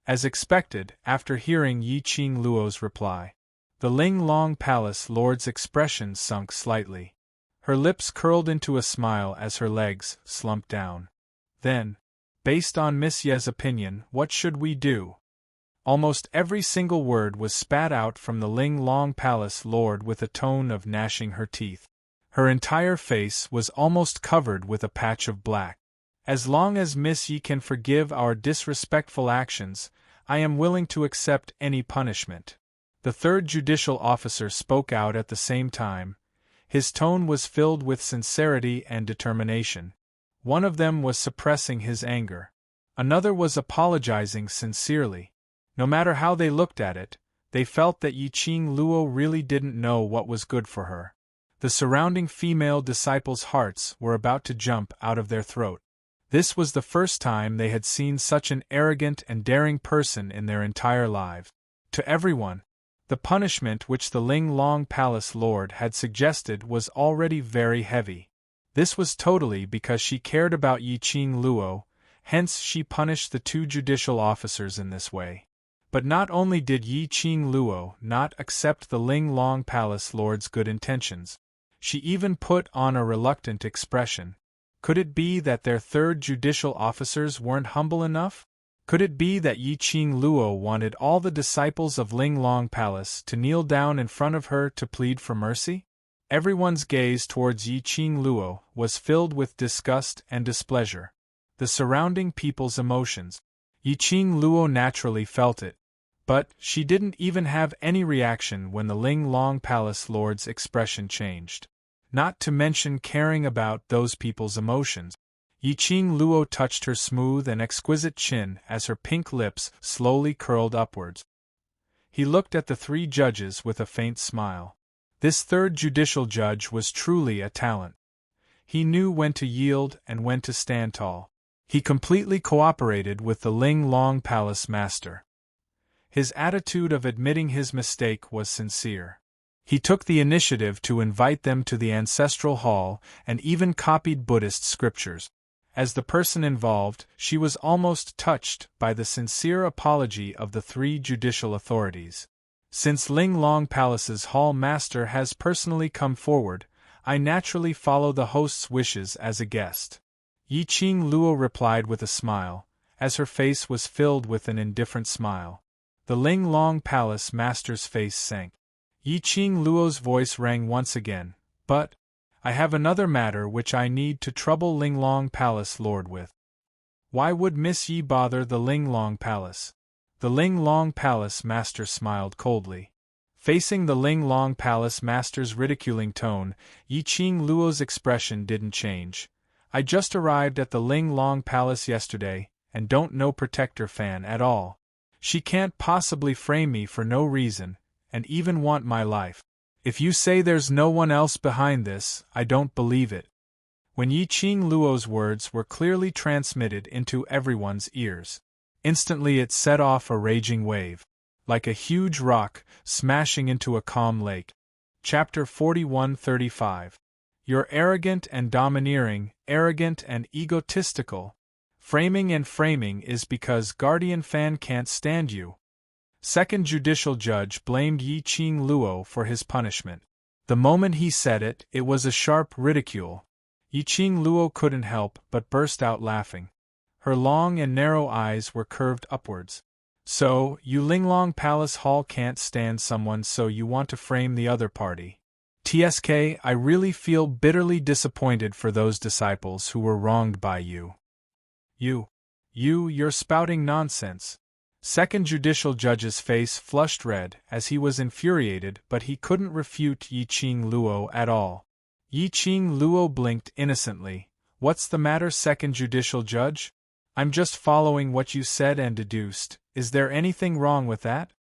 As expected, after hearing Yi Qing Luo's reply, the Ling Long Palace Lord's expression sunk slightly. Her lips curled into a smile as her legs slumped down. Then, based on Miss Ye's opinion, what should we do? Almost every single word was spat out from the Ling Long Palace Lord with a tone of gnashing her teeth. Her entire face was almost covered with a patch of black. As long as Miss Yi can forgive our disrespectful actions, I am willing to accept any punishment. The third judicial officer spoke out at the same time. His tone was filled with sincerity and determination. One of them was suppressing his anger. Another was apologizing sincerely. No matter how they looked at it, they felt that Yi Qing Luo really didn't know what was good for her. The surrounding female disciples' hearts were about to jump out of their throat. This was the first time they had seen such an arrogant and daring person in their entire lives. To everyone, the punishment which the Ling Long Palace Lord had suggested was already very heavy. This was totally because she cared about Yi Qing Luo, hence she punished the two judicial officers in this way. But not only did Yi Qing Luo not accept the Ling Long Palace Lord's good intentions, she even put on a reluctant expression. Could it be that their third judicial officers weren't humble enough? Could it be that Yi Qing Luo wanted all the disciples of Ling Long Palace to kneel down in front of her to plead for mercy? Everyone's gaze towards Yi Qing Luo was filled with disgust and displeasure. The surrounding people's emotions. Yi Qing Luo naturally felt it. But she didn't even have any reaction when the Ling Long Palace Lord's expression changed. Not to mention caring about those people's emotions. Yi Qing Luo touched her smooth and exquisite chin as her pink lips slowly curled upwards. He looked at the three judges with a faint smile. This third judicial judge was truly a talent. He knew when to yield and when to stand tall. He completely cooperated with the Ling Long Palace Master. His attitude of admitting his mistake was sincere. He took the initiative to invite them to the ancestral hall and even copied Buddhist scriptures. As the person involved, she was almost touched by the sincere apology of the three judicial authorities. Since Ling Long Palace's hall master has personally come forward, I naturally follow the host's wishes as a guest. Yi Qing Luo replied with a smile, as her face was filled with an indifferent smile. The Ling Long Palace Master's face sank. Yi Qing Luo's voice rang once again, "But I have another matter which I need to trouble Ling Long Palace Lord with." "Why would Miss Yi bother the Ling Long Palace?" The Ling Long Palace Master smiled coldly. Facing the Ling Long Palace Master's ridiculing tone, Yi Qing Luo's expression didn't change. "I just arrived at the Ling Long Palace yesterday, and don't know Protector Fan at all. She can't possibly frame me for no reason, and even want my life. If you say there's no one else behind this, I don't believe it." When Yi Qing Luo's words were clearly transmitted into everyone's ears, instantly it set off a raging wave, like a huge rock smashing into a calm lake. Chapter 41-35. You're arrogant and domineering, arrogant and egotistical. Framing is because Guardian Fan can't stand you. Second Judicial Judge blamed Yi Qing Luo for his punishment. The moment he said it, it was a sharp ridicule. Yi Qing Luo couldn't help but burst out laughing. Her long and narrow eyes were curved upwards. "So, you Linglong Palace Hall can't stand someone, so you want to frame the other party. TSK, I really feel bitterly disappointed for those disciples who were wronged by you. You're spouting nonsense." Second Judicial Judge's face flushed red as he was infuriated, but he couldn't refute Yi Qing Luo at all. Yi Qing Luo blinked innocently. "What's the matter, Second Judicial Judge? I'm just following what you said and deduced. Is there anything wrong with that?"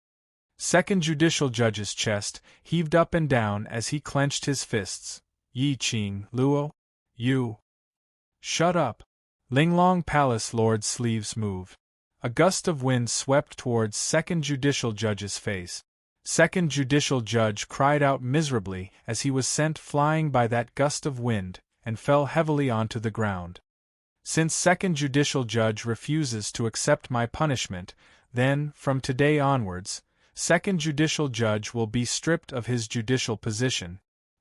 Second Judicial Judge's chest heaved up and down as he clenched his fists. "Yi Qing Luo? You..." "Shut up." Linglong Palace Lord's sleeves moved. A gust of wind swept towards Second Judicial Judge's face. Second Judicial Judge cried out miserably as he was sent flying by that gust of wind, and fell heavily onto the ground. "Since Second Judicial Judge refuses to accept my punishment, then, from today onwards, Second Judicial Judge will be stripped of his judicial position."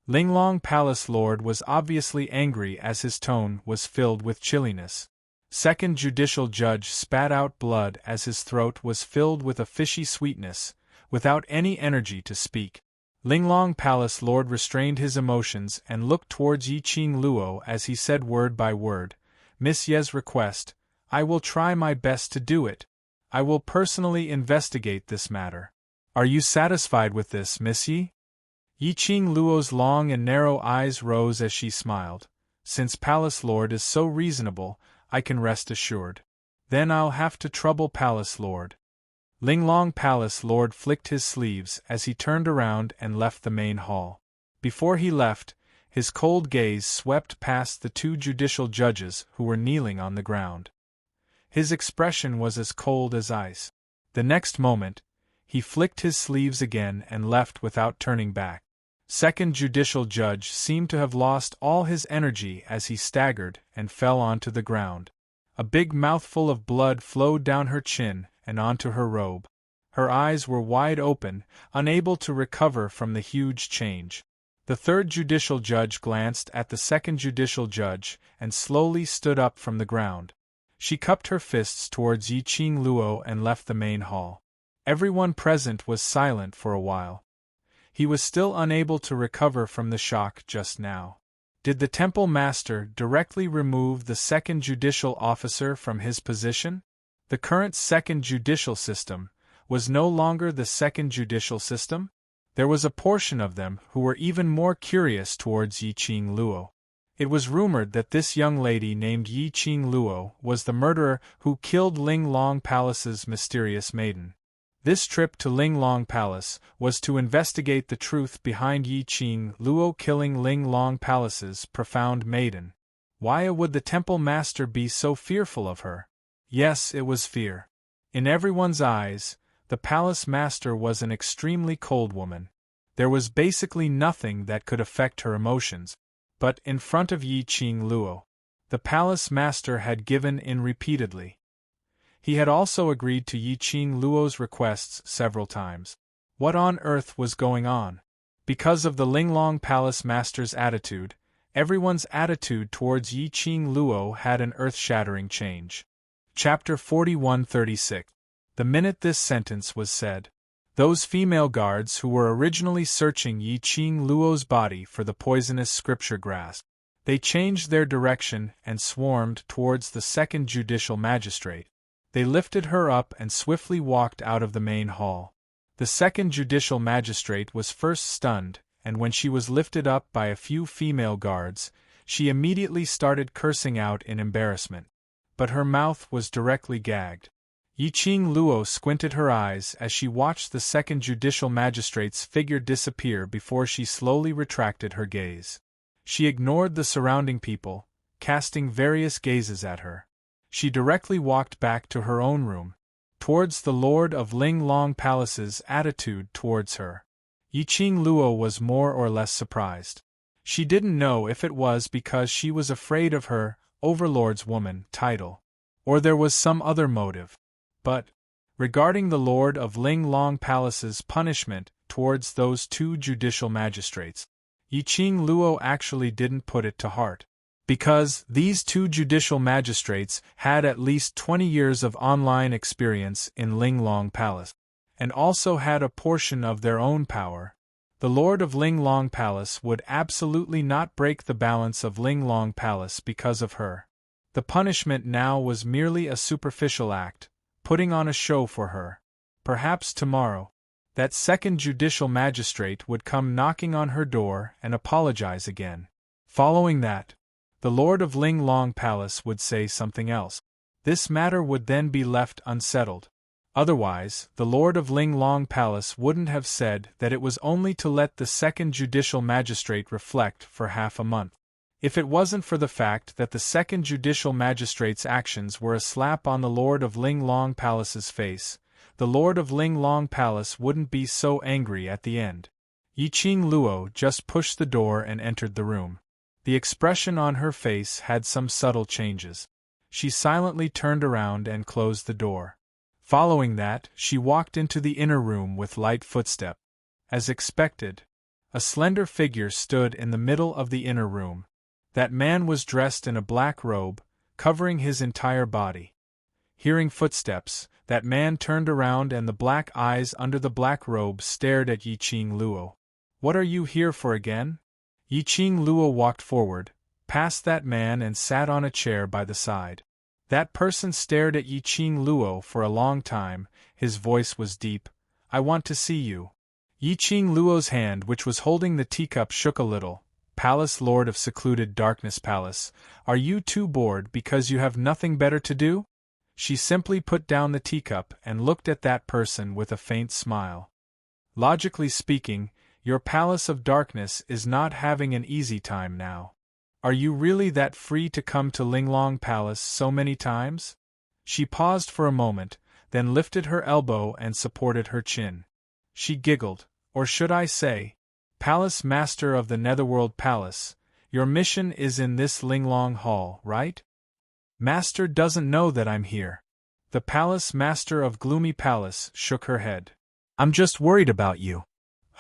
Linglong Palace Lord was obviously angry as his tone was filled with chilliness. Second Judicial Judge spat out blood as his throat was filled with a fishy sweetness, without any energy to speak. Linglong Palace Lord restrained his emotions and looked towards Yi Qing Luo as he said word by word, "Miss Ye's request, I will try my best to do it. I will personally investigate this matter. Are you satisfied with this, Miss Yi?" Yi Qing Luo's long and narrow eyes rose as she smiled. "Since Palace Lord is so reasonable, I can rest assured. Then I'll have to trouble Palace Lord." Linglong Palace Lord flicked his sleeves as he turned around and left the main hall. Before he left, his cold gaze swept past the two judicial judges who were kneeling on the ground. His expression was as cold as ice. The next moment, he flicked his sleeves again and left without turning back. Second Judicial Judge seemed to have lost all his energy as he staggered and fell onto the ground. A big mouthful of blood flowed down her chin and onto her robe. Her eyes were wide open, unable to recover from the huge change. The third Judicial Judge glanced at the Second Judicial Judge and slowly stood up from the ground. She cupped her fists towards Yi Qing Luo and left the main hall. Everyone present was silent for a while. He was still unable to recover from the shock just now. Did the Temple Master directly remove the Second Judicial Officer from his position? The current Second Judicial System was no longer the Second Judicial System? There was a portion of them who were even more curious towards Yi Qing Luo. It was rumored that this young lady named Yi Qing Luo was the murderer who killed Ling Long Palace's mysterious maiden. This trip to Ling Long Palace was to investigate the truth behind Yi Qing Luo killing Ling Long Palace's profound maiden. Why would the Temple Master be so fearful of her? Yes, it was fear. In everyone's eyes, the Palace Master was an extremely cold woman. There was basically nothing that could affect her emotions. But in front of Yi Qing Luo, the Palace Master had given in repeatedly. He had also agreed to Yi Qing Luo's requests several times. What on earth was going on? Because of the Linglong Palace Master's attitude, everyone's attitude towards Yi Qing Luo had an earth-shattering change. Chapter 41-36. The minute this sentence was said, those female guards who were originally searching Yi Qing Luo's body for the poisonous scripture grass, they changed their direction and swarmed towards the second judicial magistrate. They lifted her up and swiftly walked out of the main hall. The second judicial magistrate was first stunned, and when she was lifted up by a few female guards, she immediately started cursing out in embarrassment. But her mouth was directly gagged. Yi Qing Luo squinted her eyes as she watched the second judicial magistrate's figure disappear before she slowly retracted her gaze. She ignored the surrounding people, casting various gazes at her. She directly walked back to her own room, towards the Lord of Linglong Palace's attitude towards her. Yi Qing Luo was more or less surprised. She didn't know if it was because she was afraid of her Overlord's woman title, or there was some other motive. But, regarding the Lord of Linglong Palace's punishment towards those two judicial magistrates, Yi Qing Luo actually didn't put it to heart. Because these two judicial magistrates had at least 20 years of online experience in Linglong Palace, and also had a portion of their own power, the Lord of Linglong Palace would absolutely not break the balance of Linglong Palace because of her. The punishment now was merely a superficial act, putting on a show for her. Perhaps tomorrow, that second judicial magistrate would come knocking on her door and apologize again. Following that, the Lord of Linglong Palace would say something else. This matter would then be left unsettled. Otherwise, the Lord of Linglong Palace wouldn't have said that it was only to let the second judicial magistrate reflect for half a month. If it wasn't for the fact that the second judicial magistrate's actions were a slap on the Lord of Linglong Palace's face, the Lord of Linglong Palace wouldn't be so angry at the end. Yi Qing Luo just pushed the door and entered the room. The expression on her face had some subtle changes. She silently turned around and closed the door. Following that, she walked into the inner room with light footstep. As expected, a slender figure stood in the middle of the inner room. That man was dressed in a black robe, covering his entire body. Hearing footsteps, that man turned around and the black eyes under the black robe stared at Yi Qing Luo. "What are you here for again?" Yi Qing Luo walked forward, past that man and sat on a chair by the side. That person stared at Yi Qing Luo for a long time. His voice was deep. "I want to see you." Yi Qing Luo's hand, which was holding the teacup, shook a little. "Palace Lord of Secluded Darkness Palace, are you too bored because you have nothing better to do?" She simply put down the teacup and looked at that person with a faint smile. "Logically speaking, your Palace of Darkness is not having an easy time now. Are you really that free to come to Linglong Palace so many times?" She paused for a moment, then lifted her elbow and supported her chin. She giggled. "Or should I say, Palace Master of the Netherworld Palace, your mission is in this Linglong Hall, right? Master doesn't know that I'm here." The Palace Master of Gloomy Palace shook her head. "I'm just worried about you."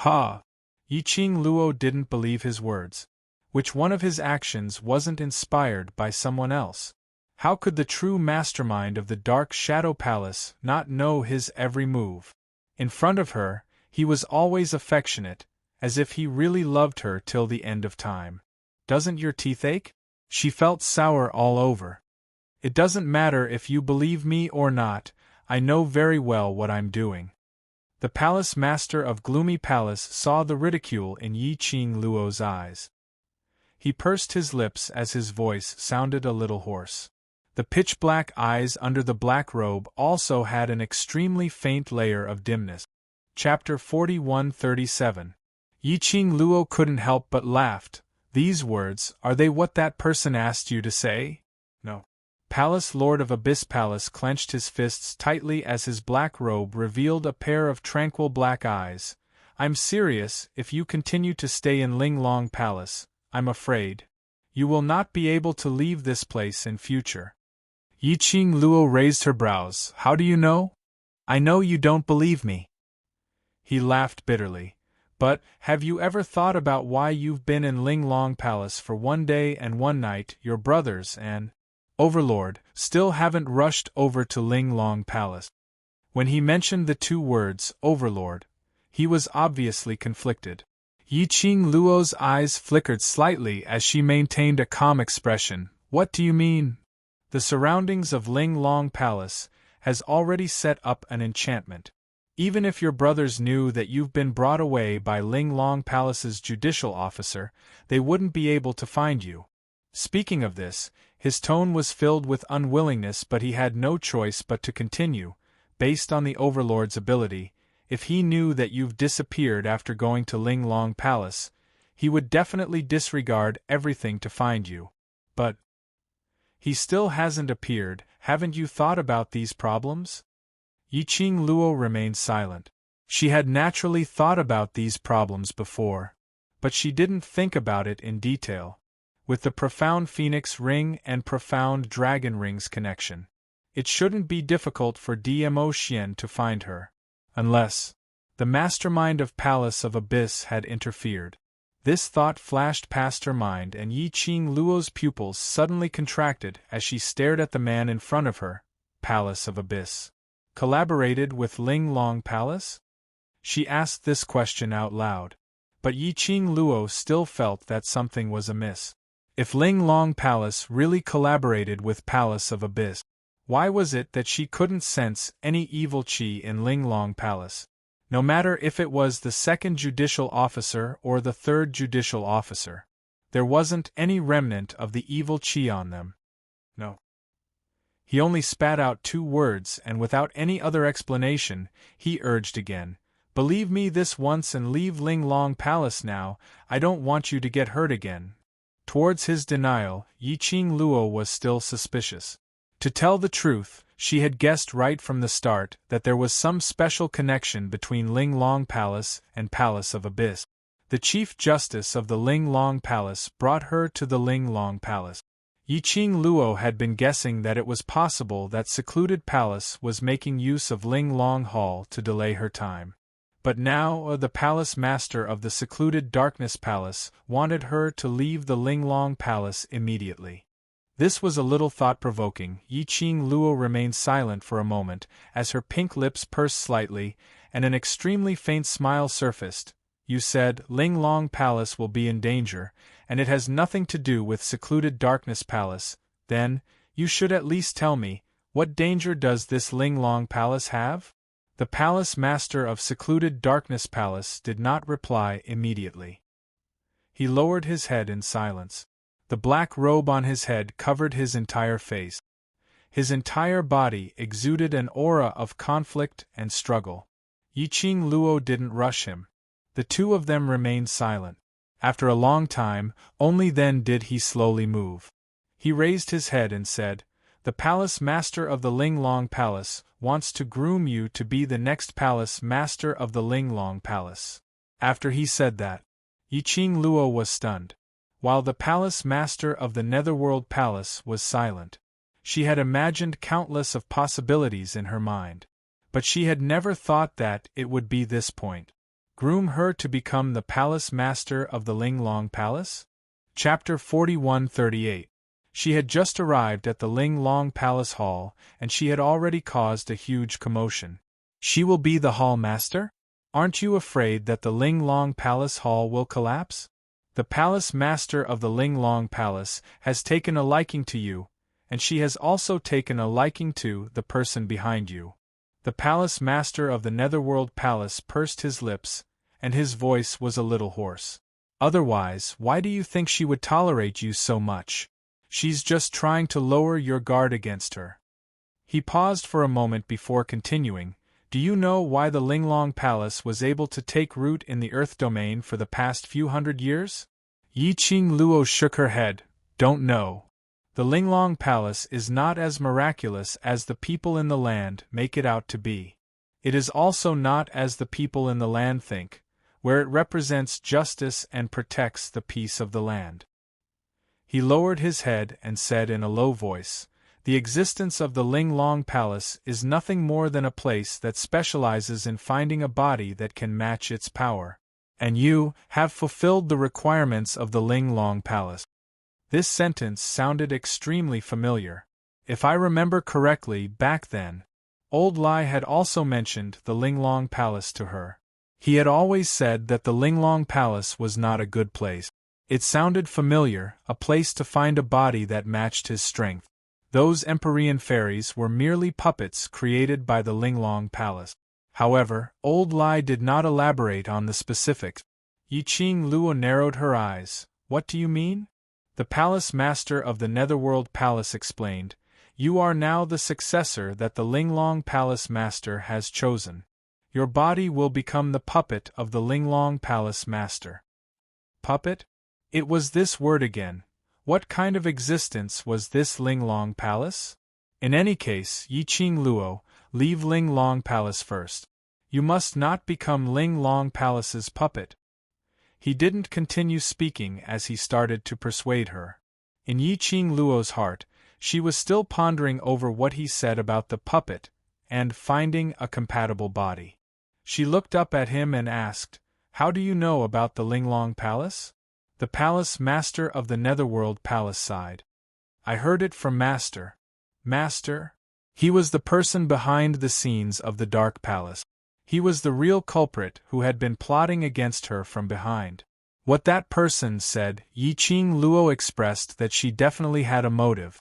"Ha!" Yi Qing Luo didn't believe his words. Which one of his actions wasn't inspired by someone else? How could the true mastermind of the Dark Shadow Palace not know his every move? In front of her, he was always affectionate, as if he really loved her till the end of time. "Doesn't your teeth ache?" She felt sour all over. "It doesn't matter if you believe me or not, I know very well what I'm doing." The Palace Master of Gloomy Palace saw the ridicule in Yi Qing Luo's eyes. He pursed his lips as his voice sounded a little hoarse. The pitch-black eyes under the black robe also had an extremely faint layer of dimness. Chapter 41-37. Yi Qing Luo couldn't help but laughed. "These words, are they what that person asked you to say?" "No." Palace Lord of Abyss Palace clenched his fists tightly as his black robe revealed a pair of tranquil black eyes. "I'm serious. If you continue to stay in Linglong Palace, I'm afraid you will not be able to leave this place in future." Yi Qing Luo raised her brows. "How do you know?" "I know you don't believe me." He laughed bitterly. "But, have you ever thought about why you've been in Linglong Palace for 1 day and 1 night, your brothers and Overlord, still haven't rushed over to Ling Long Palace. When he mentioned the two words, Overlord, he was obviously conflicted. Yiqing Luo's eyes flickered slightly as she maintained a calm expression. What do you mean? The surroundings of Ling Long Palace has already set up an enchantment. Even if your brothers knew that you've been brought away by Ling Long Palace's judicial officer, they wouldn't be able to find you. Speaking of this, his tone was filled with unwillingness, but he had no choice but to continue. Based on the Overlord's ability, if he knew that you've disappeared after going to Ling Long Palace, he would definitely disregard everything to find you. But he still hasn't appeared. Haven't you thought about these problems? Yiqing Luo remained silent. She had naturally thought about these problems before, but she didn't think about it in detail. With the profound Phoenix Ring and profound Dragon Ring's connection, it shouldn't be difficult for Dmo Xian to find her. Unless the mastermind of Palace of Abyss had interfered. This thought flashed past her mind, and Yiqing Luo's pupils suddenly contracted as she stared at the man in front of her. Palace of Abyss collaborated with Ling Long Palace? She asked this question out loud. But Yiqing Luo still felt that something was amiss. If Ling Long Palace really collaborated with Palace of Abyss, why was it that she couldn't sense any evil qi in Ling Long Palace? No matter if it was the second judicial officer or the third judicial officer, there wasn't any remnant of the evil qi on them. No. He only spat out two words, and without any other explanation, he urged again, "Believe me this once and leave Ling Long Palace now. I don't want you to get hurt again." Towards his denial, Yiqing Luo was still suspicious. To tell the truth, she had guessed right from the start that there was some special connection between Ling Long Palace and Palace of Abyss. The Chief Justice of the Ling Long Palace brought her to the Ling Long Palace. Yiqing Luo had been guessing that it was possible that Secluded Palace was making use of Ling Long Hall to delay her time. But now the Palace Master of the Secluded Darkness Palace wanted her to leave the Ling Long Palace immediately. This was a little thought-provoking. Yiqing Luo remained silent for a moment, as her pink lips pursed slightly, and an extremely faint smile surfaced. "You said Ling Long Palace will be in danger, and it has nothing to do with Secluded Darkness Palace. Then, you should at least tell me, what danger does this Ling Long Palace have?" The Palace Master of Secluded Darkness Palace did not reply immediately. He lowered his head in silence. The black robe on his head covered his entire face. His entire body exuded an aura of conflict and struggle. Yiqing Luo didn't rush him. The two of them remained silent. After a long time, only then did he slowly move. He raised his head and said, "The Palace Master of the Ling Long Palace wants to groom you to be the next Palace Master of the Ling Long Palace." After he said that, Yiqing Luo was stunned. While the Palace Master of the Netherworld Palace was silent. She had imagined countless of possibilities in her mind. But she had never thought that it would be this point. Groom her to become the Palace Master of the Ling Long Palace? Chapter 41-38. She had just arrived at the Ling Long Palace Hall, and she had already caused a huge commotion. She will be the Hall Master? Aren't you afraid that the Ling Long Palace Hall will collapse? The Palace Master of the Ling Long Palace has taken a liking to you, and she has also taken a liking to the person behind you. The Palace Master of the Netherworld Palace pursed his lips, and his voice was a little hoarse. Otherwise, why do you think she would tolerate you so much? She's just trying to lower your guard against her. He paused for a moment before continuing. Do you know why the Ling Long Palace was able to take root in the Earth domain for the past few hundred years? Yiqing Luo shook her head. Don't know. The Ling Long Palace is not as miraculous as the people in the land make it out to be. It is also not as the people in the land think, where it represents justice and protects the peace of the land. He lowered his head and said in a low voice, "The existence of the Ling Long Palace is nothing more than a place that specializes in finding a body that can match its power. And you have fulfilled the requirements of the Ling Long Palace. This sentence sounded extremely familiar. If I remember correctly, back then, Old Lai had also mentioned the Linglong Palace to her. He had always said that the Linglong Palace was not a good place. It sounded familiar, a place to find a body that matched his strength. Those Empyrean fairies were merely puppets created by the Linglong Palace. However, Old Lai did not elaborate on the specifics. Yiqing Luo narrowed her eyes. What do you mean? The palace master of the Netherworld Palace explained. You are now the successor that the Linglong Palace master has chosen. Your body will become the puppet of the Linglong Palace master. Puppet? It was this word again. What kind of existence was this Linglong Palace? In any case, Yiqing Luo, leave Linglong Palace first. You must not become Linglong Palace's puppet. He didn't continue speaking as he started to persuade her. In Yiqing Luo's heart, she was still pondering over what he said about the puppet, and finding a compatible body. She looked up at him and asked, How do you know about the Linglong Palace? The palace master of the Netherworld Palace sighed. I heard it from Master. Master? He was the person behind the scenes of the Dark Palace. He was the real culprit who had been plotting against her from behind. What that person said, Yiqing Luo expressed that she definitely had a motive.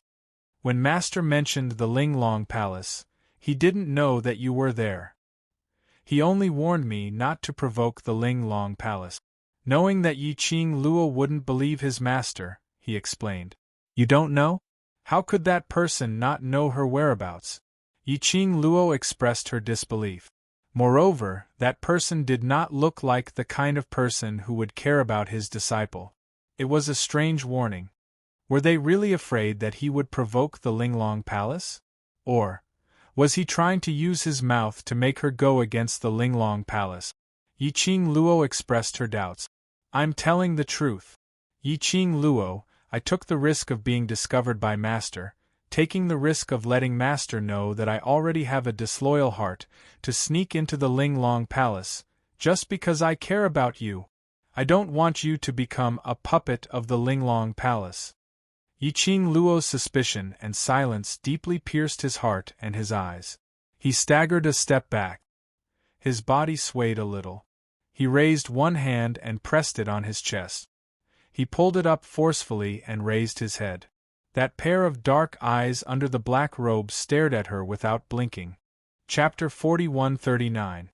When Master mentioned the Linglong Palace, he didn't know that you were there. He only warned me not to provoke the Linglong Palace. Knowing that Yiqing Luo wouldn't believe his master, he explained. You don't know? How could that person not know her whereabouts? Yiqing Luo expressed her disbelief. Moreover, that person did not look like the kind of person who would care about his disciple. It was a strange warning. Were they really afraid that he would provoke the Linglong Palace? Or was he trying to use his mouth to make her go against the Linglong Palace? Yiqing Luo expressed her doubts. I'm telling the truth. Yiqing Luo, I took the risk of being discovered by Master, taking the risk of letting Master know that I already have a disloyal heart, to sneak into the Linglong Palace, just because I care about you. I don't want you to become a puppet of the Linglong Palace. Yiqing Luo's suspicion and silence deeply pierced his heart and his eyes. He staggered a step back. His body swayed a little. He raised one hand and pressed it on his chest. He pulled it up forcefully and raised his head. That pair of dark eyes under the black robe stared at her without blinking. Chapter 41-39.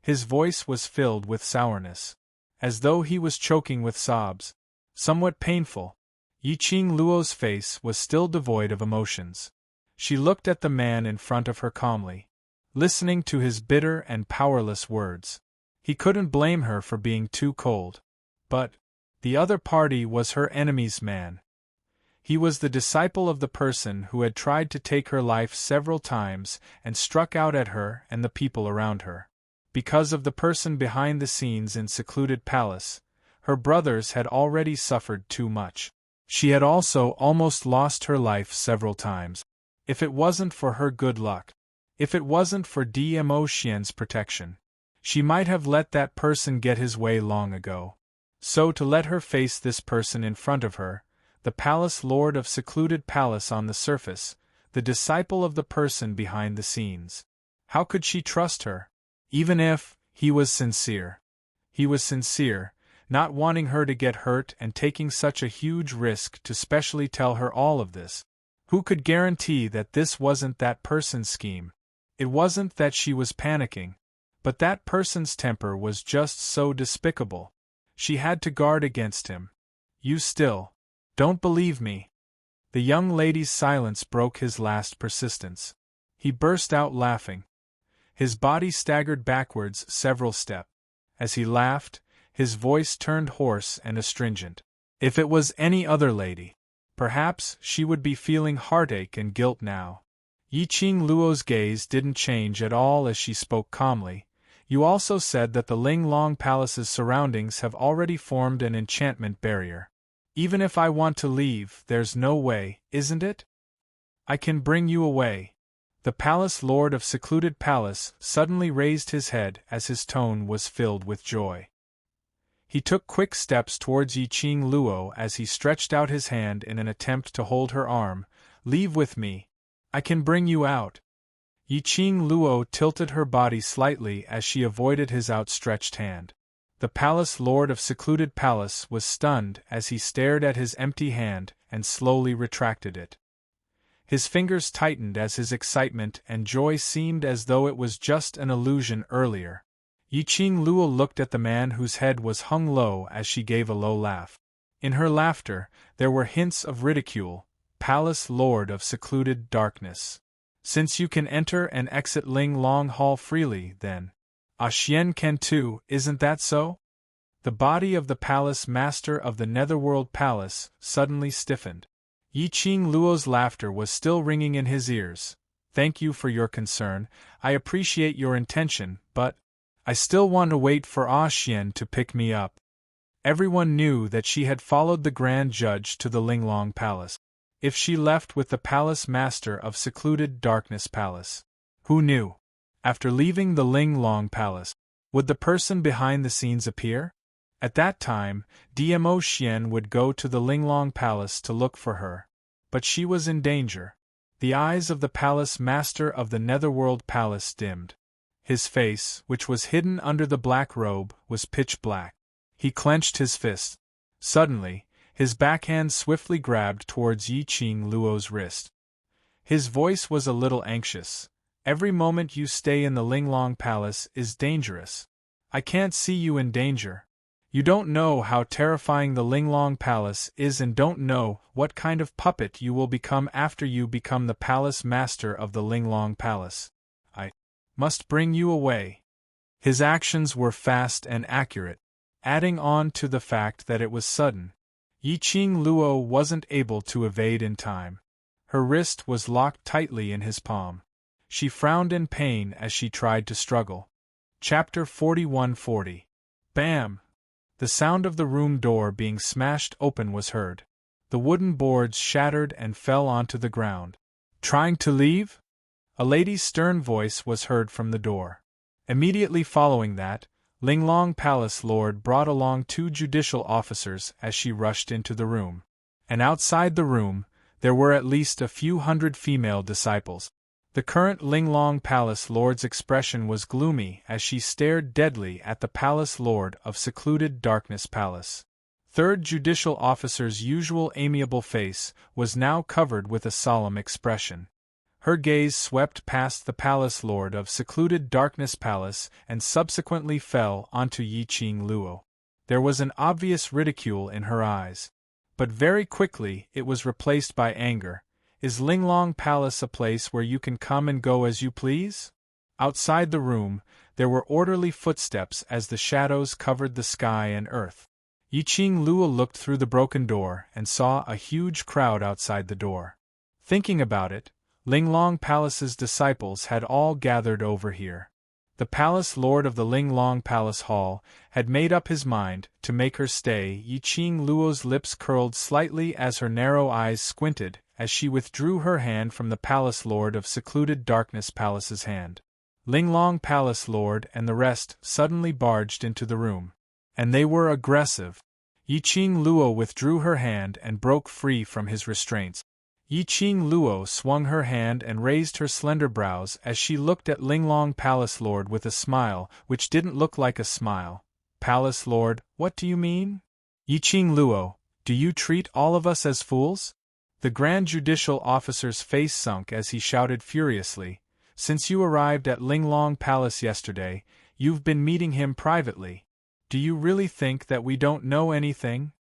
His voice was filled with sourness, as though he was choking with sobs. Somewhat painful. Yiqing Luo's face was still devoid of emotions. She looked at the man in front of her calmly, listening to his bitter and powerless words. He couldn't blame her for being too cold. But the other party was her enemy's man. He was the disciple of the person who had tried to take her life several times and struck out at her and the people around her. Because of the person behind the scenes in Secluded Palace, her brothers had already suffered too much. She had also almost lost her life several times. If it wasn't for her good luck, if it wasn't for Dmo Xian's protection, she might have let that person get his way long ago. So to let her face this person in front of her, the palace lord of Secluded Palace on the surface, the disciple of the person behind the scenes. How could she trust her? Even if he was sincere. He was sincere, not wanting her to get hurt and taking such a huge risk to specially tell her all of this. Who could guarantee that this wasn't that person's scheme? It wasn't that she was panicking, but that person's temper was just so despicable. She had to guard against him. You still don't believe me? The young lady's silence broke his last persistence. He burst out laughing. His body staggered backwards several steps. As he laughed, his voice turned hoarse and astringent. If it was any other lady, perhaps she would be feeling heartache and guilt now. Yiqing Luo's gaze didn't change at all as she spoke calmly. You also said that the Linglong Palace's surroundings have already formed an enchantment barrier. Even if I want to leave, there's no way, isn't it? I can bring you away. The palace lord of Secluded Palace suddenly raised his head as his tone was filled with joy. He took quick steps towards Yiqing Luo as he stretched out his hand in an attempt to hold her arm. "Leave with me. I can bring you out." Yiqing Luo tilted her body slightly as she avoided his outstretched hand. The palace lord of Secluded Palace was stunned as he stared at his empty hand and slowly retracted it. His fingers tightened as his excitement and joy seemed as though it was just an illusion earlier. Yiqing Luo looked at the man whose head was hung low as she gave a low laugh. In her laughter, there were hints of ridicule. "Palace Lord of Secluded Darkness. Since you can enter and exit Ling Long Hall freely, then. Xian can too, isn't that so?" The body of the palace master of the Netherworld Palace suddenly stiffened. Yiqing Luo's laughter was still ringing in his ears. "Thank you for your concern, I appreciate your intention, but I still want to wait for Xian to pick me up." Everyone knew that she had followed the Grand Judge to the Linglong Palace. If she left with the Palace Master of Secluded Darkness Palace, who knew? After leaving the Linglong Palace, would the person behind the scenes appear? At that time, DMO Xian would go to the Linglong Palace to look for her. But she was in danger. The eyes of the Palace Master of the Netherworld Palace dimmed. His face, which was hidden under the black robe, was pitch black. He clenched his fist. Suddenly, his backhand swiftly grabbed towards Yiqing Luo's wrist. His voice was a little anxious. "Every moment you stay in the Linglong Palace is dangerous. I can't see you in danger. You don't know how terrifying the Linglong Palace is and don't know what kind of puppet you will become after you become the Palace Master of the Linglong Palace. I must bring you away." His actions were fast and accurate, adding on to the fact that it was sudden. Yiqing Luo wasn't able to evade in time. Her wrist was locked tightly in his palm. She frowned in pain as she tried to struggle. Chapter 4140. Bam! The sound of the room door being smashed open was heard. The wooden boards shattered and fell onto the ground. "Trying to leave?" A lady's stern voice was heard from the door. Immediately following that, Linglong Palace Lord brought along 2 judicial officers as she rushed into the room. And outside the room, there were at least a few hundred female disciples. The current Linglong Palace Lord's expression was gloomy as she stared deadly at the Palace Lord of Secluded Darkness Palace. 3rd Judicial Officer's usual amiable face was now covered with a solemn expression. Her gaze swept past the Palace Lord of Secluded Darkness Palace and subsequently fell onto Yiqing Luo. There was an obvious ridicule in her eyes. But very quickly it was replaced by anger. "Is Linglong Palace a place where you can come and go as you please?" Outside the room, there were orderly footsteps as the shadows covered the sky and earth. Yiqing Luo looked through the broken door and saw a huge crowd outside the door. Thinking about it, Linglong Palace's disciples had all gathered over here. The Palace Lord of the Linglong Palace Hall had made up his mind to make her stay. Yiqing Luo's lips curled slightly as her narrow eyes squinted as she withdrew her hand from the Palace Lord of Secluded Darkness Palace's hand. Linglong Palace Lord and the rest suddenly barged into the room. And they were aggressive. Yiqing Luo withdrew her hand and broke free from his restraints. Yiqing Luo swung her hand and raised her slender brows as she looked at Linglong Palace Lord with a smile which didn't look like a smile. "Palace Lord, what do you mean?" "Yiqing Luo, do you treat all of us as fools?" The Grand Judicial Officer's face sunk as he shouted furiously. "Since you arrived at Linglong Palace yesterday, you've been meeting him privately. Do you really think that we don't know anything?"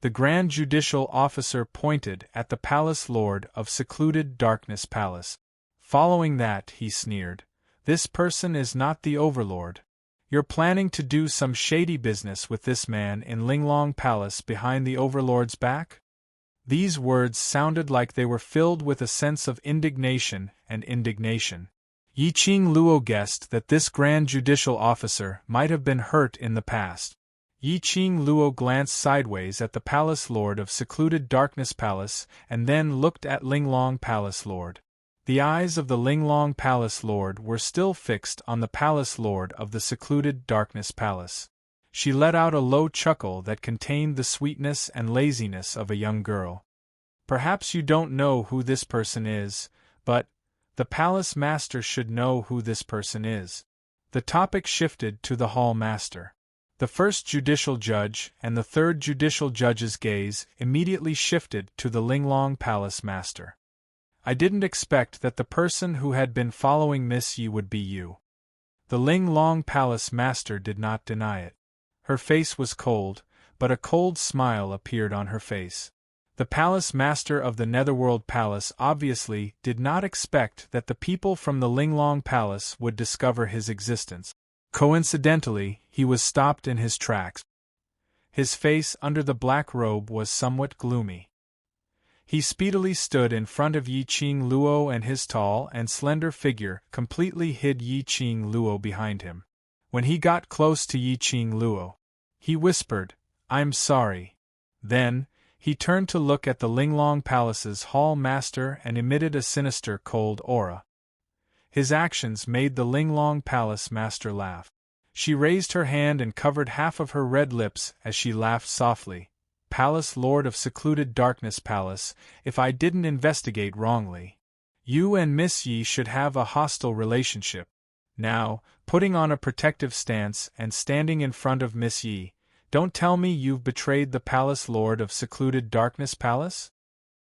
The Grand Judicial Officer pointed at the Palace Lord of Secluded Darkness Palace. Following that, he sneered, "This person is not the Overlord. You're planning to do some shady business with this man in Linglong Palace behind the Overlord's back?" These words sounded like they were filled with a sense of indignation and indignation. Yiqing Luo guessed that this Grand Judicial Officer might have been hurt in the past. Yiqing Luo glanced sideways at the Palace Lord of Secluded Darkness Palace and then looked at Linglong Palace Lord. The eyes of the Linglong Palace Lord were still fixed on the Palace Lord of the Secluded Darkness Palace. She let out a low chuckle that contained the sweetness and laziness of a young girl. Perhaps you don't know who this person is, but the palace master should know who this person is. The topic shifted to the hall master. The first judicial judge and the third judicial judge's gaze immediately shifted to the Linglong palace master. I didn't expect that the person who had been following Miss Yi would be you. The Linglong palace master did not deny it. Her face was cold, but a cold smile appeared on her face. The palace master of the Netherworld Palace obviously did not expect that the people from the Linglong Palace would discover his existence. Coincidentally, he was stopped in his tracks. His face under the black robe was somewhat gloomy. He speedily stood in front of Yi Qing Luo, and his tall and slender figure completely hid Yi Qing Luo behind him. When he got close to Yi Qing Luo, he whispered, "I'm sorry." Then, he turned to look at the Linglong Palace's hall master and emitted a sinister cold aura. His actions made the Linglong Palace master laugh. She raised her hand and covered half of her red lips as she laughed softly. "Palace Lord of Secluded Darkness Palace, if I didn't investigate wrongly, you and Miss Yi should have a hostile relationship." Now, putting on a protective stance and standing in front of Miss Yi, "Don't tell me you've betrayed the Palace Lord of Secluded Darkness Palace?"